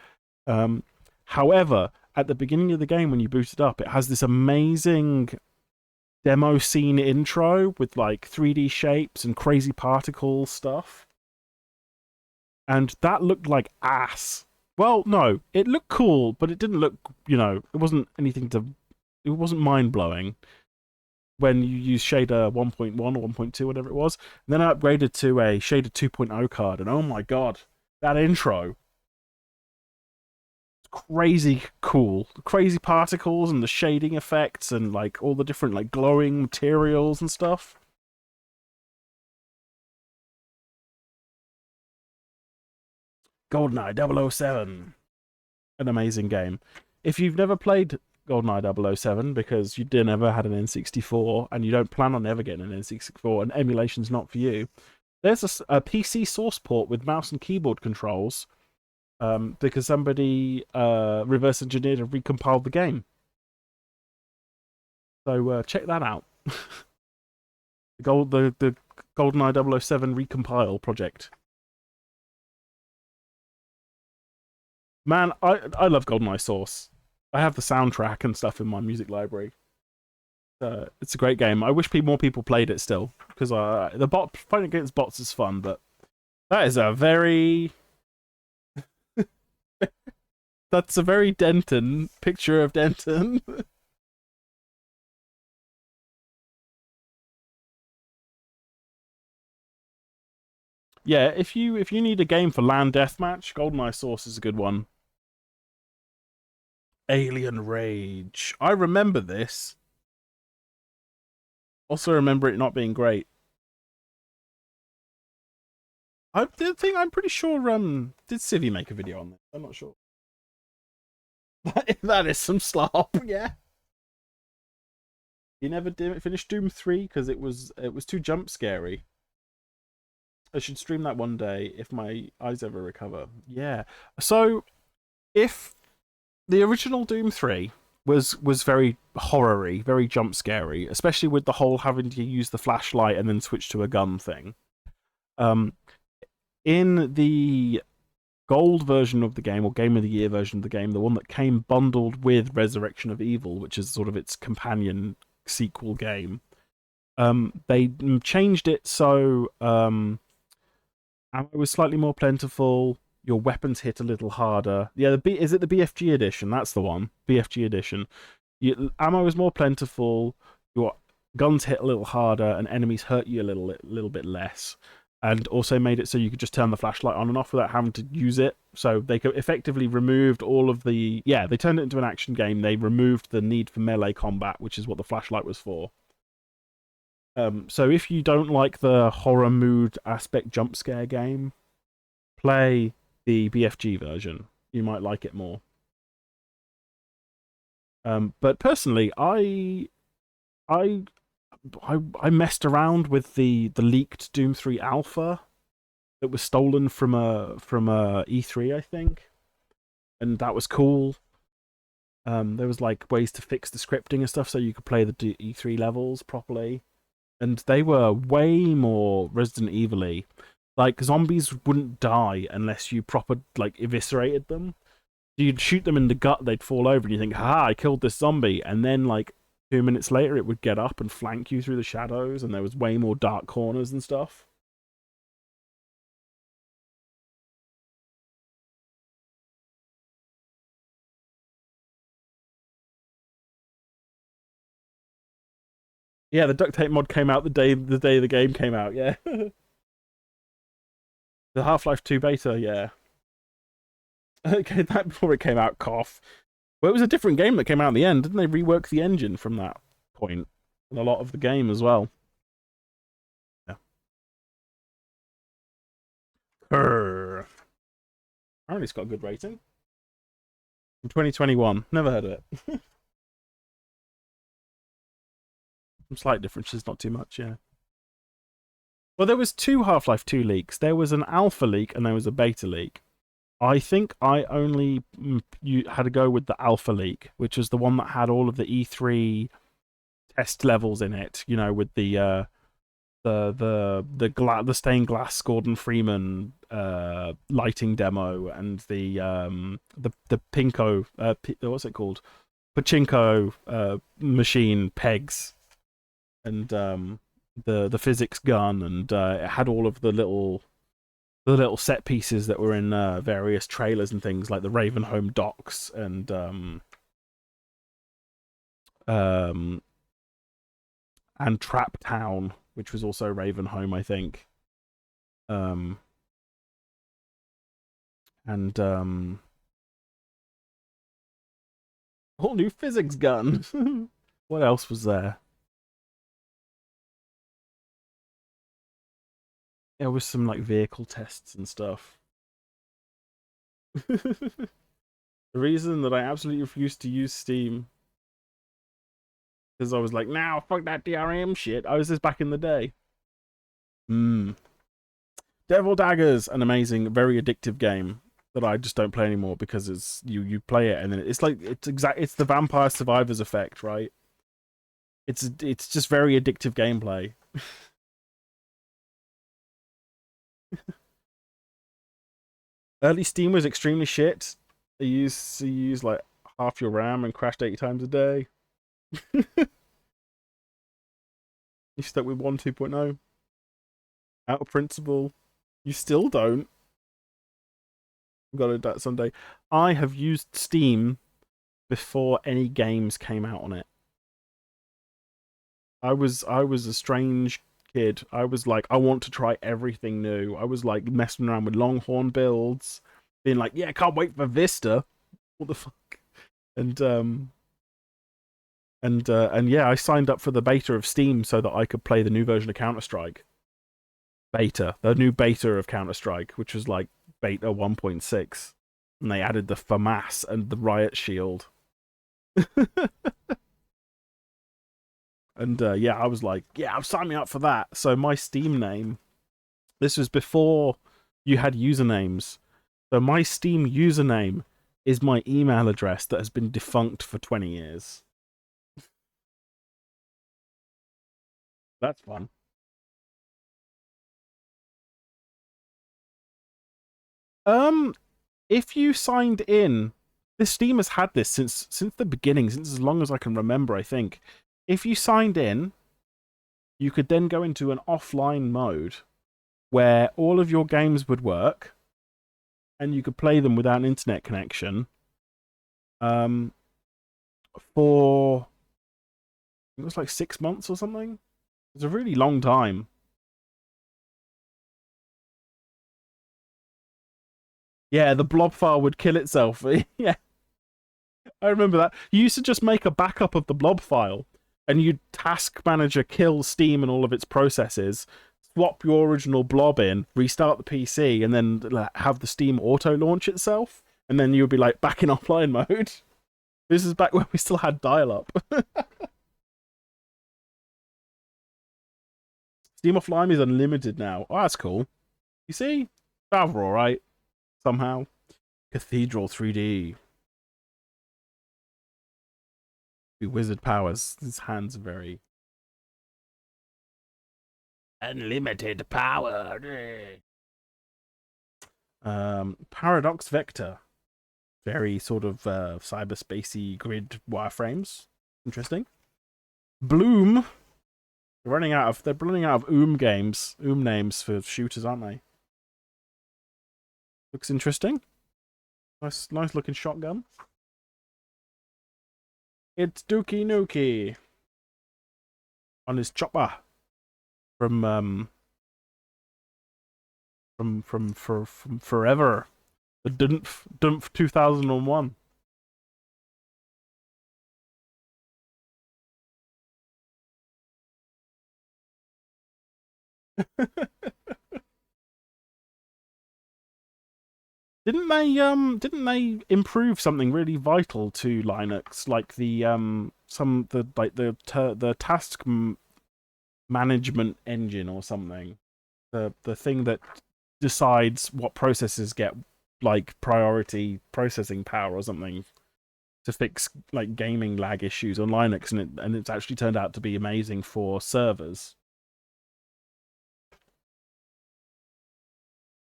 However, at the beginning of the game, when you boot it up, it has this amazing demo scene intro with like 3D shapes and crazy particle stuff. And that looked like ass. Well, no, it looked cool, but it didn't look, it wasn't it wasn't mind-blowing when you use shader 1.1 or 1.2, whatever it was. And then I upgraded to a shader 2.0 card, and oh my god, that intro. Crazy cool. The crazy particles and the shading effects and like all the different like glowing materials and stuff. GoldenEye 007. An amazing game. If you've never played GoldenEye 007 because you never had an N64 and you don't plan on ever getting an N64 and emulation's not for you, there's a PC source port with mouse and keyboard controls, because somebody reverse engineered and recompiled the game. So check that out. the GoldenEye 007 recompile project. Man, I love GoldenEye Source. I have the soundtrack and stuff in my music library. It's a great game. I wish more people played it still, because fighting against bots is fun, but that is a very that's a very Denton picture of Denton. Yeah, if you need a game for land deathmatch, GoldenEye Source is a good one. Alien Rage. I remember this. Also remember it not being great. I'm pretty sure did Civi make a video on this? I'm not sure. That is some slop, yeah. You never finished Doom 3 because it was too jump scary. I should stream that one day if my eyes ever recover. Yeah. So, if the original Doom 3 was very horror-y, very jump scary, especially with the whole having to use the flashlight and then switch to a gun thing. In the gold version of the game, or Game of the Year version of the game, the one that came bundled with Resurrection of Evil, which is sort of its companion sequel game, they changed it so ammo was slightly more plentiful, your weapons hit a little harder. Yeah, is it the BFG edition? That's the one. BFG edition. Ammo is more plentiful, your guns hit a little harder, and enemies hurt you a little bit less. And also made it so you could just turn the flashlight on and off without having to use it. So they effectively removed all of the... Yeah, they turned it into an action game. They removed the need for melee combat, which is what the flashlight was for. So if you don't like the horror mood aspect jump scare game, play the BFG version. You might like it more. But personally, I messed around with the leaked Doom 3 alpha that was stolen from a E3, I think, and that was cool. There was like ways to fix the scripting and stuff so you could play the E3 levels properly, and they were way more Resident Evil-y. Like, zombies wouldn't die unless you proper like eviscerated them. You'd shoot them in the gut, they'd fall over, and you think, "Ha! I killed this zombie," and then like 2 minutes later, it would get up and flank you through the shadows, and there was way more dark corners and stuff. Yeah, the duct tape mod came out the day the game came out. Yeah, the Half-Life 2 beta. Yeah. Okay, that before it came out. Cough. Well, it was a different game that came out in the end, didn't they? Rework the engine from that point, and a lot of the game as well. Yeah. Apparently, it's got a good rating. From 2021. Never heard of it. Some slight differences, not too much, yeah. Well, there was 2 Half-Life 2 leaks. There was an alpha leak and there was a beta leak. I think I only had to go with the alpha leak, which was the one that had all of the E3 test levels in it. You know, with the stained glass Gordon Freeman lighting demo and the Pinko what's it called, pachinko machine pegs, and the physics gun, and it had all of the little set pieces that were in various trailers and things, like the Ravenholm docks and Trap Town, which was also Ravenholm, I think. Whole new physics gun. What else was there? There was some like vehicle tests and stuff. The reason that I absolutely refused to use Steam, because I was like, "Nah, fuck that DRM shit." I was just back in the day. Devil Daggers, an amazing, very addictive game that I just don't play anymore because it's you play it and then it's like it's the Vampire Survivors effect, right? It's just very addictive gameplay. Early Steam was extremely shit. you use like half your RAM and crashed 80 times a day. You stuck with 1.2.0. Out of principle. You still don't. I've got to do that someday. I have used Steam before any games came out on it. I was a strange kid. I was like, I want to try everything new. I was like messing around with Longhorn builds, being like, yeah, I can't wait for Vista. What the fuck? And yeah, I signed up for the beta of Steam so that I could play the new version of Counter-Strike. The new beta of Counter-Strike, which was like beta 1.6, and they added the FAMAS and the Riot Shield. And yeah, I was like, yeah, I'm signing up for that. So my Steam name, this was before you had usernames. So my Steam username is my email address that has been defunct for 20 years. That's fun. If you signed in, this Steam has had this since the beginning, since as long as I can remember, I think. If you signed in, you could then go into an offline mode where all of your games would work and you could play them without an internet connection. For it was like 6 months or something. It was a really long time. Yeah, the blob file would kill itself. Yeah, I remember that. You used to just make a backup of the blob file, and you'd task manager kill Steam and all of its processes, swap your original blob in, restart the PC, and then have the Steam auto launch itself, and then you'd be like back in offline mode. This is back when we still had dial-up. Steam Offline is unlimited now. Oh, that's cool. You see? Valve are alright. Somehow. Cathedral 3D. Wizard powers. His hands are very... Unlimited power. Paradox Vector. Very sort of cyberspacey grid wireframes. Interesting. Bloom. They're running out of games, names for shooters, aren't they? Looks interesting. Nice looking shotgun. It's Dookie Nukie on his chopper from forever. The Dumpf 2001. Didn't they improve something really vital to Linux, like the task management engine or something, the thing that decides what processes get like priority processing power or something to fix like gaming lag issues on Linux, and it's actually turned out to be amazing for servers.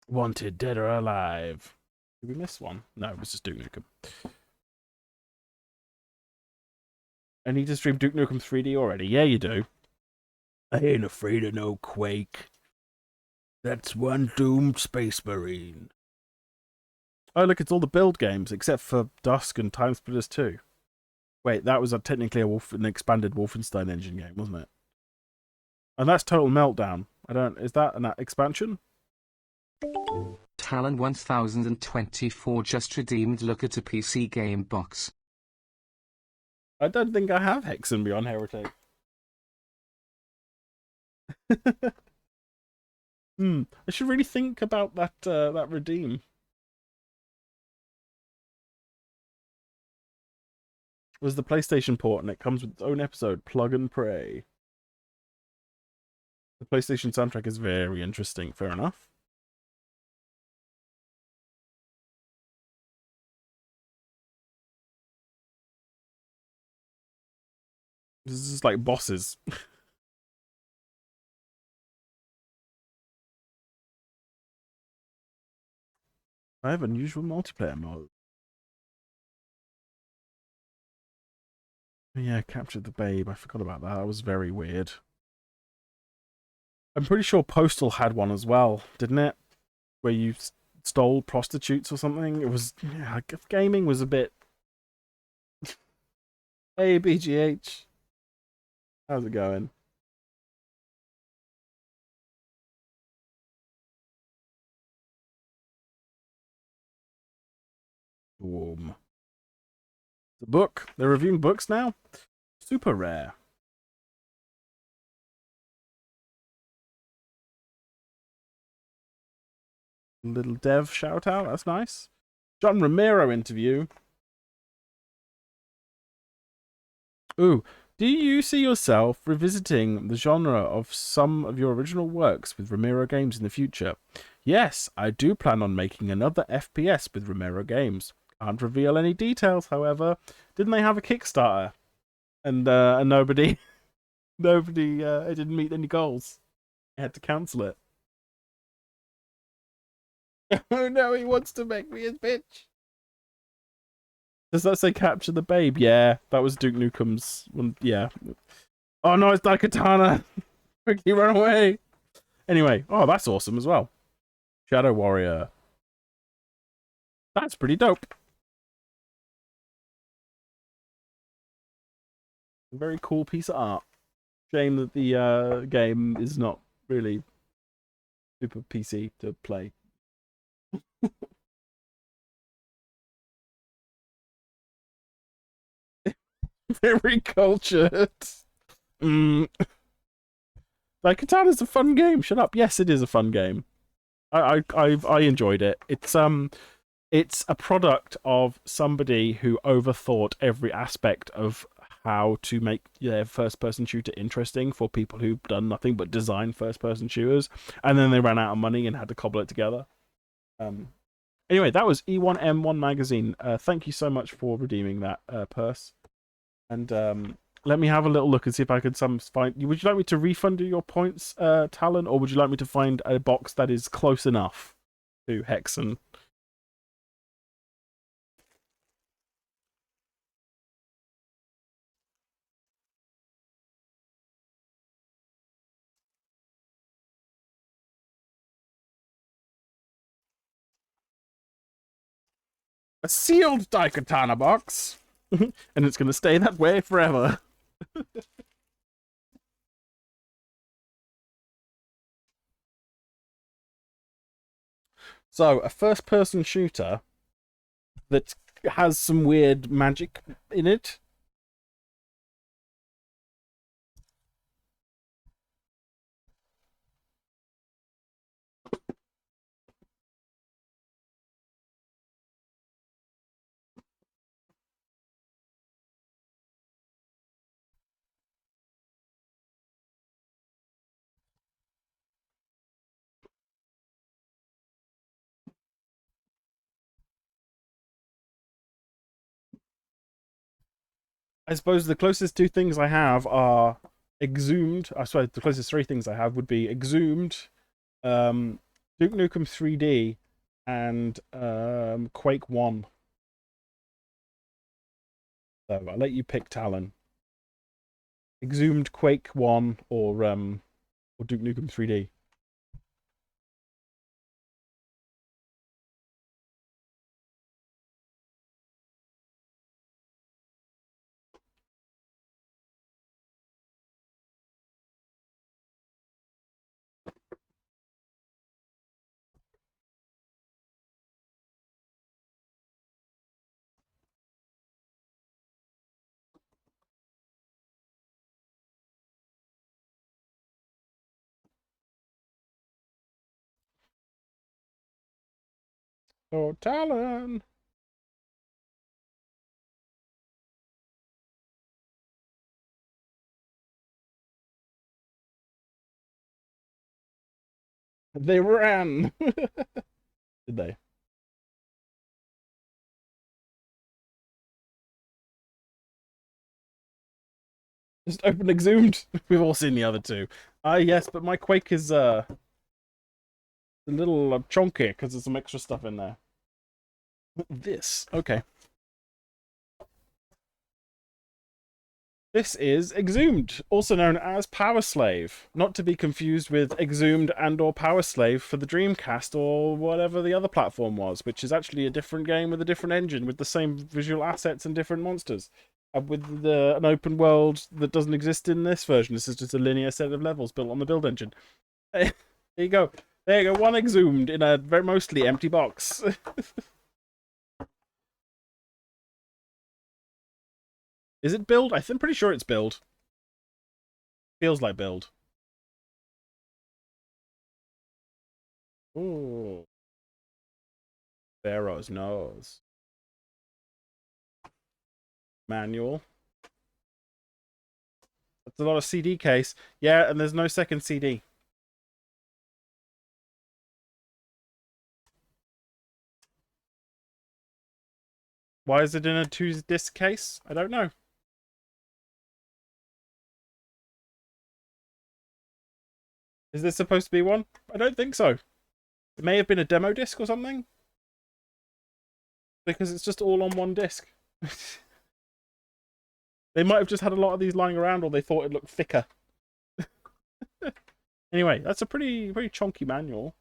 Wanted Dead or Alive. Did we miss one? No, it was just Duke Nukem. I need to stream Duke Nukem 3D already. Yeah, you do. I ain't afraid of no Quake. That's one doomed space marine. Oh, look, it's all the build games, except for Dusk and Time Splitters 2. Wait, that was technically an expanded Wolfenstein engine game, wasn't it? And that's Total Meltdown. Is that an expansion? Talon 1024 just redeemed. Look at a PC game box. I don't think I have Hexen Beyond Heretic. I should really think about that redeem. It was the PlayStation port, and it comes with its own episode, Plug and Pray. The PlayStation soundtrack is very interesting, fair enough. This is like bosses. I have unusual multiplayer mode. Yeah, captured the babe. I forgot about that. That was very weird. I'm pretty sure Postal had one as well, didn't it? Where you stole prostitutes or something. It was, yeah, gaming was a bit. Hey, BGH. How's it going? Warm. The book. They're reviewing books now? Super rare. Little dev shout out. That's nice. John Romero interview. Ooh. Do you see yourself revisiting the genre of some of your original works with Romero games in the future? Yes, I do plan on making another FPS with Romero games. Can't reveal any details, however. Didn't they have a Kickstarter? And nobody it didn't meet any goals. I had to cancel it. Oh no, he wants to make me his bitch. Does that say capture the babe? Yeah, that was Duke Nukem's one. Yeah. Oh no, it's Daikatana. Quickly run away. Anyway, oh, that's awesome as well. Shadow Warrior. That's pretty dope. Very cool piece of art. Shame that the game is not really super PC to play. Very cultured. Daikatana's a fun game. Shut up. Yes, it is a fun game. I enjoyed it. It's a product of somebody who overthought every aspect of how to make their first-person shooter interesting for people who've done nothing but design first-person shooters, and then they ran out of money and had to cobble it together. Anyway, that was E1M1 magazine. Thank you so much for redeeming that purse, and let me have a little look and see if I can find. Would you like me to refund you your points, Talon, or would you like me to find a box that is close enough to Hexen? A sealed Daikatana box, and it's going to stay that way forever. So, a first-person shooter that has some weird magic in it. I suppose the closest two things I have are Exhumed. I swear the closest three things I have would be Exhumed, Duke Nukem 3D, and Quake 1. So I'll let you pick, Talon. Exhumed, Quake 1, or Duke Nukem 3D. Oh, Talon! They ran! Did they? Just open Exhumed. We've all seen the other two. Yes, but my Quake is a little chunky because there's some extra stuff in there. This. Okay. This is Exhumed, also known as Power Slave, not to be confused with Exhumed and or Power Slave for the Dreamcast or whatever the other platform was, which is actually a different game with a different engine with the same visual assets and different monsters. With an open world that doesn't exist in this version. This is just a linear set of levels built on the build engine. There you go. There you go. One Exhumed in a very mostly empty box. Is it build? I'm pretty sure it's build. Feels like build. Ooh. Pharaoh's nose. Manual. That's a lot of CD case. Yeah, and there's no second CD. Why is it in a 2-disc case? I don't know. Is this supposed to be one? I don't think so. It may have been a demo disc or something. Because it's just all on one disc. They might have just had a lot of these lying around, or they thought it looked thicker. Anyway, that's a pretty chunky manual.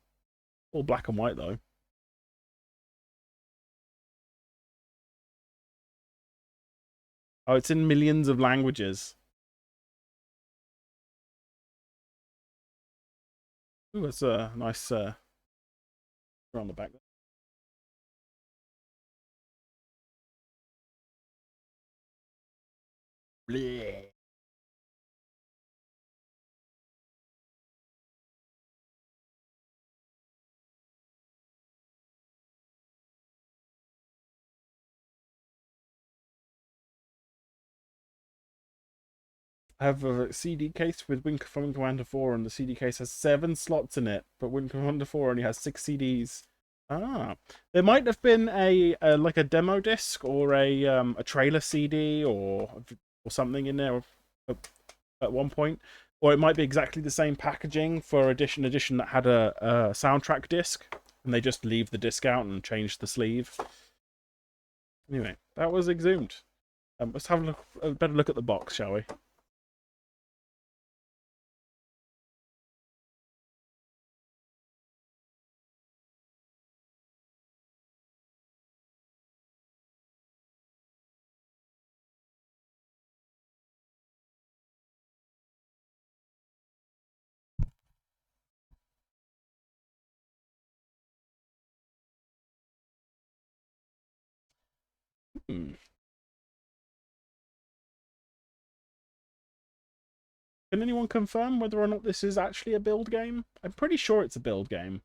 All black and white, though. Oh, it's in millions of languages. Ooh, that's a nice on the back there. Bleh. I have a CD case with Wing Commander 4, and the CD case has 7 slots in it, but Wing Commander 4 only has 6 CDs. Ah, there might have been a like a demo disc or a trailer CD or something in there at one point, or it might be exactly the same packaging for edition that had a soundtrack disc, and they just leave the disc out and change the sleeve. Anyway, that was Exhumed. Let's have a better look at the box, shall we? Can anyone confirm whether or not this is actually a build game? I'm pretty sure it's a build game.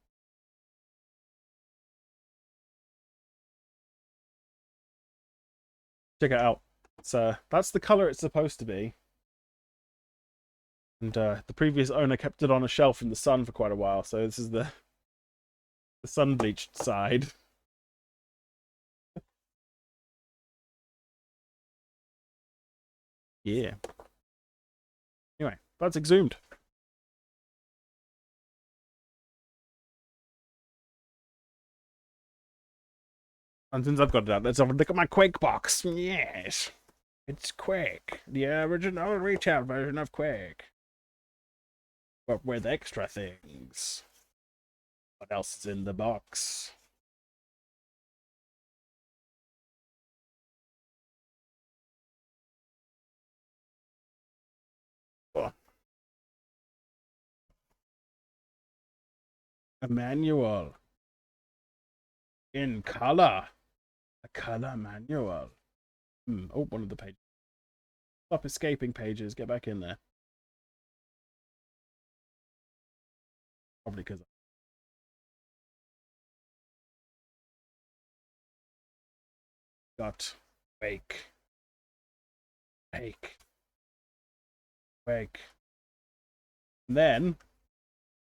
Check it out. It's that's the color it's supposed to be. And the previous owner kept it on a shelf in the sun for quite a while, so this is the sun bleached side. Yeah. Anyway, that's Exhumed. And since I've got it out, let's have a look at my Quake box. Yes. It's Quake. The original retail version of Quake. But with extra things. What else is in the box? Oh. A manual. In color. A color manual. Oh, one of the pages. Stop escaping pages. Get back in there. Probably because got Quake. Quake. And then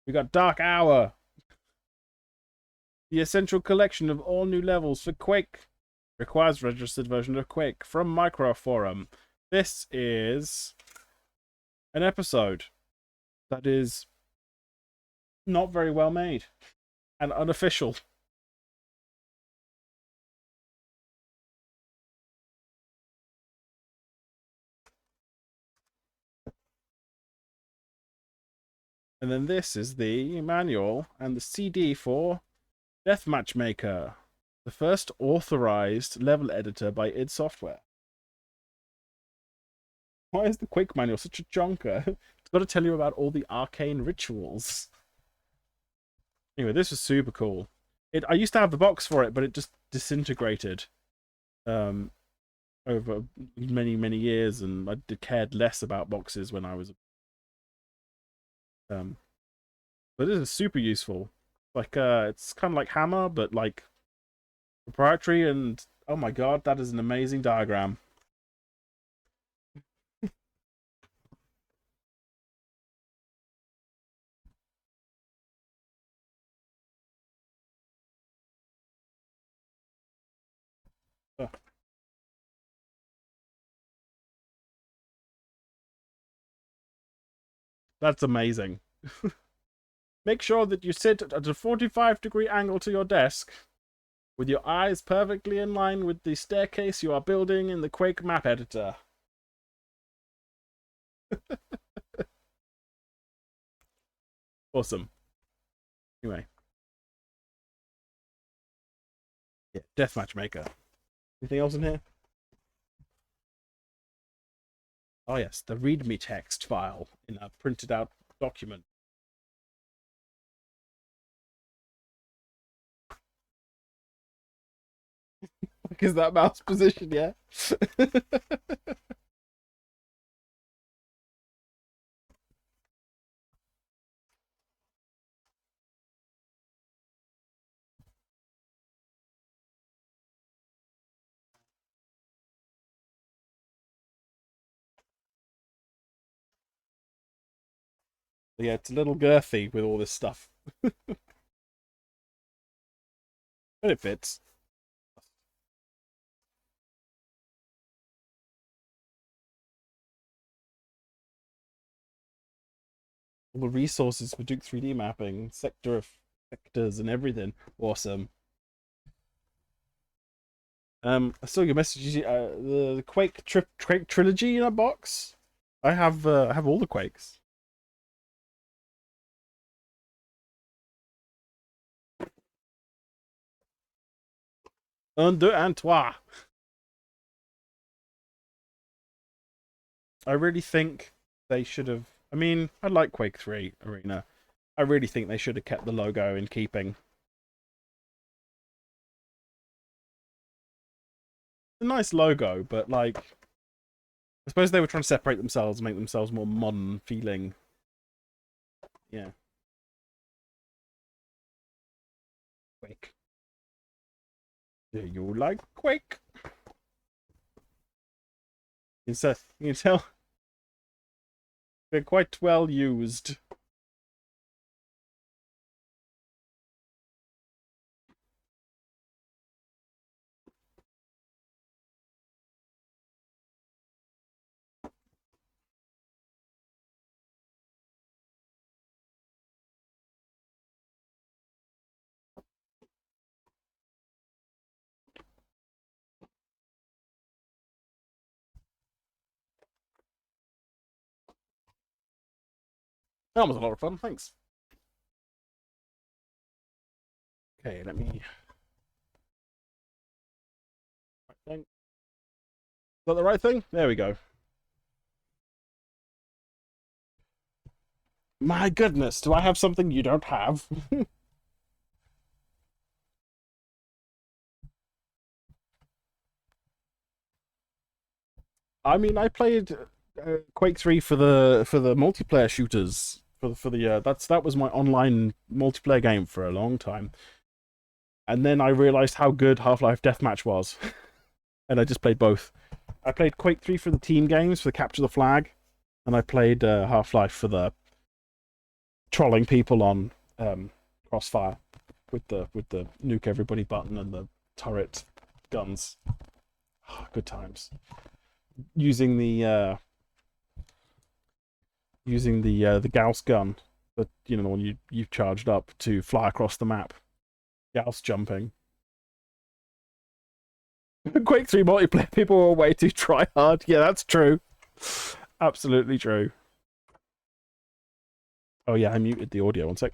we got Dark Hour. The essential collection of all new levels for Quake. Requires registered version of Quake from Micro Forum. This is an episode that is not very well made and unofficial. And then this is the manual and the CD for Deathmatch Maker, the first authorized level editor by id Software. Why is the Quake manual such a jonker? It's got to tell you about all the arcane rituals. Anyway, this was super cool. I used to have the box for it, but it just disintegrated over many years, and I cared less about boxes when I was. But it is super useful. Like it's kind of like Hammer, but like proprietary. And oh my god, that is an amazing diagram. That's amazing. Make sure that you sit at a 45-degree angle to your desk, with your eyes perfectly in line with the staircase you are building in the Quake map editor. Awesome. Anyway. Yeah, Deathmatch Maker. Anything else in here? Oh yes, the README text file in a printed out document. Because that mouse position, yeah? Yeah, it's a little girthy with all this stuff. But it fits. All the resources for Duke 3D mapping, sectors and everything. Awesome. I saw your message. The Quake trilogy in a box. I have all the Quakes. Un, deux, and trois. I really think they should have. I mean, I like Quake 3 Arena. I really think they should have kept the logo in keeping. It's a nice logo, but like, I suppose they were trying to separate themselves, make themselves more modern feeling. Yeah. Quake. Do you like Quake? You can tell they're quite well used. That was a lot of fun, thanks. Okay, let me... Right thing. Is that the right thing? There we go. My goodness, do I have something you don't have? I mean, I played Quake 3 for the multiplayer shooters. That was my online multiplayer game for a long time. And then I realized how good Half-Life Deathmatch was. And I just played both. I played Quake 3 for the team games, for the Capture the Flag. And I played Half-Life for the trolling people on Crossfire with the nuke everybody button and the turret guns. Oh, good times. Using the Gauss gun, but you know, the one you charged up to fly across the map. Gauss jumping. Quake 3 multiplayer people were way too try hard. Yeah, that's true. Absolutely true. Oh yeah, I muted the audio. One sec.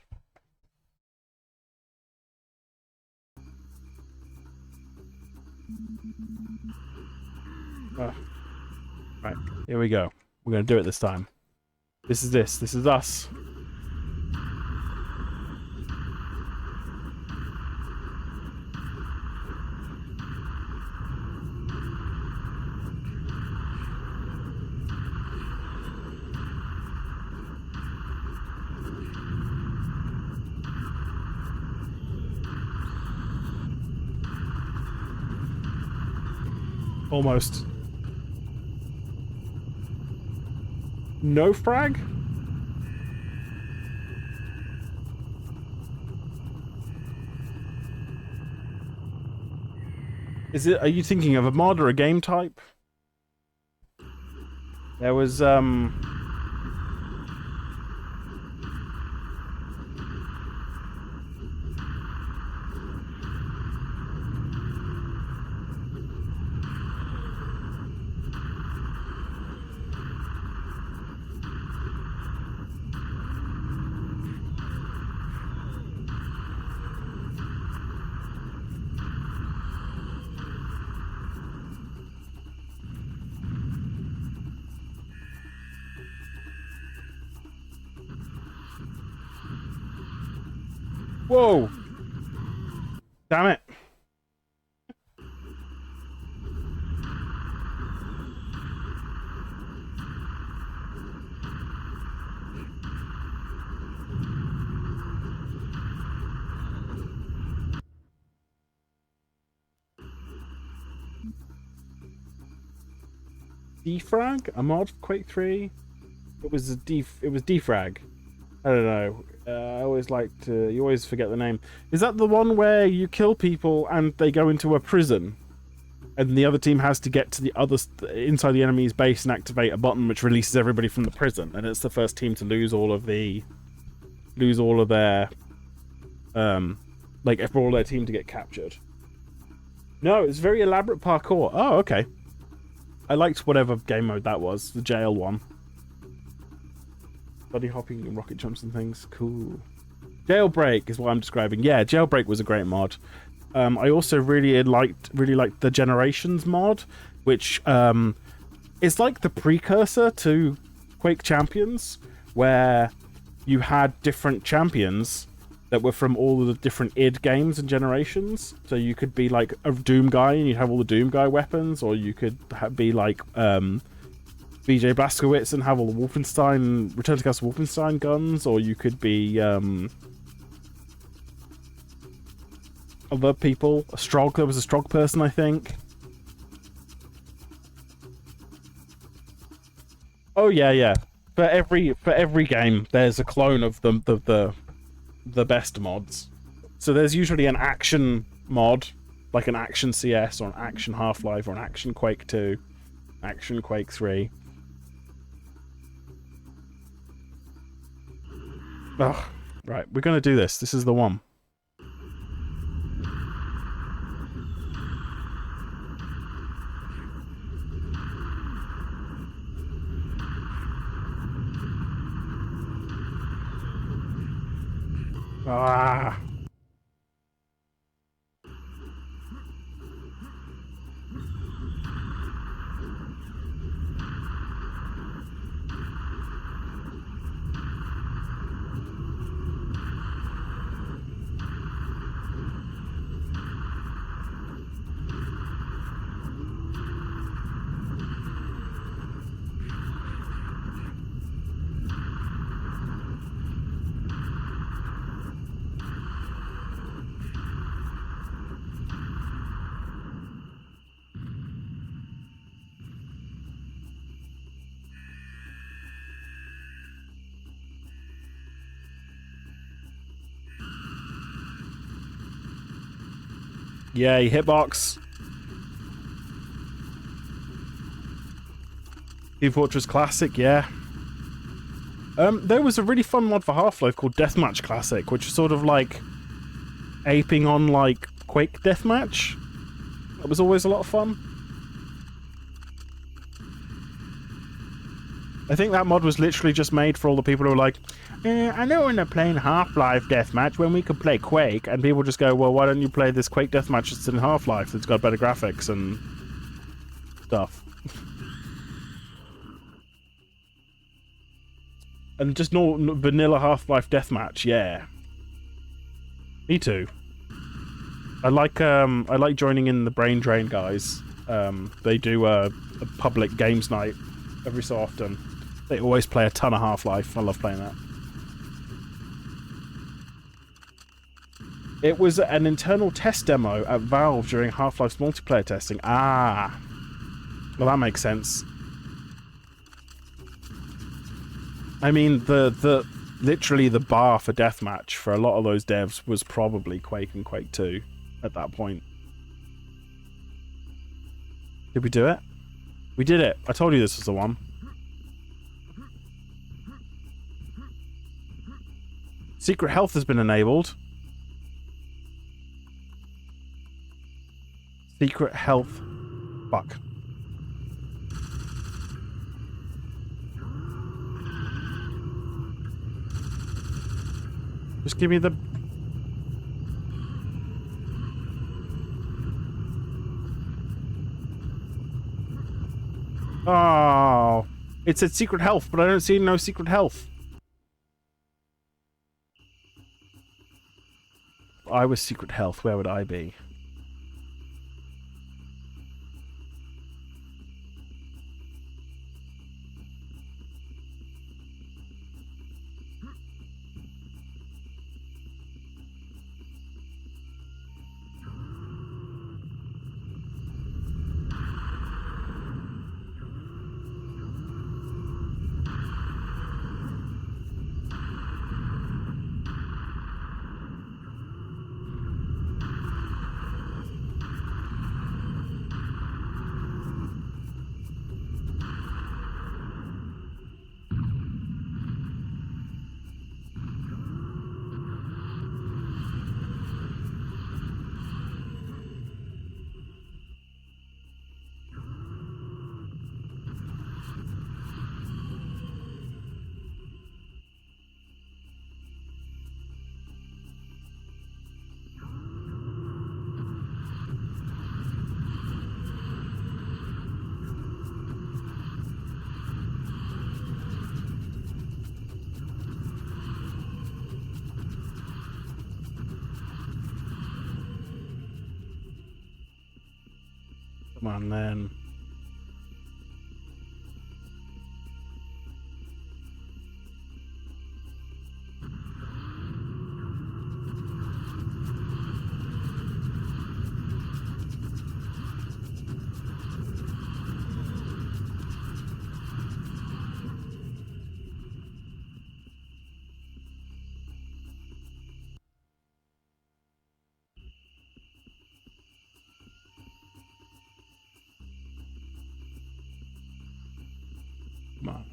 Right, here we go. We're gonna do it this time. This is us. Almost. No frag? Are you thinking of a mod or a game type? There was, Whoa! Damn it. Defrag? A mod for Quake 3? It was defrag. I don't know. I always like to... You always forget the name. Is that the one where you kill people and they go into a prison? And the other team has to get to the other... inside the enemy's base and activate a button which releases everybody from the prison. And it's the first team to lose all of the... lose all of their... like, for all their team to get captured. No, it's very elaborate parkour. Oh, okay. I liked whatever game mode that was. The jail one. Buddy hopping and rocket jumps and things. Cool. Jailbreak is what I'm describing. Yeah, Jailbreak was a great mod. I also really liked the Generations mod, which is like the precursor to Quake Champions, where you had different champions that were from all of the different id games and Generations. So you could be like a Doom guy and you'd have all the Doom guy weapons, or you could be like BJ Blazkowicz and have all the Wolfenstein, Return to Castle Wolfenstein guns, or you could be other people. There was a Strog person, I think. Oh yeah. For every game, there's a clone of the best mods. So there's usually an action mod, like an action CS or an action Half-Life or an action Quake 2, action Quake 3. Ugh. Right, we're gonna do this. This is the one. Ah. Yay, hitbox. Team Fortress Classic, yeah. There was a really fun mod for Half-Life called Deathmatch Classic, which is sort of like aping on like Quake Deathmatch. It was always a lot of fun. I think that mod was literally just made for all the people who are like, I know when they're playing Half-Life Deathmatch when we could play Quake, and people just go, well, why don't you play this Quake Deathmatch that's in Half-Life that's got better graphics and stuff. And just vanilla Half-Life Deathmatch, yeah. Me too. I like joining in the Brain Drain guys. They do a public games night every so often. They always play a ton of Half-Life. I love playing that. It was an internal test demo at Valve during Half-Life's multiplayer testing. Ah. Well, that makes sense. I mean, literally the bar for deathmatch for a lot of those devs was probably Quake and Quake 2 at that point. Did we do it? We did it. I told you this was the one. Secret health has been enabled. Secret health. Fuck. Just give me the... Oh, it said secret health, but I don't see no secret health. If I was secret health, where would I be? Come on, then. Come on.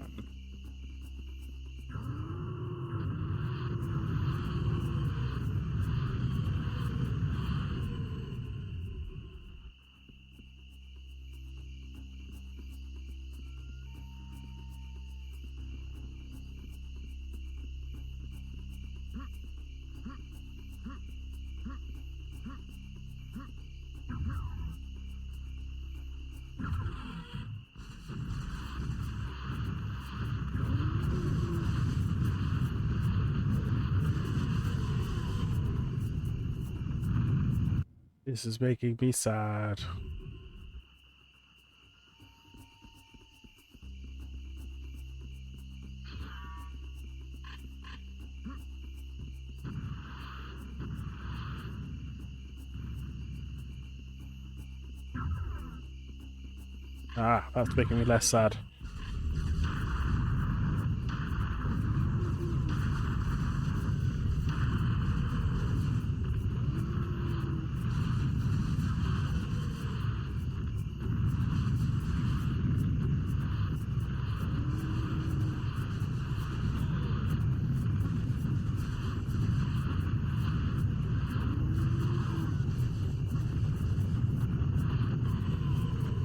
This is making me sad. Ah, that's making me less sad.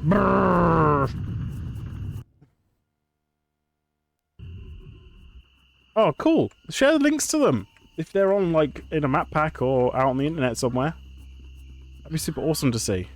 Brrr. Oh, cool. Share the links to them if they're on like in a map pack or out on the internet somewhere. That'd be super awesome to see.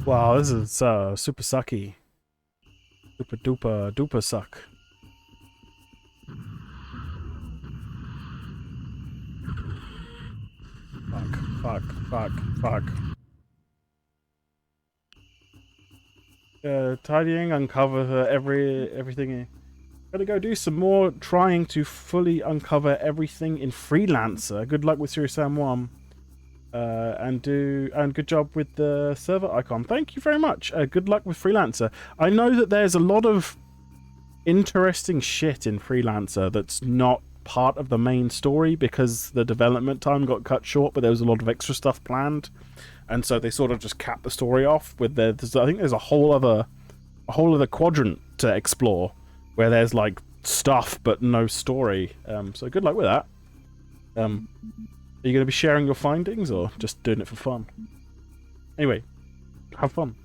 Wow, this is super sucky. Super duper duper suck. Fuck. Tidying, uncover everything. Gotta go do some more trying to fully uncover everything in Freelancer. Good luck with Serious Sam 1. And good job with the server icon. Thank you very much. Good luck with Freelancer. I know that there's a lot of interesting shit in Freelancer that's not part of the main story because the development time got cut short, but there was a lot of extra stuff planned, and so they sort of just capped the story off with I think there's a whole other quadrant to explore where there's like stuff but no story. So good luck with that. Are you going to be sharing your findings or just doing it for fun? Anyway, have fun.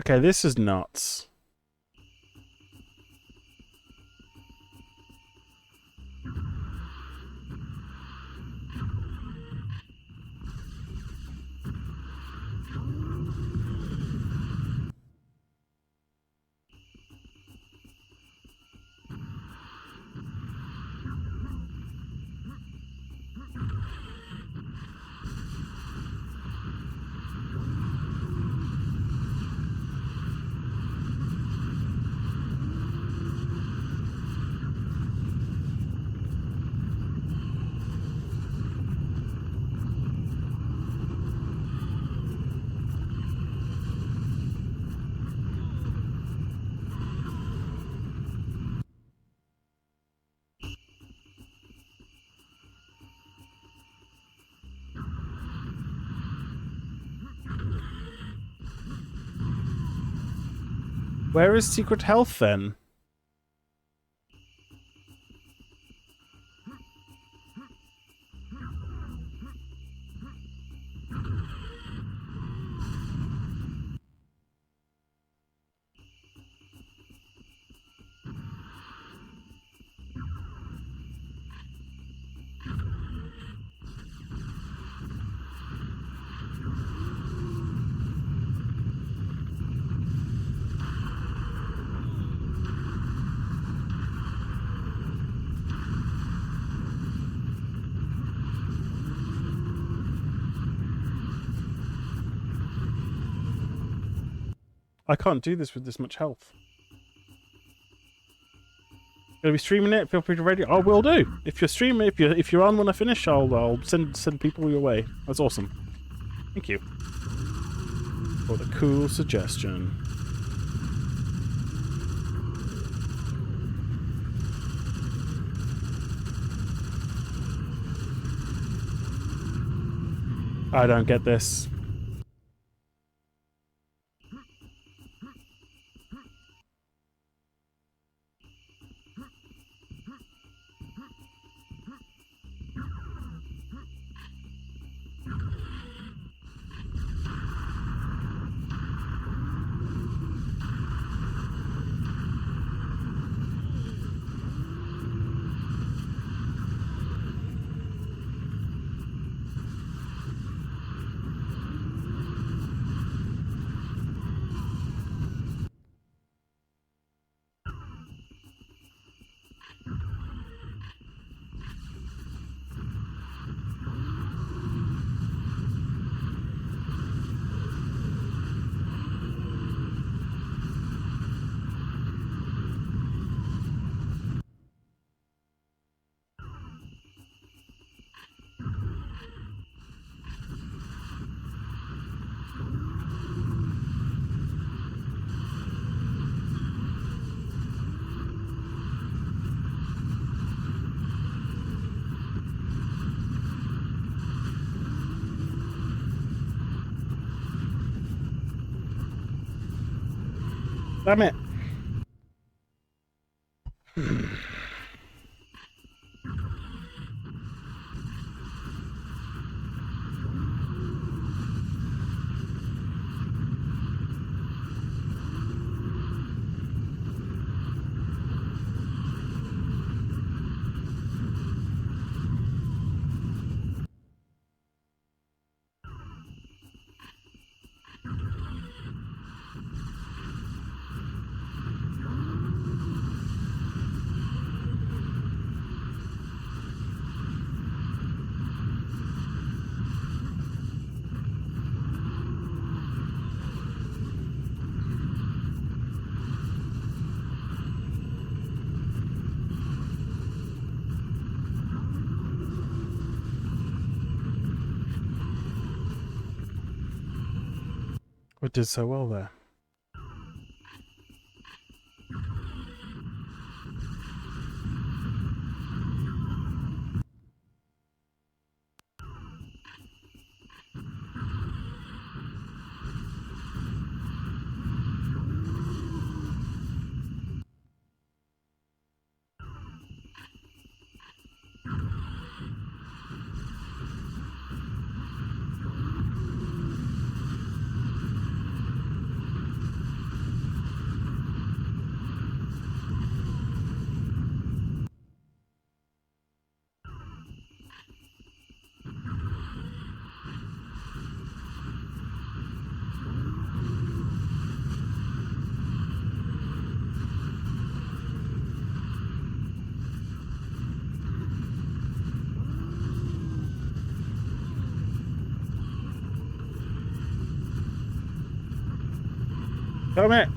Okay, this is nuts. Where is Secret Health then? I can't do this with this much health. Gonna be streaming it. Feel free to radio. I will do. If you're streaming, if you're on when I finish, I'll send people your way. That's awesome. Thank you for the cool suggestion. I don't get this. Damn it. We did so well there. Damn it!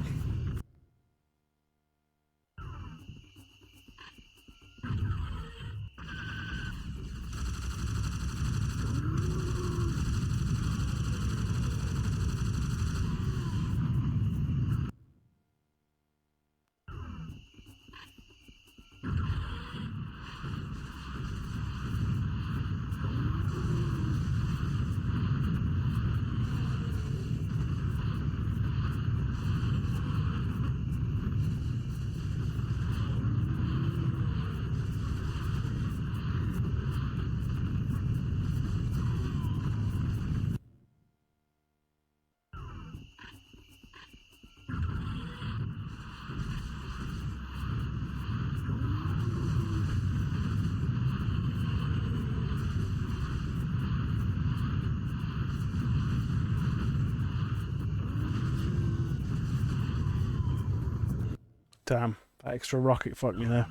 Damn, that extra rocket fucked me there.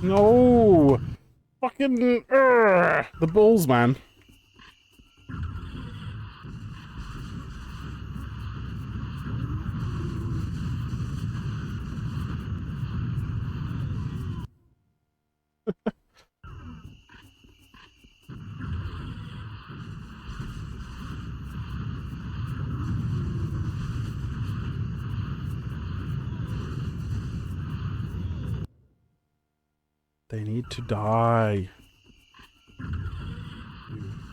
No! Fucking... the balls, man. They need to die. 2,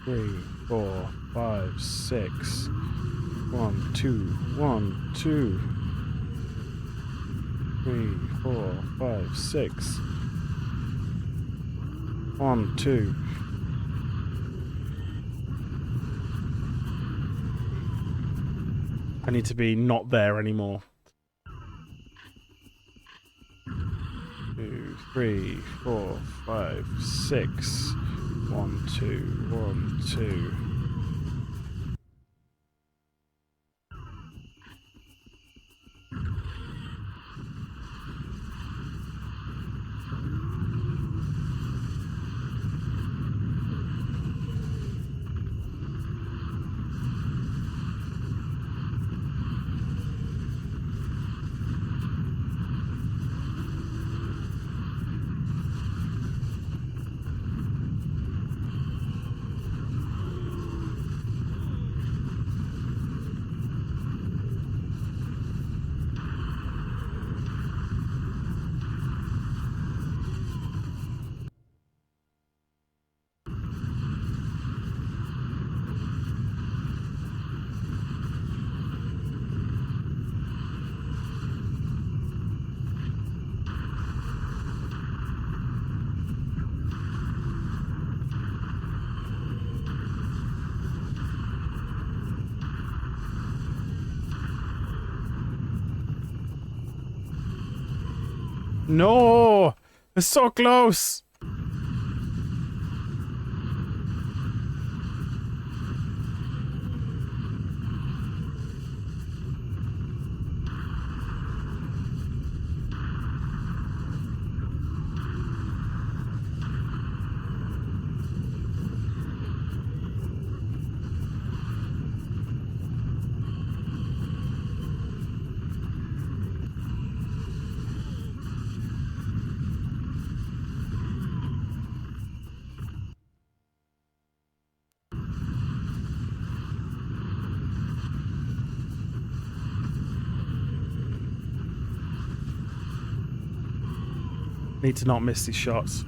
3, 4, 5, 6. 1, 2, 1, 2. 3, 4, 5, 6. 1, 2. I need to be not there anymore. 2, 3, 4, 5, 6. 1, 2, 1, 2. No! It's so close! Need to not miss these shots.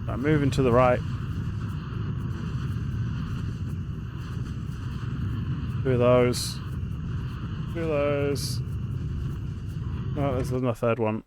I'm moving to the right. Two of those. Two of those. Oh, there's a third one.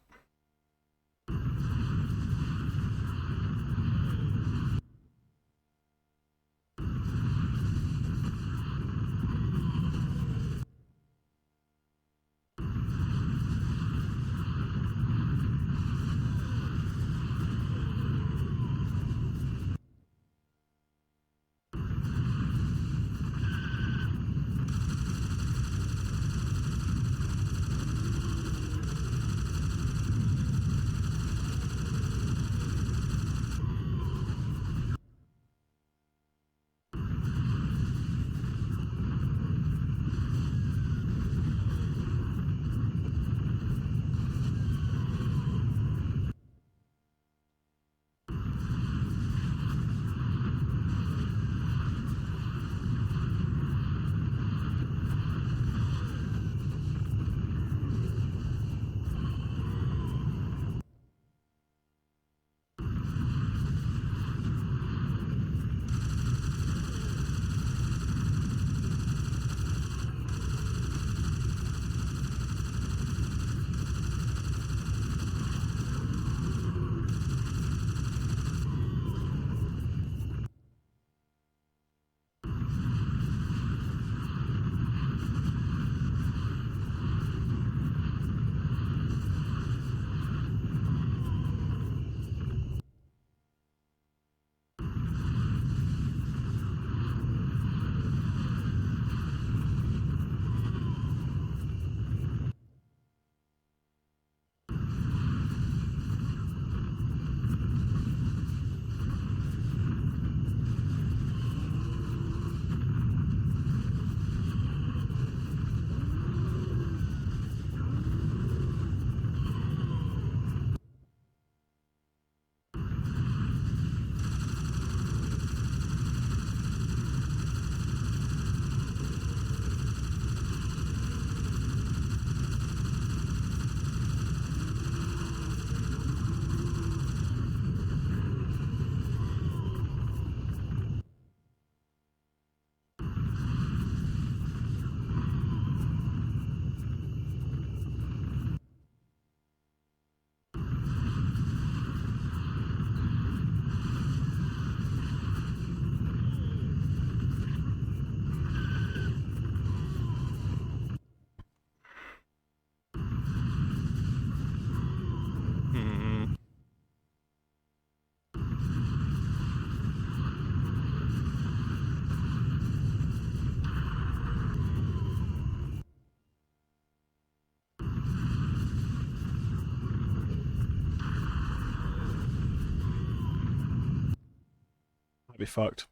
Might be fucked.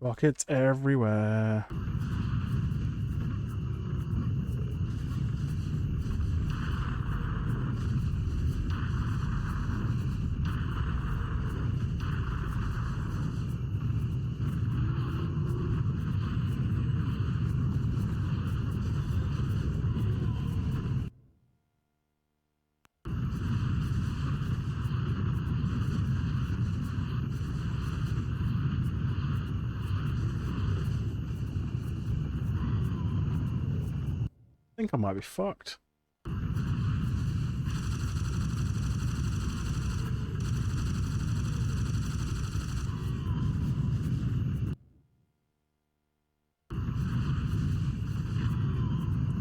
Rockets everywhere. I think I might be fucked.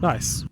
Nice.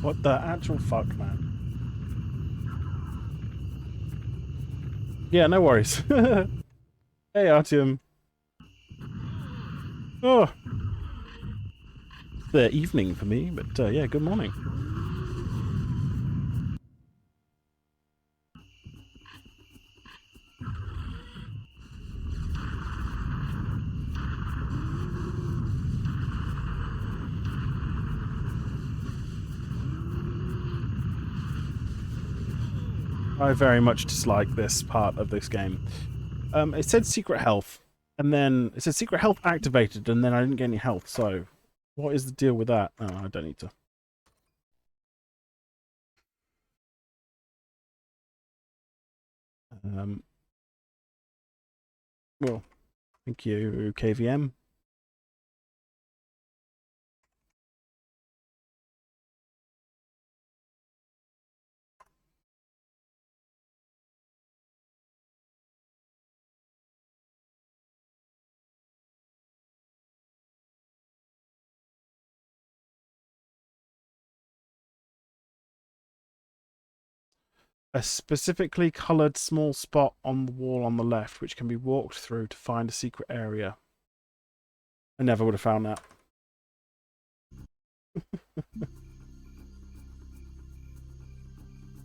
What the actual fuck, man? Yeah, no worries. Hey, Artyom. Oh. The evening for me, but yeah, good morning. I very much dislike this part of this game. It said secret health, and then it said secret health activated, and then I didn't get any health, so what is the deal with that? Oh, I don't need to. Well, thank you, KVM. A specifically coloured small spot on the wall on the left, which can be walked through to find a secret area. I never would have found that.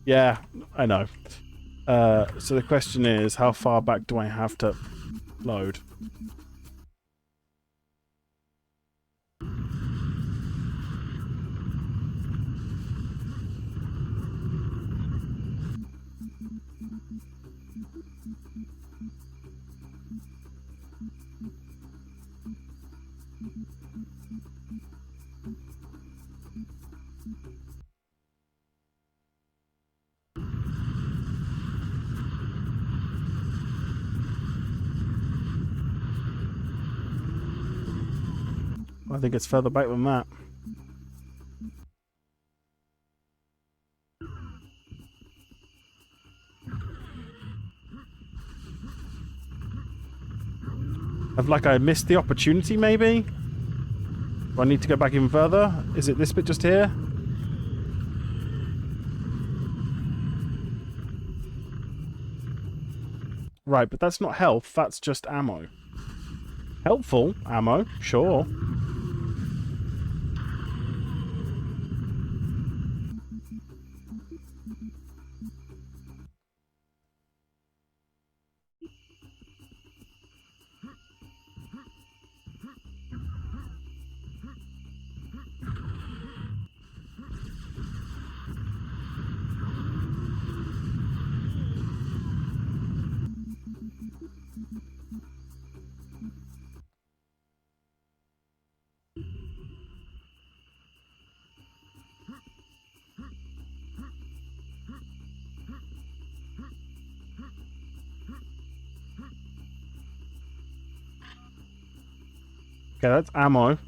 Yeah, I know. So the question is, how far back do I have to load? I think it's further back than that. I missed the opportunity, maybe? Do I need to go back even further? Is it this bit just here? Right, but that's not health, that's just ammo. Helpful ammo, sure. Okay, that's ammo.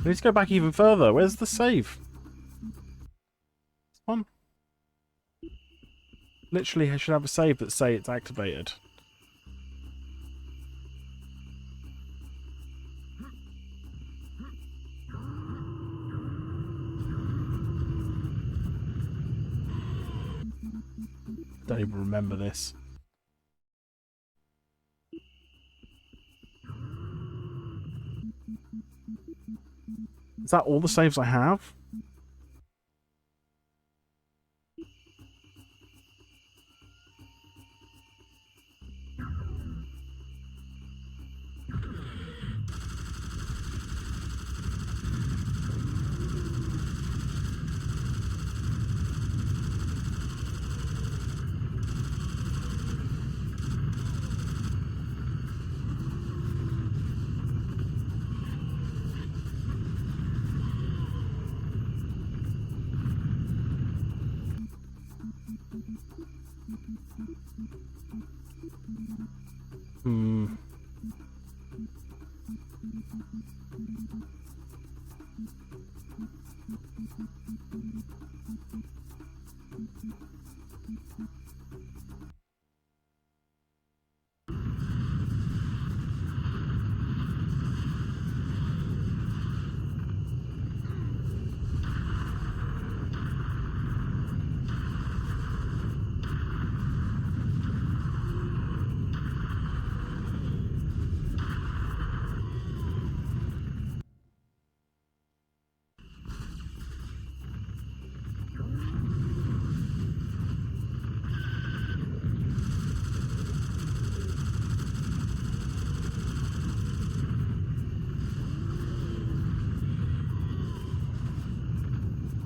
I need to go back even further. Where's the save? This one? Literally, I should have a save that say it's activated. Don't even remember this. Is that all the saves I have?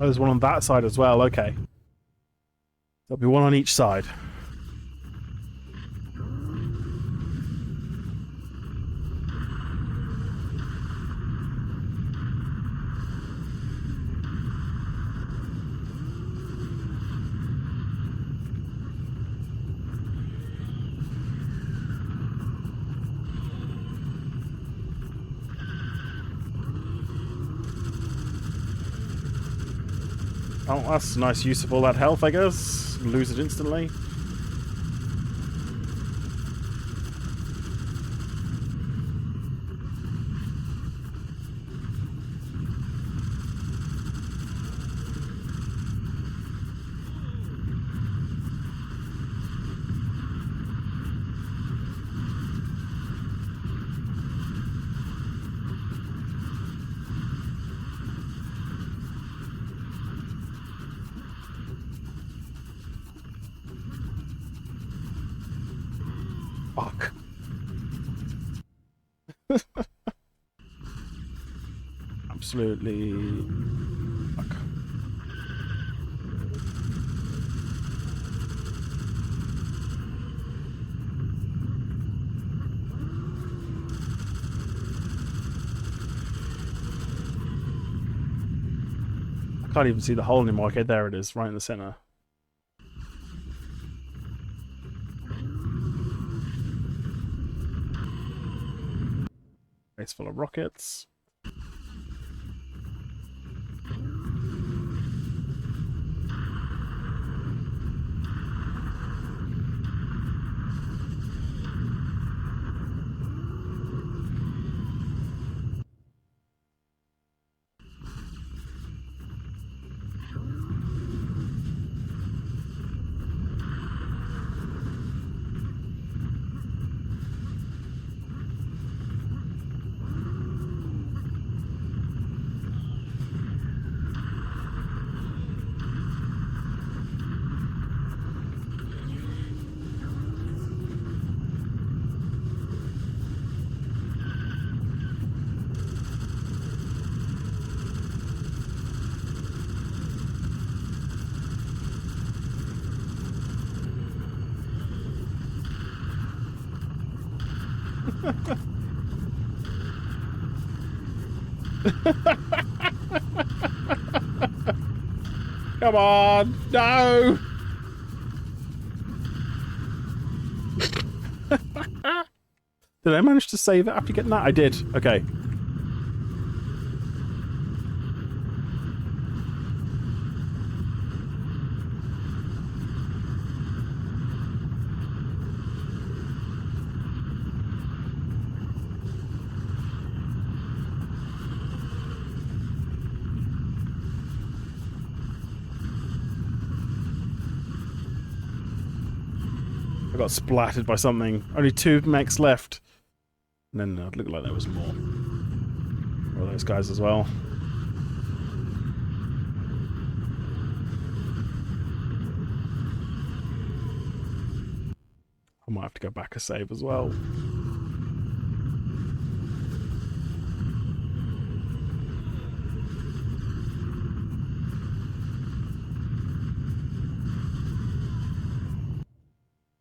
Oh, there's one on that side as well, okay. There'll be one on each side. Oh, that's a nice use of all that health, I guess. Lose it instantly. Fuck. Absolutely. Fuck. Can't even see the hole anymore. Okay, there it is, right in the center. Base full of rockets. Come on, no! Did I manage to save it after getting that? I did. Okay. I got splattered by something. Only 2 mechs left. And then it looked like there was more. More of those guys as well. I might have to go back a save as well.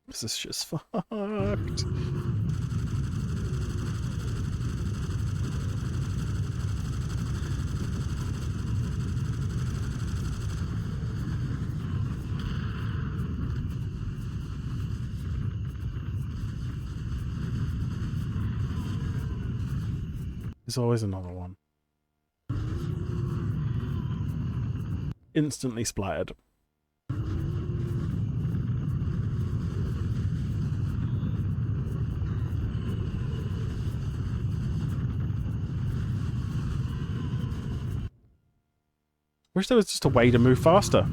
This is just fucked. There's always another one. Instantly splattered. Wish there was just a way to move faster.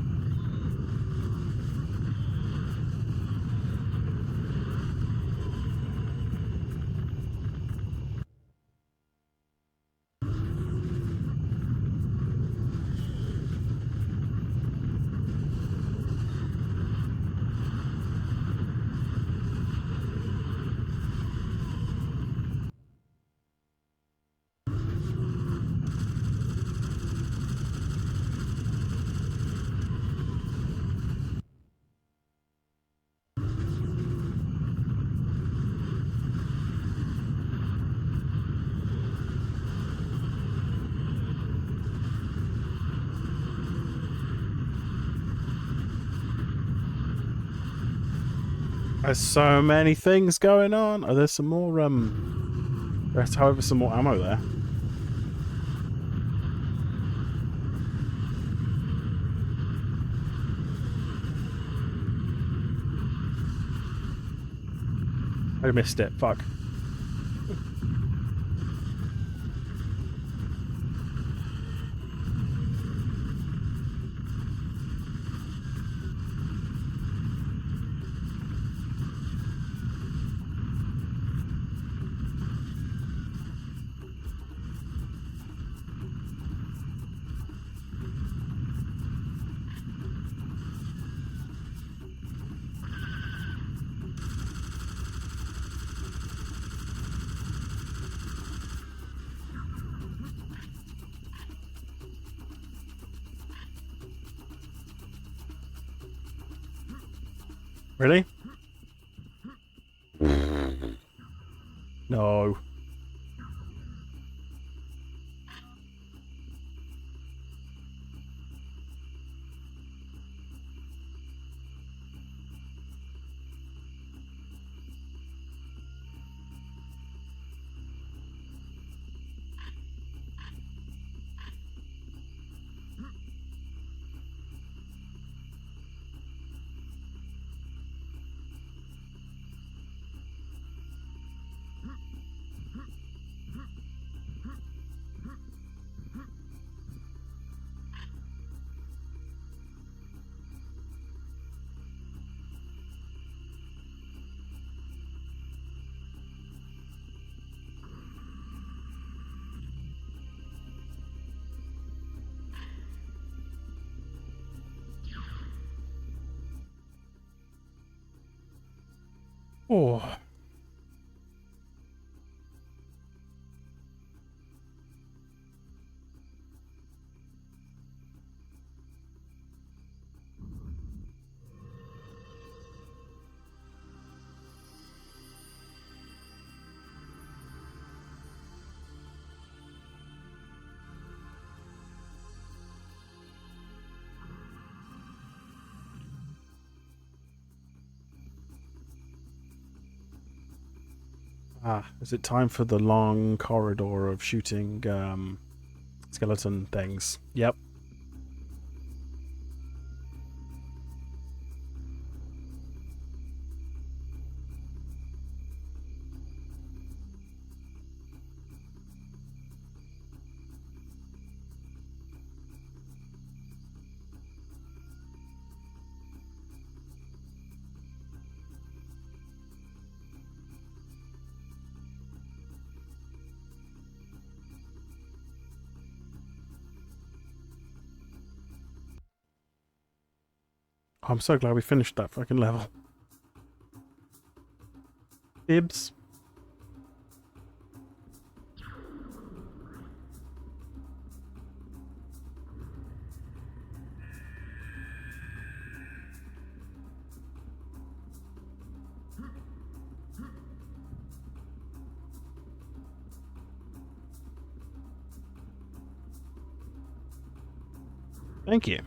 There's so many things going on. Oh, there's some more, there's however some more ammo there. I missed it, fuck. Really? No. Oh. Ah, is it time for the long corridor of shooting skeleton things? Yep. I'm so glad we finished that fucking level. Dibs. Thank you.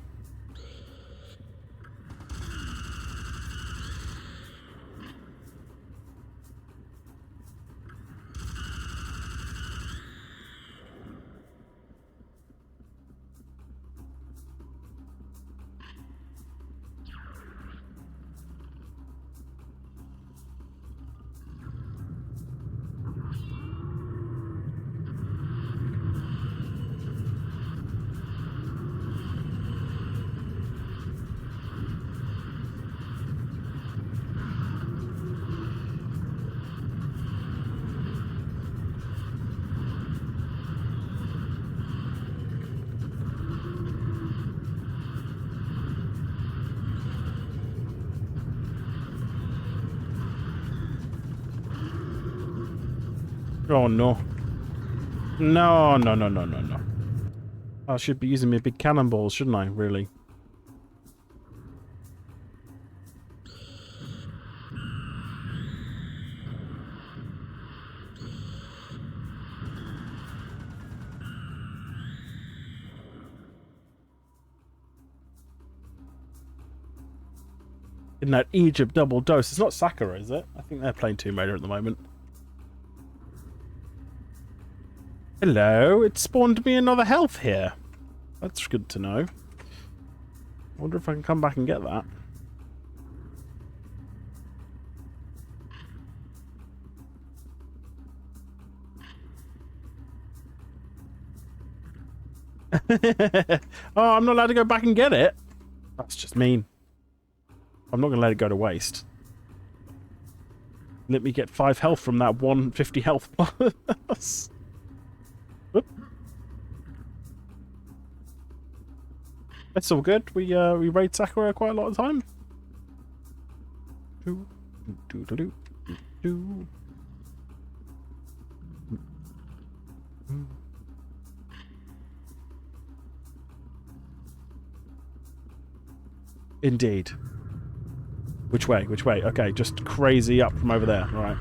Oh no. No, no, no, no, no, no. I should be using my big cannonballs, shouldn't I, really? In that Egypt double dose. It's not Sakura, is it? I think they're playing Tomb Raider at the moment. Hello, it spawned me another health here. That's good to know. I wonder if I can come back and get that. Oh, I'm not allowed to go back and get it. That's just mean. I'm not going to let it go to waste. Let me get 5 health from that 150 health plus. Whoop. That's all good. We raid Sakura quite a lot of the time. Indeed. Which way? Which way? Okay, just crazy up from over there. All right.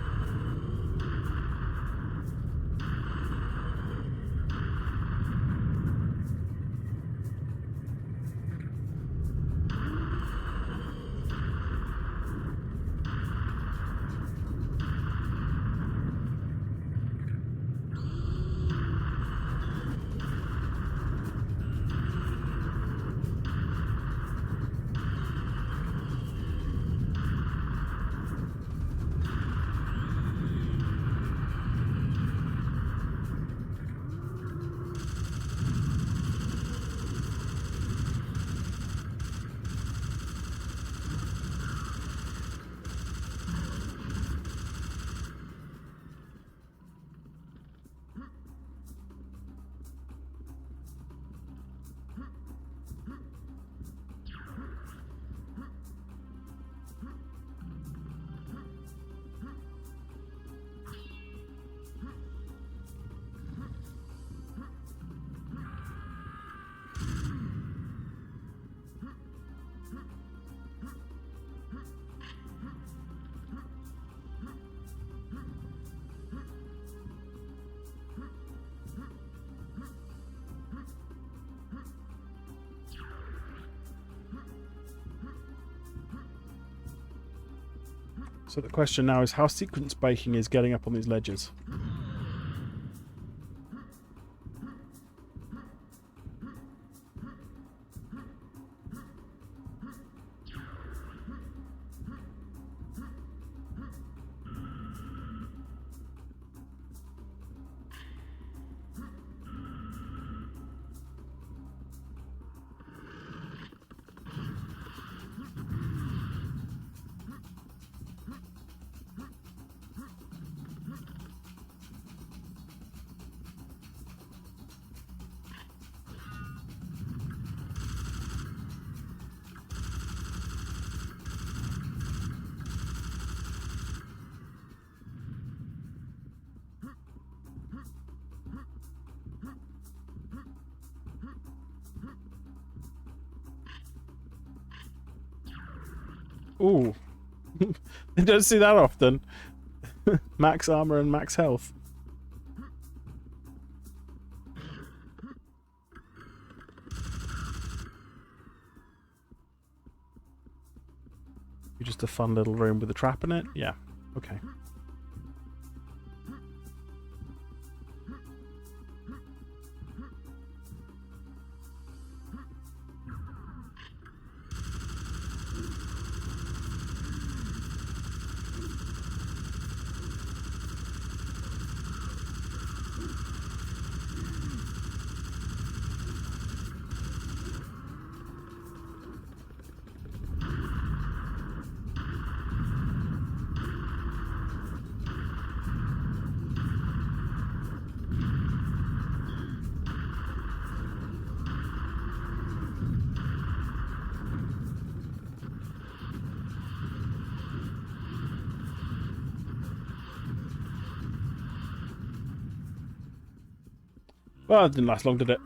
So the question now is how sequence breaking is getting up on these ledges. Ooh. You don't see that often. Max armor and max health. You're just a fun little room with a trap in it? Yeah. Okay. Well, it didn't last long, did it?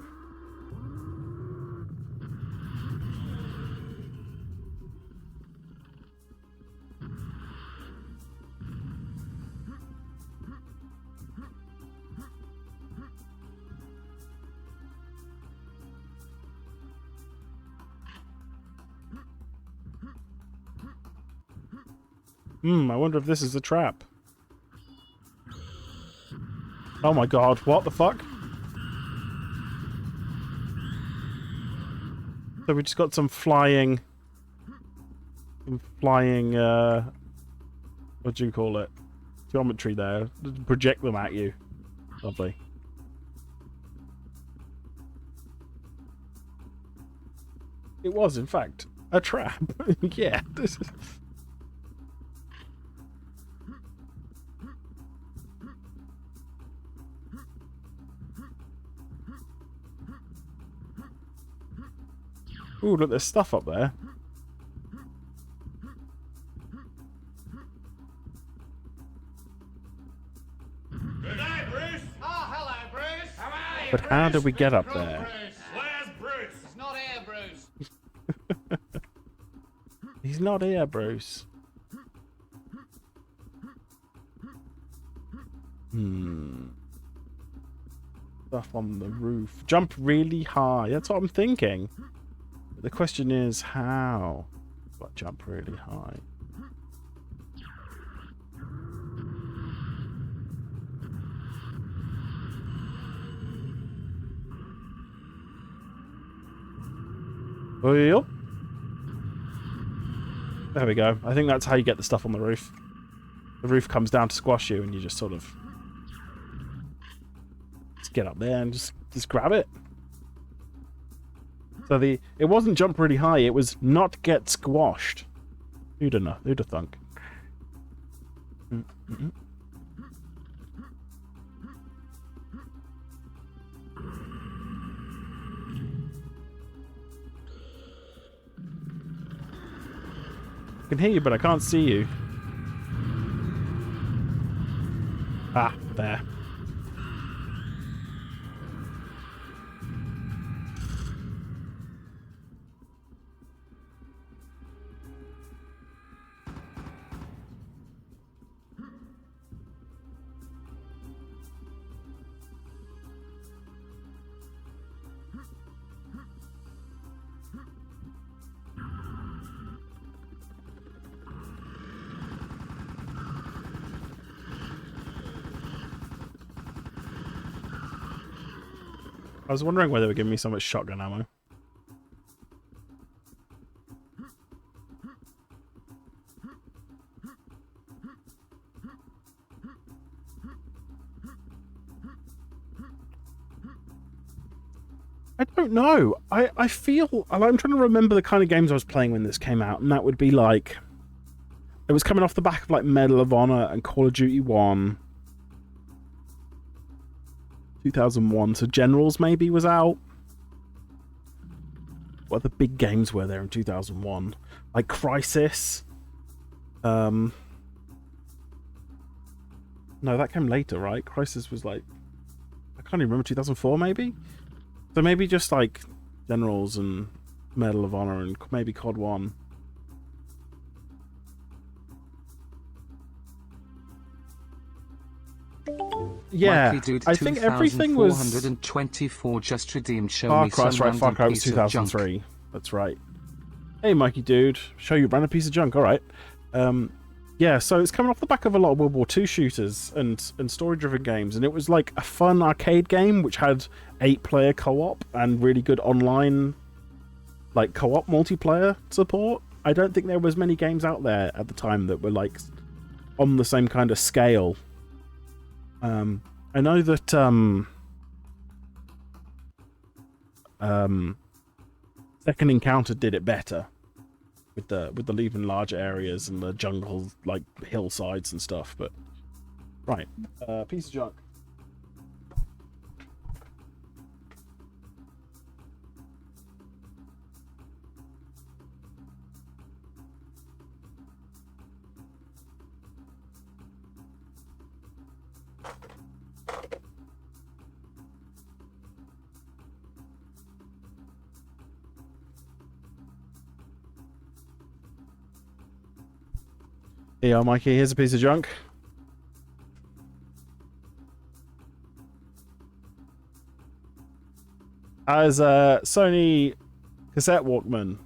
I wonder if this is a trap. Oh my god, what the fuck? So we just got some flying, what do you call it? Geometry there. Project them at you. Lovely. It was, in fact, a trap. Yeah. This is... Ooh, look, there's stuff up there. Good night, Bruce. Oh, hello, Bruce. How are you, But how did we get up there? Bruce. Where's Bruce? He's not here, Bruce. He's not here, Bruce. Stuff on the roof. Jump really high. That's what I'm thinking. The question is how? What, jump really high? Well, there we go. I think that's how you get the stuff on the roof. The roof comes down to squash you, and you just sort of just get up there and just grab it. So it wasn't jump really high, it was not get squashed. Who'd have thunk? I can hear you, but I can't see you. Ah, there. I was wondering why they were giving me so much shotgun ammo. I don't know. I feel... I'm trying to remember the kind of games I was playing when this came out, and that would be like... It was coming off the back of like Medal of Honor and Call of Duty 1. 2001, so Generals maybe was out. What other big games were there in 2001? Like Crisis. No, that came later, right? Crisis was like... I can't even remember, 2004 maybe? So maybe just like Generals and Medal of Honor and maybe COD 1. Yeah, I think everything was... 424 just redeemed. Show Far me Cry, some right, Far random Cry was piece of junk. 2003. That's right. Hey, Mikey dude. Show you a random piece of junk, alright. Yeah, so it's coming off the back of a lot of World War II shooters and story-driven games, and it was like a fun arcade game which had 8-player co-op and really good online like co-op multiplayer support. I don't think there was many games out there at the time that were like on the same kind of scale. I know that Second Encounter did it better with the leaving large areas and the jungle like hillsides and stuff, but right, piece of junk. Yeah, Mikey, here's a piece of junk. As a Sony cassette Walkman.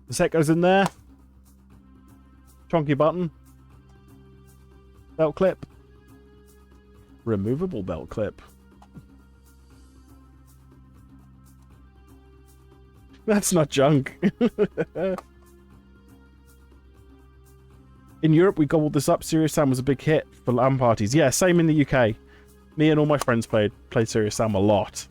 Cassette goes in there. Chunky button. Belt clip. Removable belt clip. That's not junk. In Europe, we gobbled this up. Serious Sam was a big hit for LAN parties. Yeah, same in the UK. Me and all my friends played Serious Sam a lot.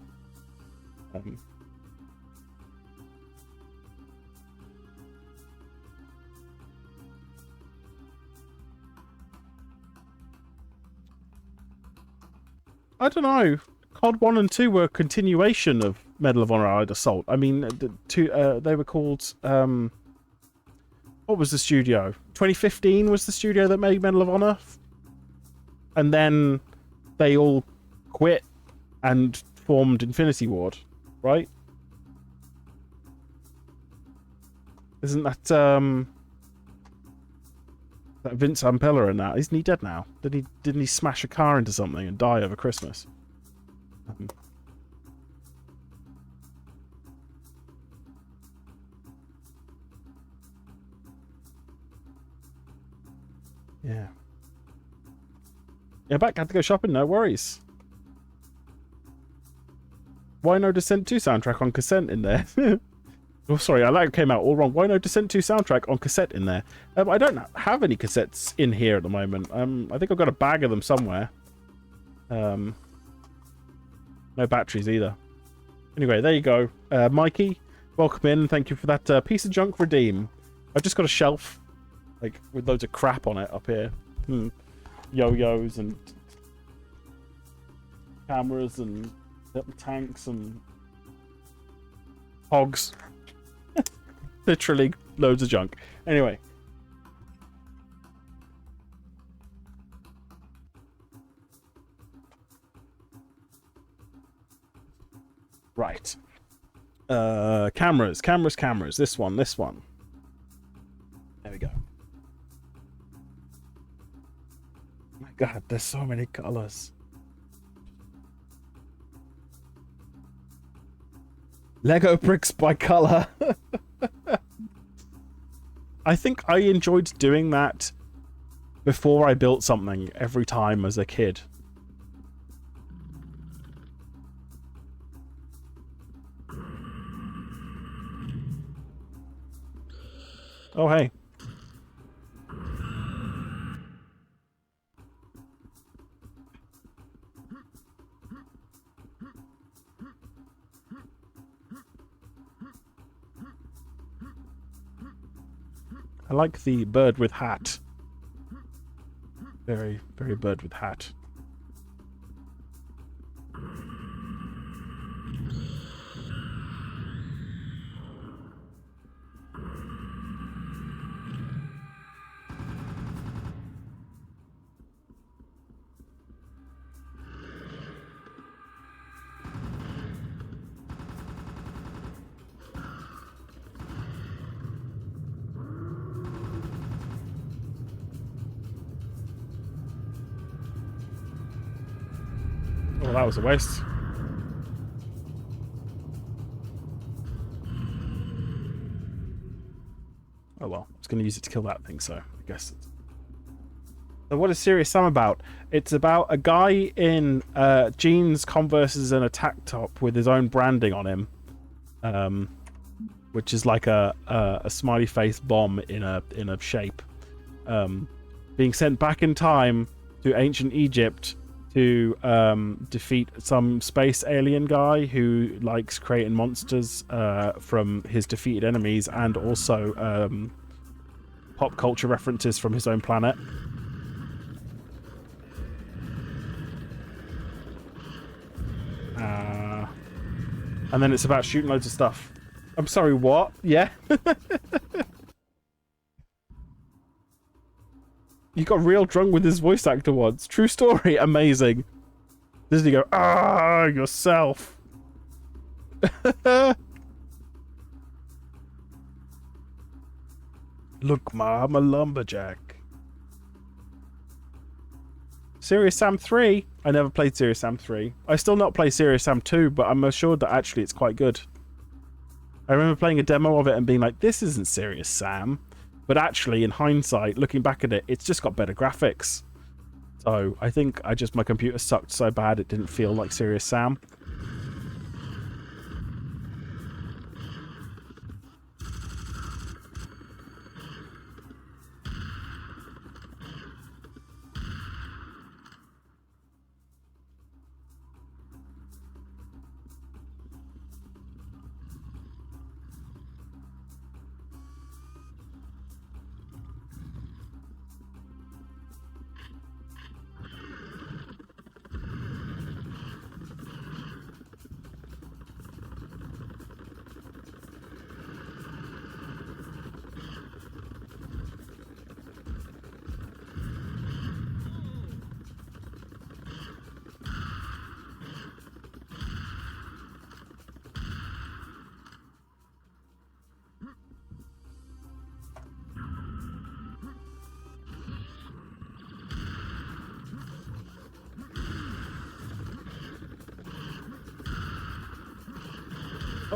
I don't know. COD 1 and 2 were a continuation of Medal of Honor Allied Assault. I mean, they were called... what was the studio? 2015 was the studio that made Medal of Honor. And then they all quit and formed Infinity Ward, right? Isn't that Vince Ampella in that? Isn't he dead now? Didn't he smash a car into something and die over Christmas? Yeah. Yeah, back. Had to go shopping. No worries. Why no Descent 2 soundtrack on cassette in there? Oh, sorry, that came out all wrong. Why no Descent 2 soundtrack on cassette in there? I don't have any cassettes in here at the moment. I think I've got a bag of them somewhere. No batteries either. Anyway, there you go. Mikey, welcome in. Thank you for that piece of junk redeem. I've just got a shelf like with loads of crap on it up here. Yo-yos and cameras and tanks and hogs. Literally loads of junk. Anyway. Right. Cameras. This one. There we go. My God, there's so many colors. Lego bricks by color. I think I enjoyed doing that before I built something every time as a kid. Oh, hey. I like the bird with hat. Very, very bird with hat. Oh, that was a waste. Oh well, I was going to use it to kill that thing, so I guess it's... So what is Serious Sam about? It's about a guy in jeans, Converses, and a tack top with his own branding on him, which is like a smiley face bomb in a shape, being sent back in time to ancient Egypt to defeat some space alien guy who likes creating monsters from his defeated enemies, and also pop culture references from his own planet. And then it's about shooting loads of stuff. I'm sorry, what? Yeah? You got real drunk with his voice actor once. True story. Amazing. Doesn't he go, ah, yourself? Look, Ma, I'm a lumberjack. Serious Sam 3? I never played Serious Sam 3. I still not play Serious Sam 2, but I'm assured that actually it's quite good. I remember playing a demo of it and being like, this isn't Serious Sam. But actually, in hindsight, looking back at it, it's just got better graphics. So I think my computer sucked so bad it didn't feel like Serious Sam.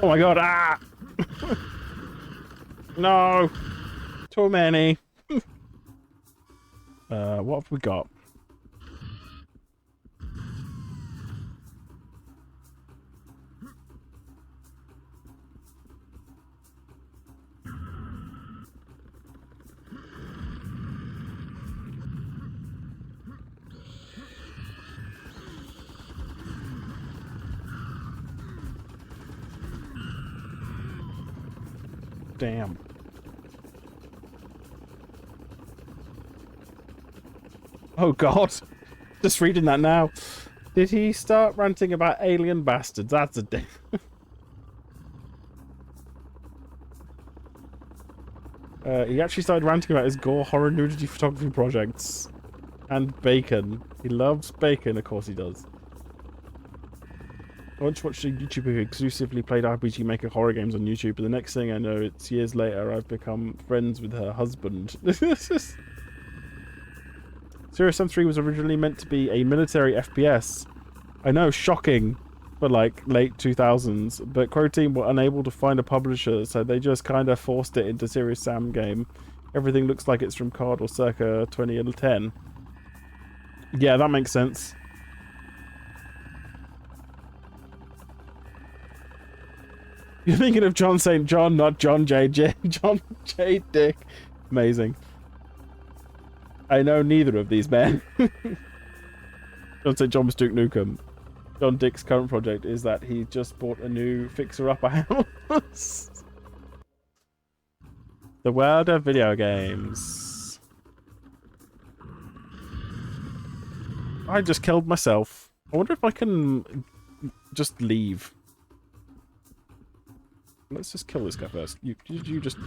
Oh my god, ah! No! Too many. What have we got? Damn. Oh god. Just reading that now. Did he start ranting about alien bastards? That's a dick. He actually started ranting about his gore horror nudity photography projects. And bacon. He loves bacon, of course he does. I once watched a YouTuber who exclusively played RPG Maker horror games on YouTube, but the next thing I know, it's years later, I've become friends with her husband. Serious Sam 3 was originally meant to be a military FPS. I know, shocking, for like late 2000s, but Crow Team were unable to find a publisher, so they just kind of forced it into Serious Sam game. Everything looks like it's from COD or circa 2010. Yeah, that makes sense. You're thinking of John St. John, not John J. John J. Dick. Amazing. I know neither of these men. John St. John was Duke Nukem. John Dick's current project is that he just bought a new fixer-upper house. The world of video games. I just killed myself. I wonder if I can just leave. Let's just kill this guy first. You just...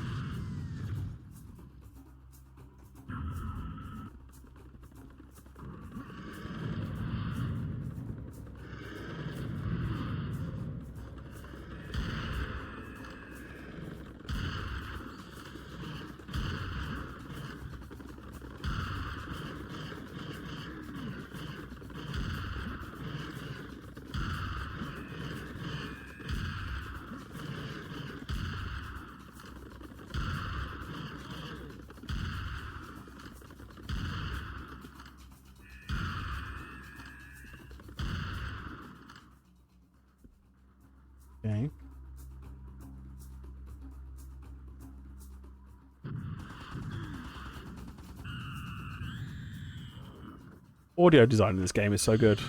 Okay. Audio design in this game is so good.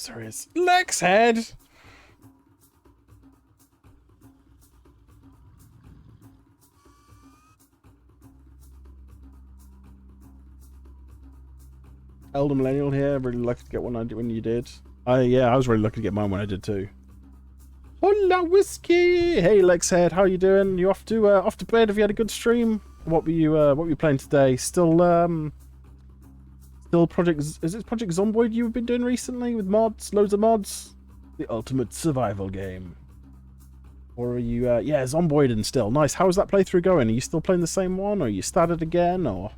There is Lex Head. Elder Millennial here. Really lucky to get one when you did. Yeah, I was really lucky to get mine when I did too. Hola whiskey. Hey Lex Head, how you doing? You off to bed? Have you had a good stream? What were you playing today? Still Project... Is it Project Zomboid you've been doing recently with mods? Loads of mods? The ultimate survival game. Or are you... yeah, Zomboid and still. Nice. How's that playthrough going? Are you still playing the same one? Or are you started again? Or...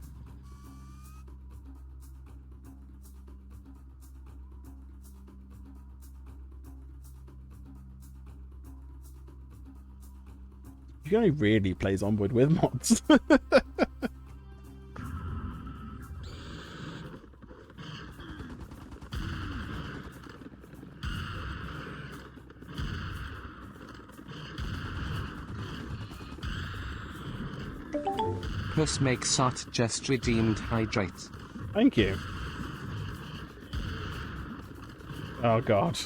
You can only really play Zomboid with mods. Plus make sot just redeemed hydrate. Thank you. Oh god.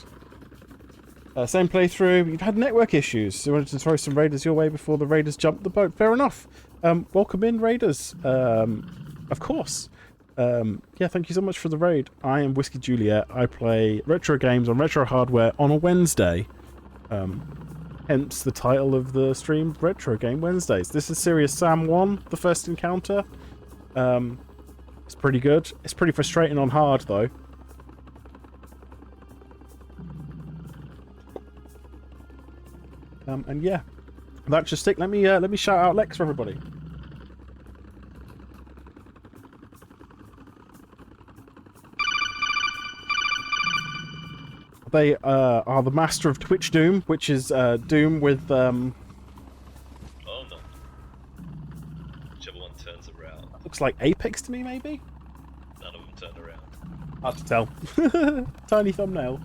Same playthrough. You've had network issues. So you wanted to throw some raiders your way before the raiders jumped the boat. Fair enough. Welcome in, raiders. Of course. Yeah, thank you so much for the raid. I am Whiskey Juliet. I play retro games on retro hardware on a Wednesday. Hence the title of the stream, Retro Game Wednesdays. This is Serious Sam 1, the first encounter. It's pretty good. It's pretty frustrating on hard, though. And yeah, that just stick. Let me shout out Lex for everybody. They are the master of Twitch Doom, which is Doom with... Oh no. Whichever one turns around. Looks like Apex to me, maybe? None of them turned around. Hard to tell. Tiny thumbnail.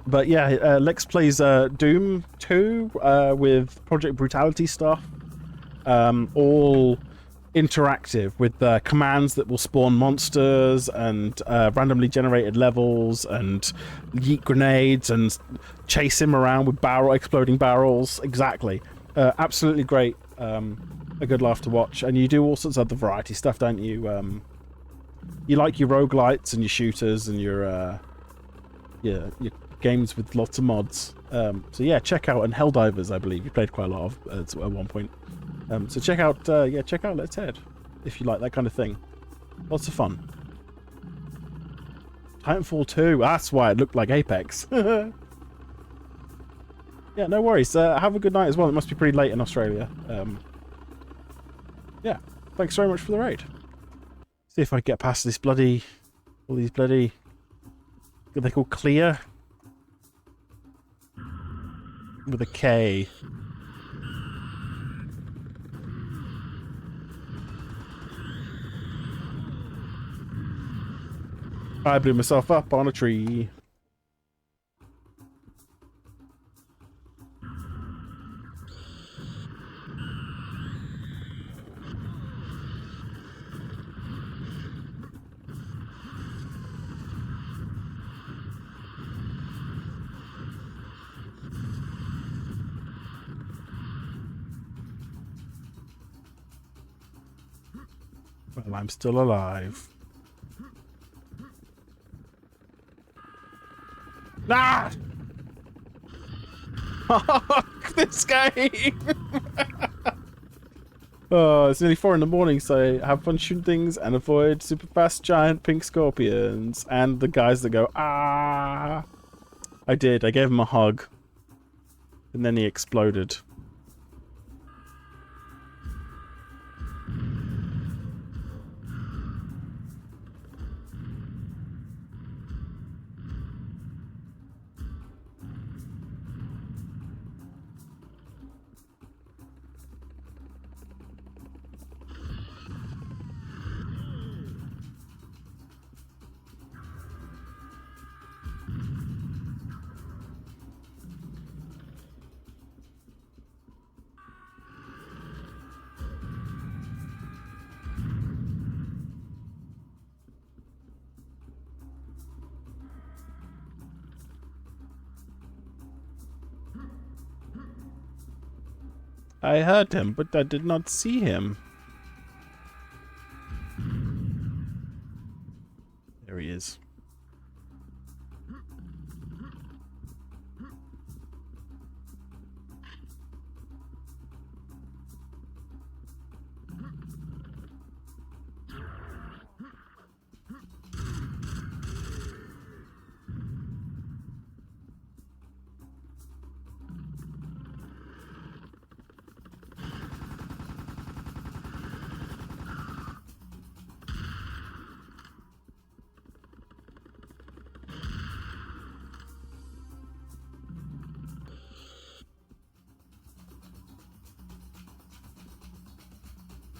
But yeah, Lex plays Doom 2 with Project Brutality stuff. All interactive with commands that will spawn monsters and randomly generated levels and yeet grenades and chase him around with exploding barrels. Exactly. Absolutely great. A good laugh to watch. And you do all sorts of other variety stuff, don't you? You like your roguelites and your shooters and your games with lots of mods. So yeah, check out, and Helldivers, I believe you played quite a lot of at one point. So check out Let's Head if you like that kind of thing. Lots of fun. Titanfall 2, that's why it looked like Apex. Yeah, no worries. Have a good night as well. It must be pretty late in Australia. Yeah, thanks very much for the raid. See if I can get past this bloody... all these bloody... what they call clear? With a K. I blew myself up on a tree. Well, I'm still alive. Ah! This game! Oh, it's nearly 4 in the morning, so have fun shooting things and avoid super fast giant pink scorpions and the guys that go, ah! I did. I gave him a hug. And then he exploded. I heard him, but I did not see him. There he is.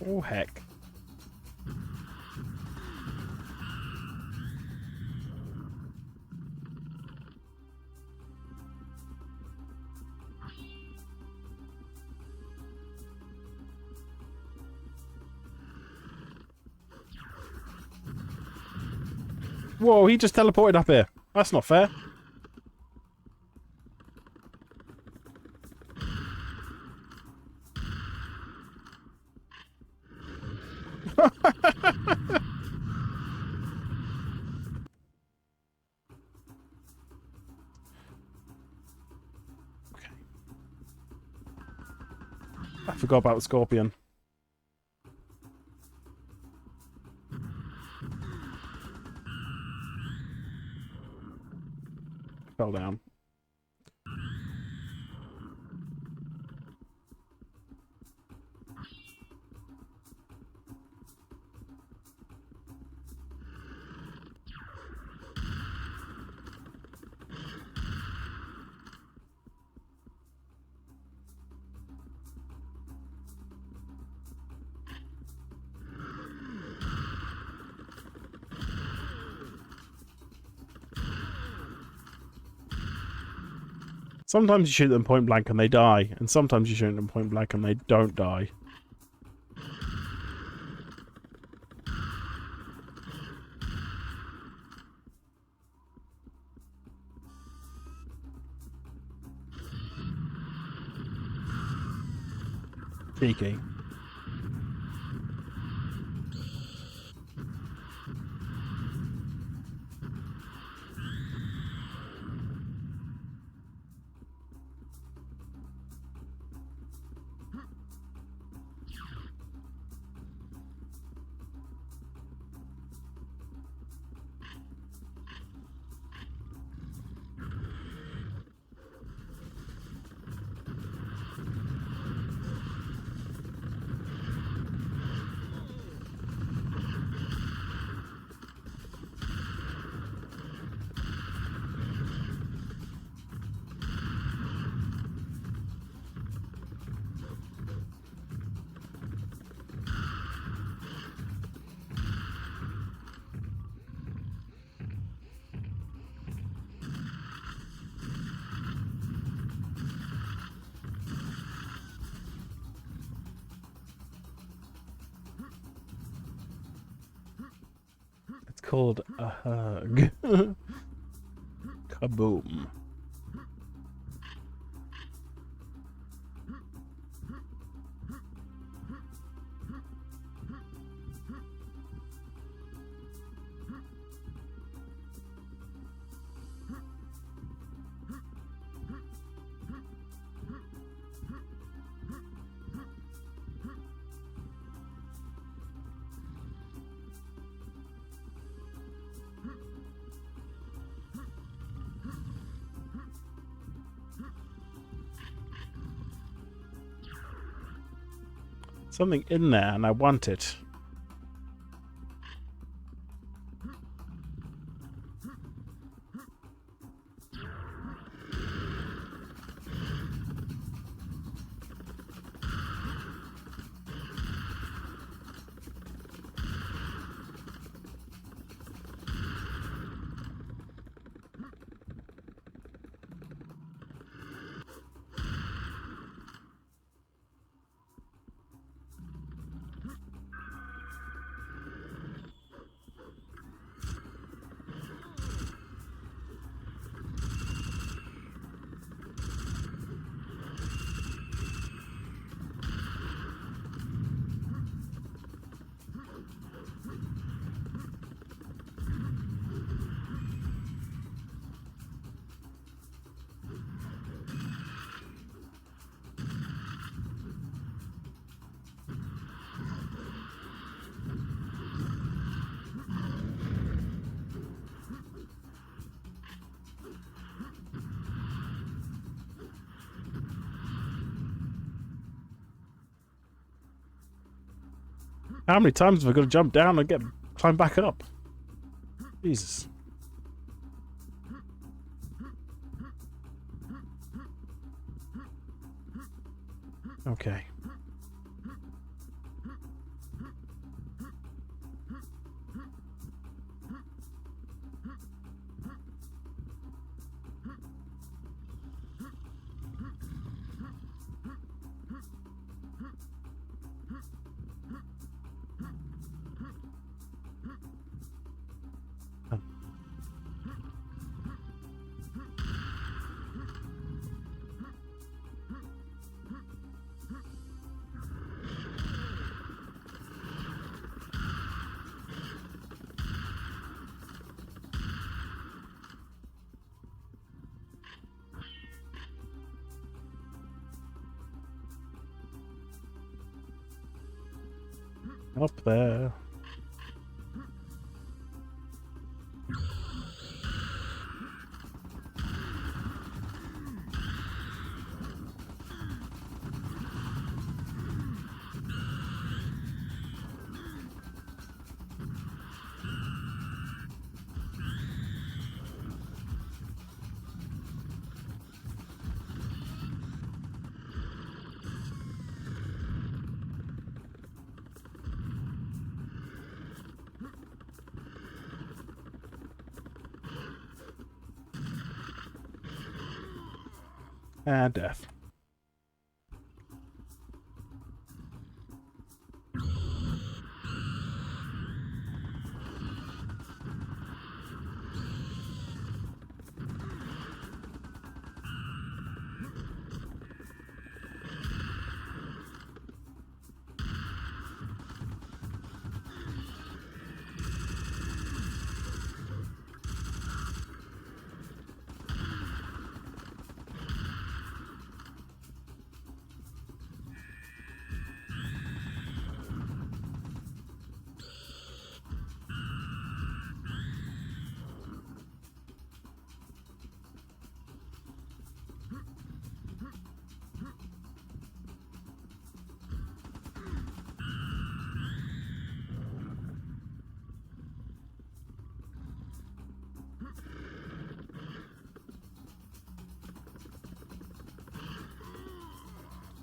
Oh, heck. Whoa, he just teleported up here. That's not fair. I forgot about the scorpion. Fell down. Sometimes you shoot them point blank and they die, and sometimes you shoot them point blank and they don't die. Cheeky. called a hug. Kaboom. Something in there and I want it. How many times have I got to jump down and climb back up? Jesus. Okay. Up there. And death.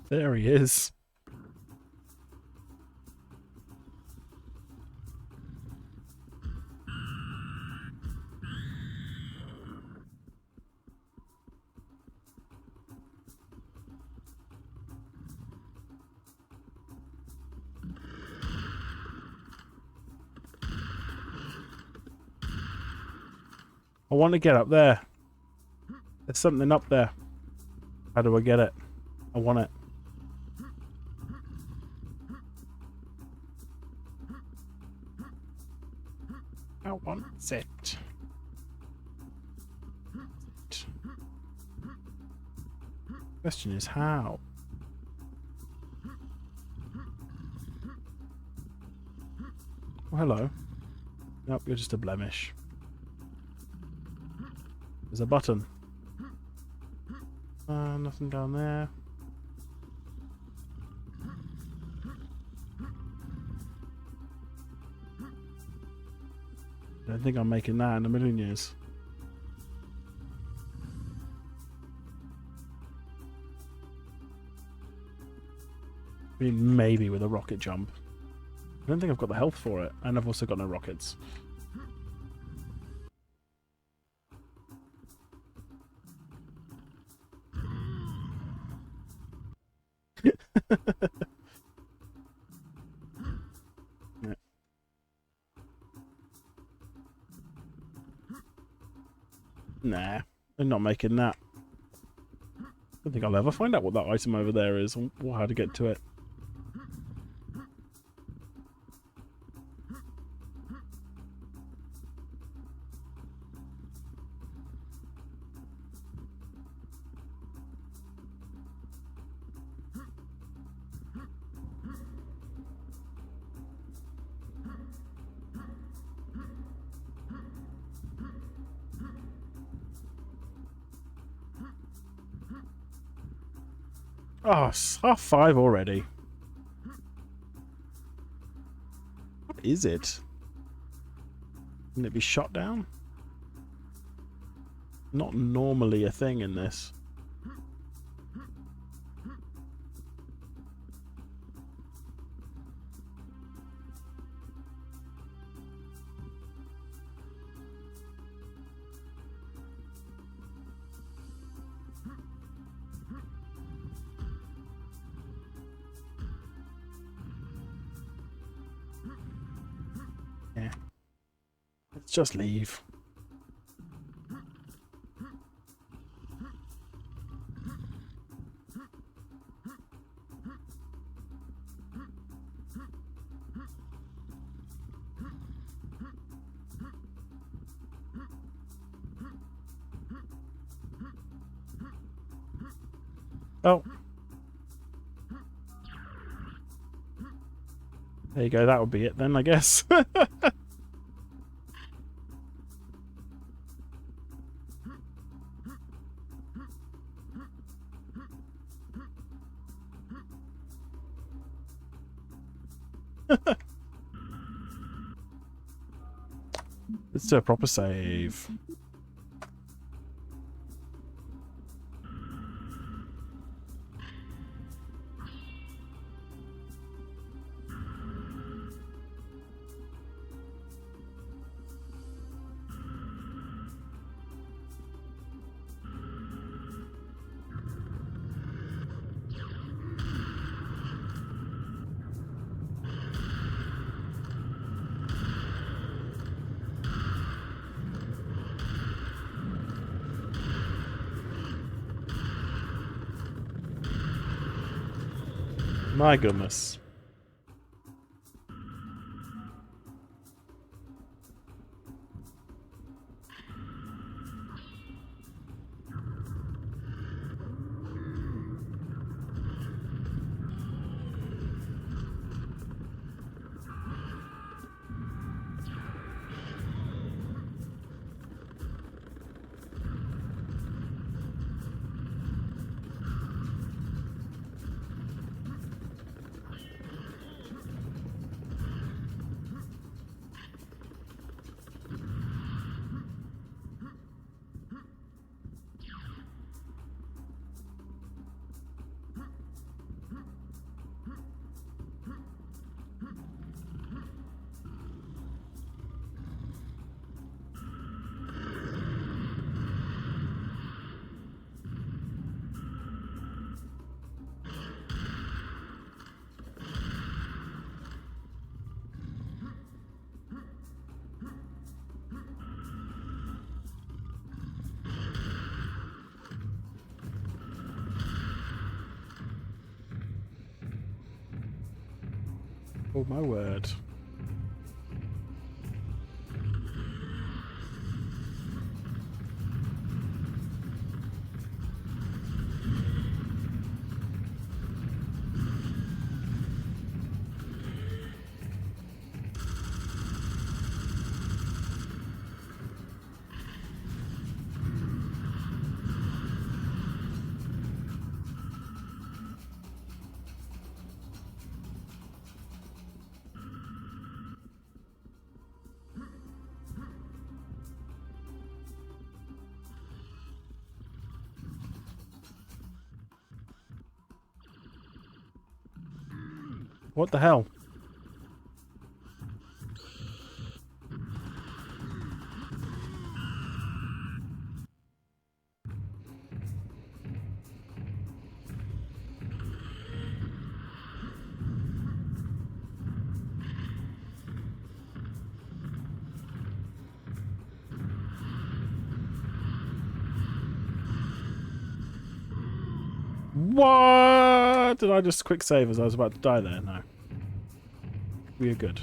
There he is. I want to get up there. There's something up there. How do I get it? I want it. I want it. Question is how? Oh, hello. Nope, you're just a blemish. There's a button. Nothing down there. I don't think I'm making that in a million years. I mean, maybe with a rocket jump. I don't think I've got the health for it, and I've also got no rockets. Yeah. Nah, I'm not making that. I don't think I'll ever find out what that item over there is or how to get to it. Oh, it's 5:30 already. What is it? Can it be shot down? Not normally a thing in this. Yeah. Let's just leave. Oh. There you go, that would be it then, I guess. Let's do a proper save. My goodness. Oh my word. What the hell? What? Did I just quick save as I was about to die there? No. We are good.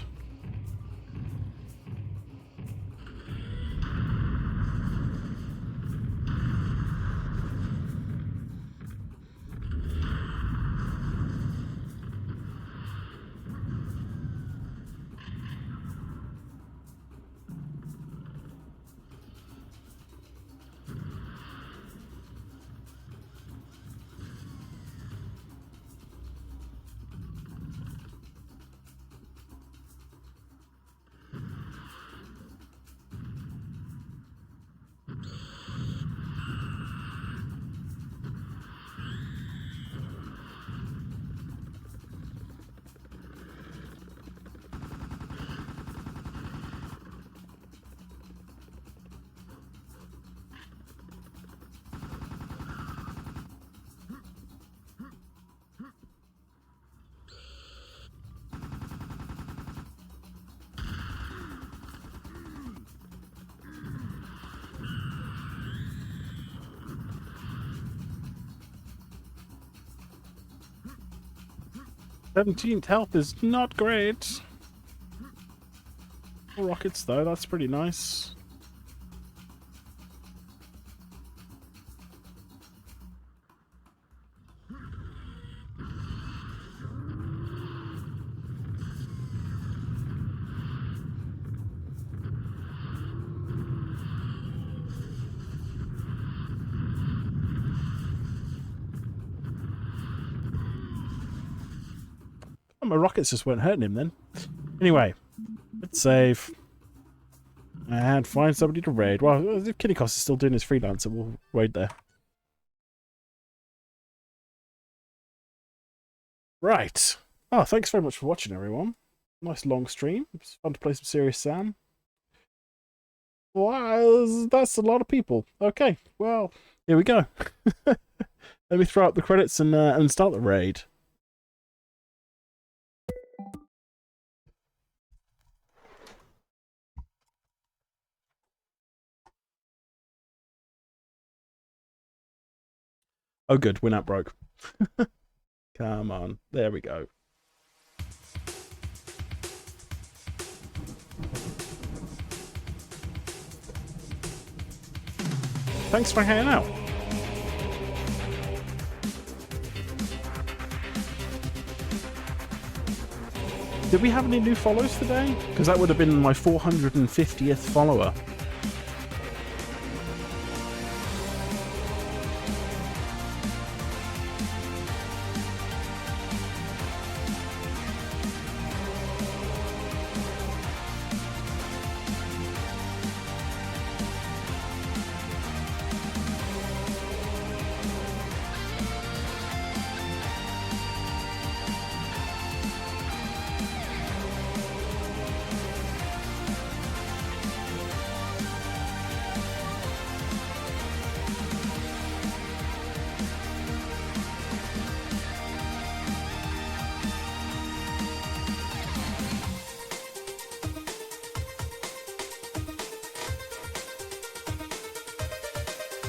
'17th health is not great. Rockets though, that's pretty nice. Oh, my rockets just weren't hurting him then. Anyway, let's save. And find somebody to raid. Well, if Kitty Cost is still doing his freelancer, we'll raid there. Right. Oh, thanks very much for watching, everyone. Nice long stream. It was fun to play some Serious Sam. Wow, that's a lot of people. Okay, well, here we go. Let me throw out the credits and start the raid. Oh good, we're not broke. Come on, there we go. Thanks for hanging out. Did we have any new follows today? Because that would have been my 450th follower.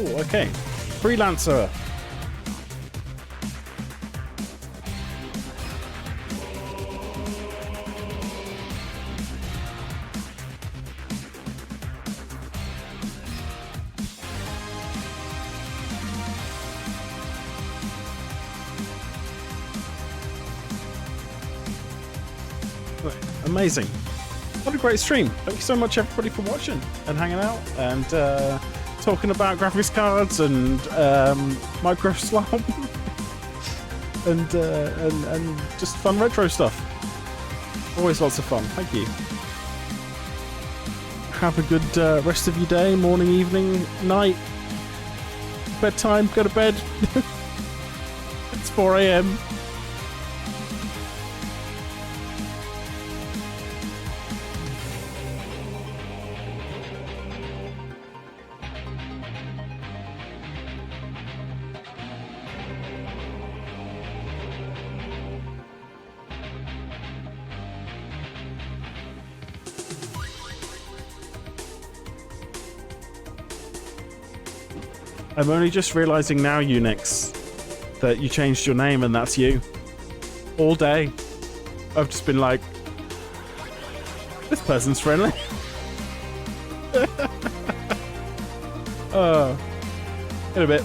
Oh, okay. Freelancer. Amazing. What a great stream. Thank you so much, everybody, for watching and hanging out and talking about graphics cards and micro slump and just fun retro stuff. Always lots of fun. Thank you. Have a good rest of your day, morning, evening, night, bedtime, go to bed. It's 4 a.m. I'm only just realizing now, Unix, that you changed your name and that's you. All day, I've just been like, this person's friendly. In a bit.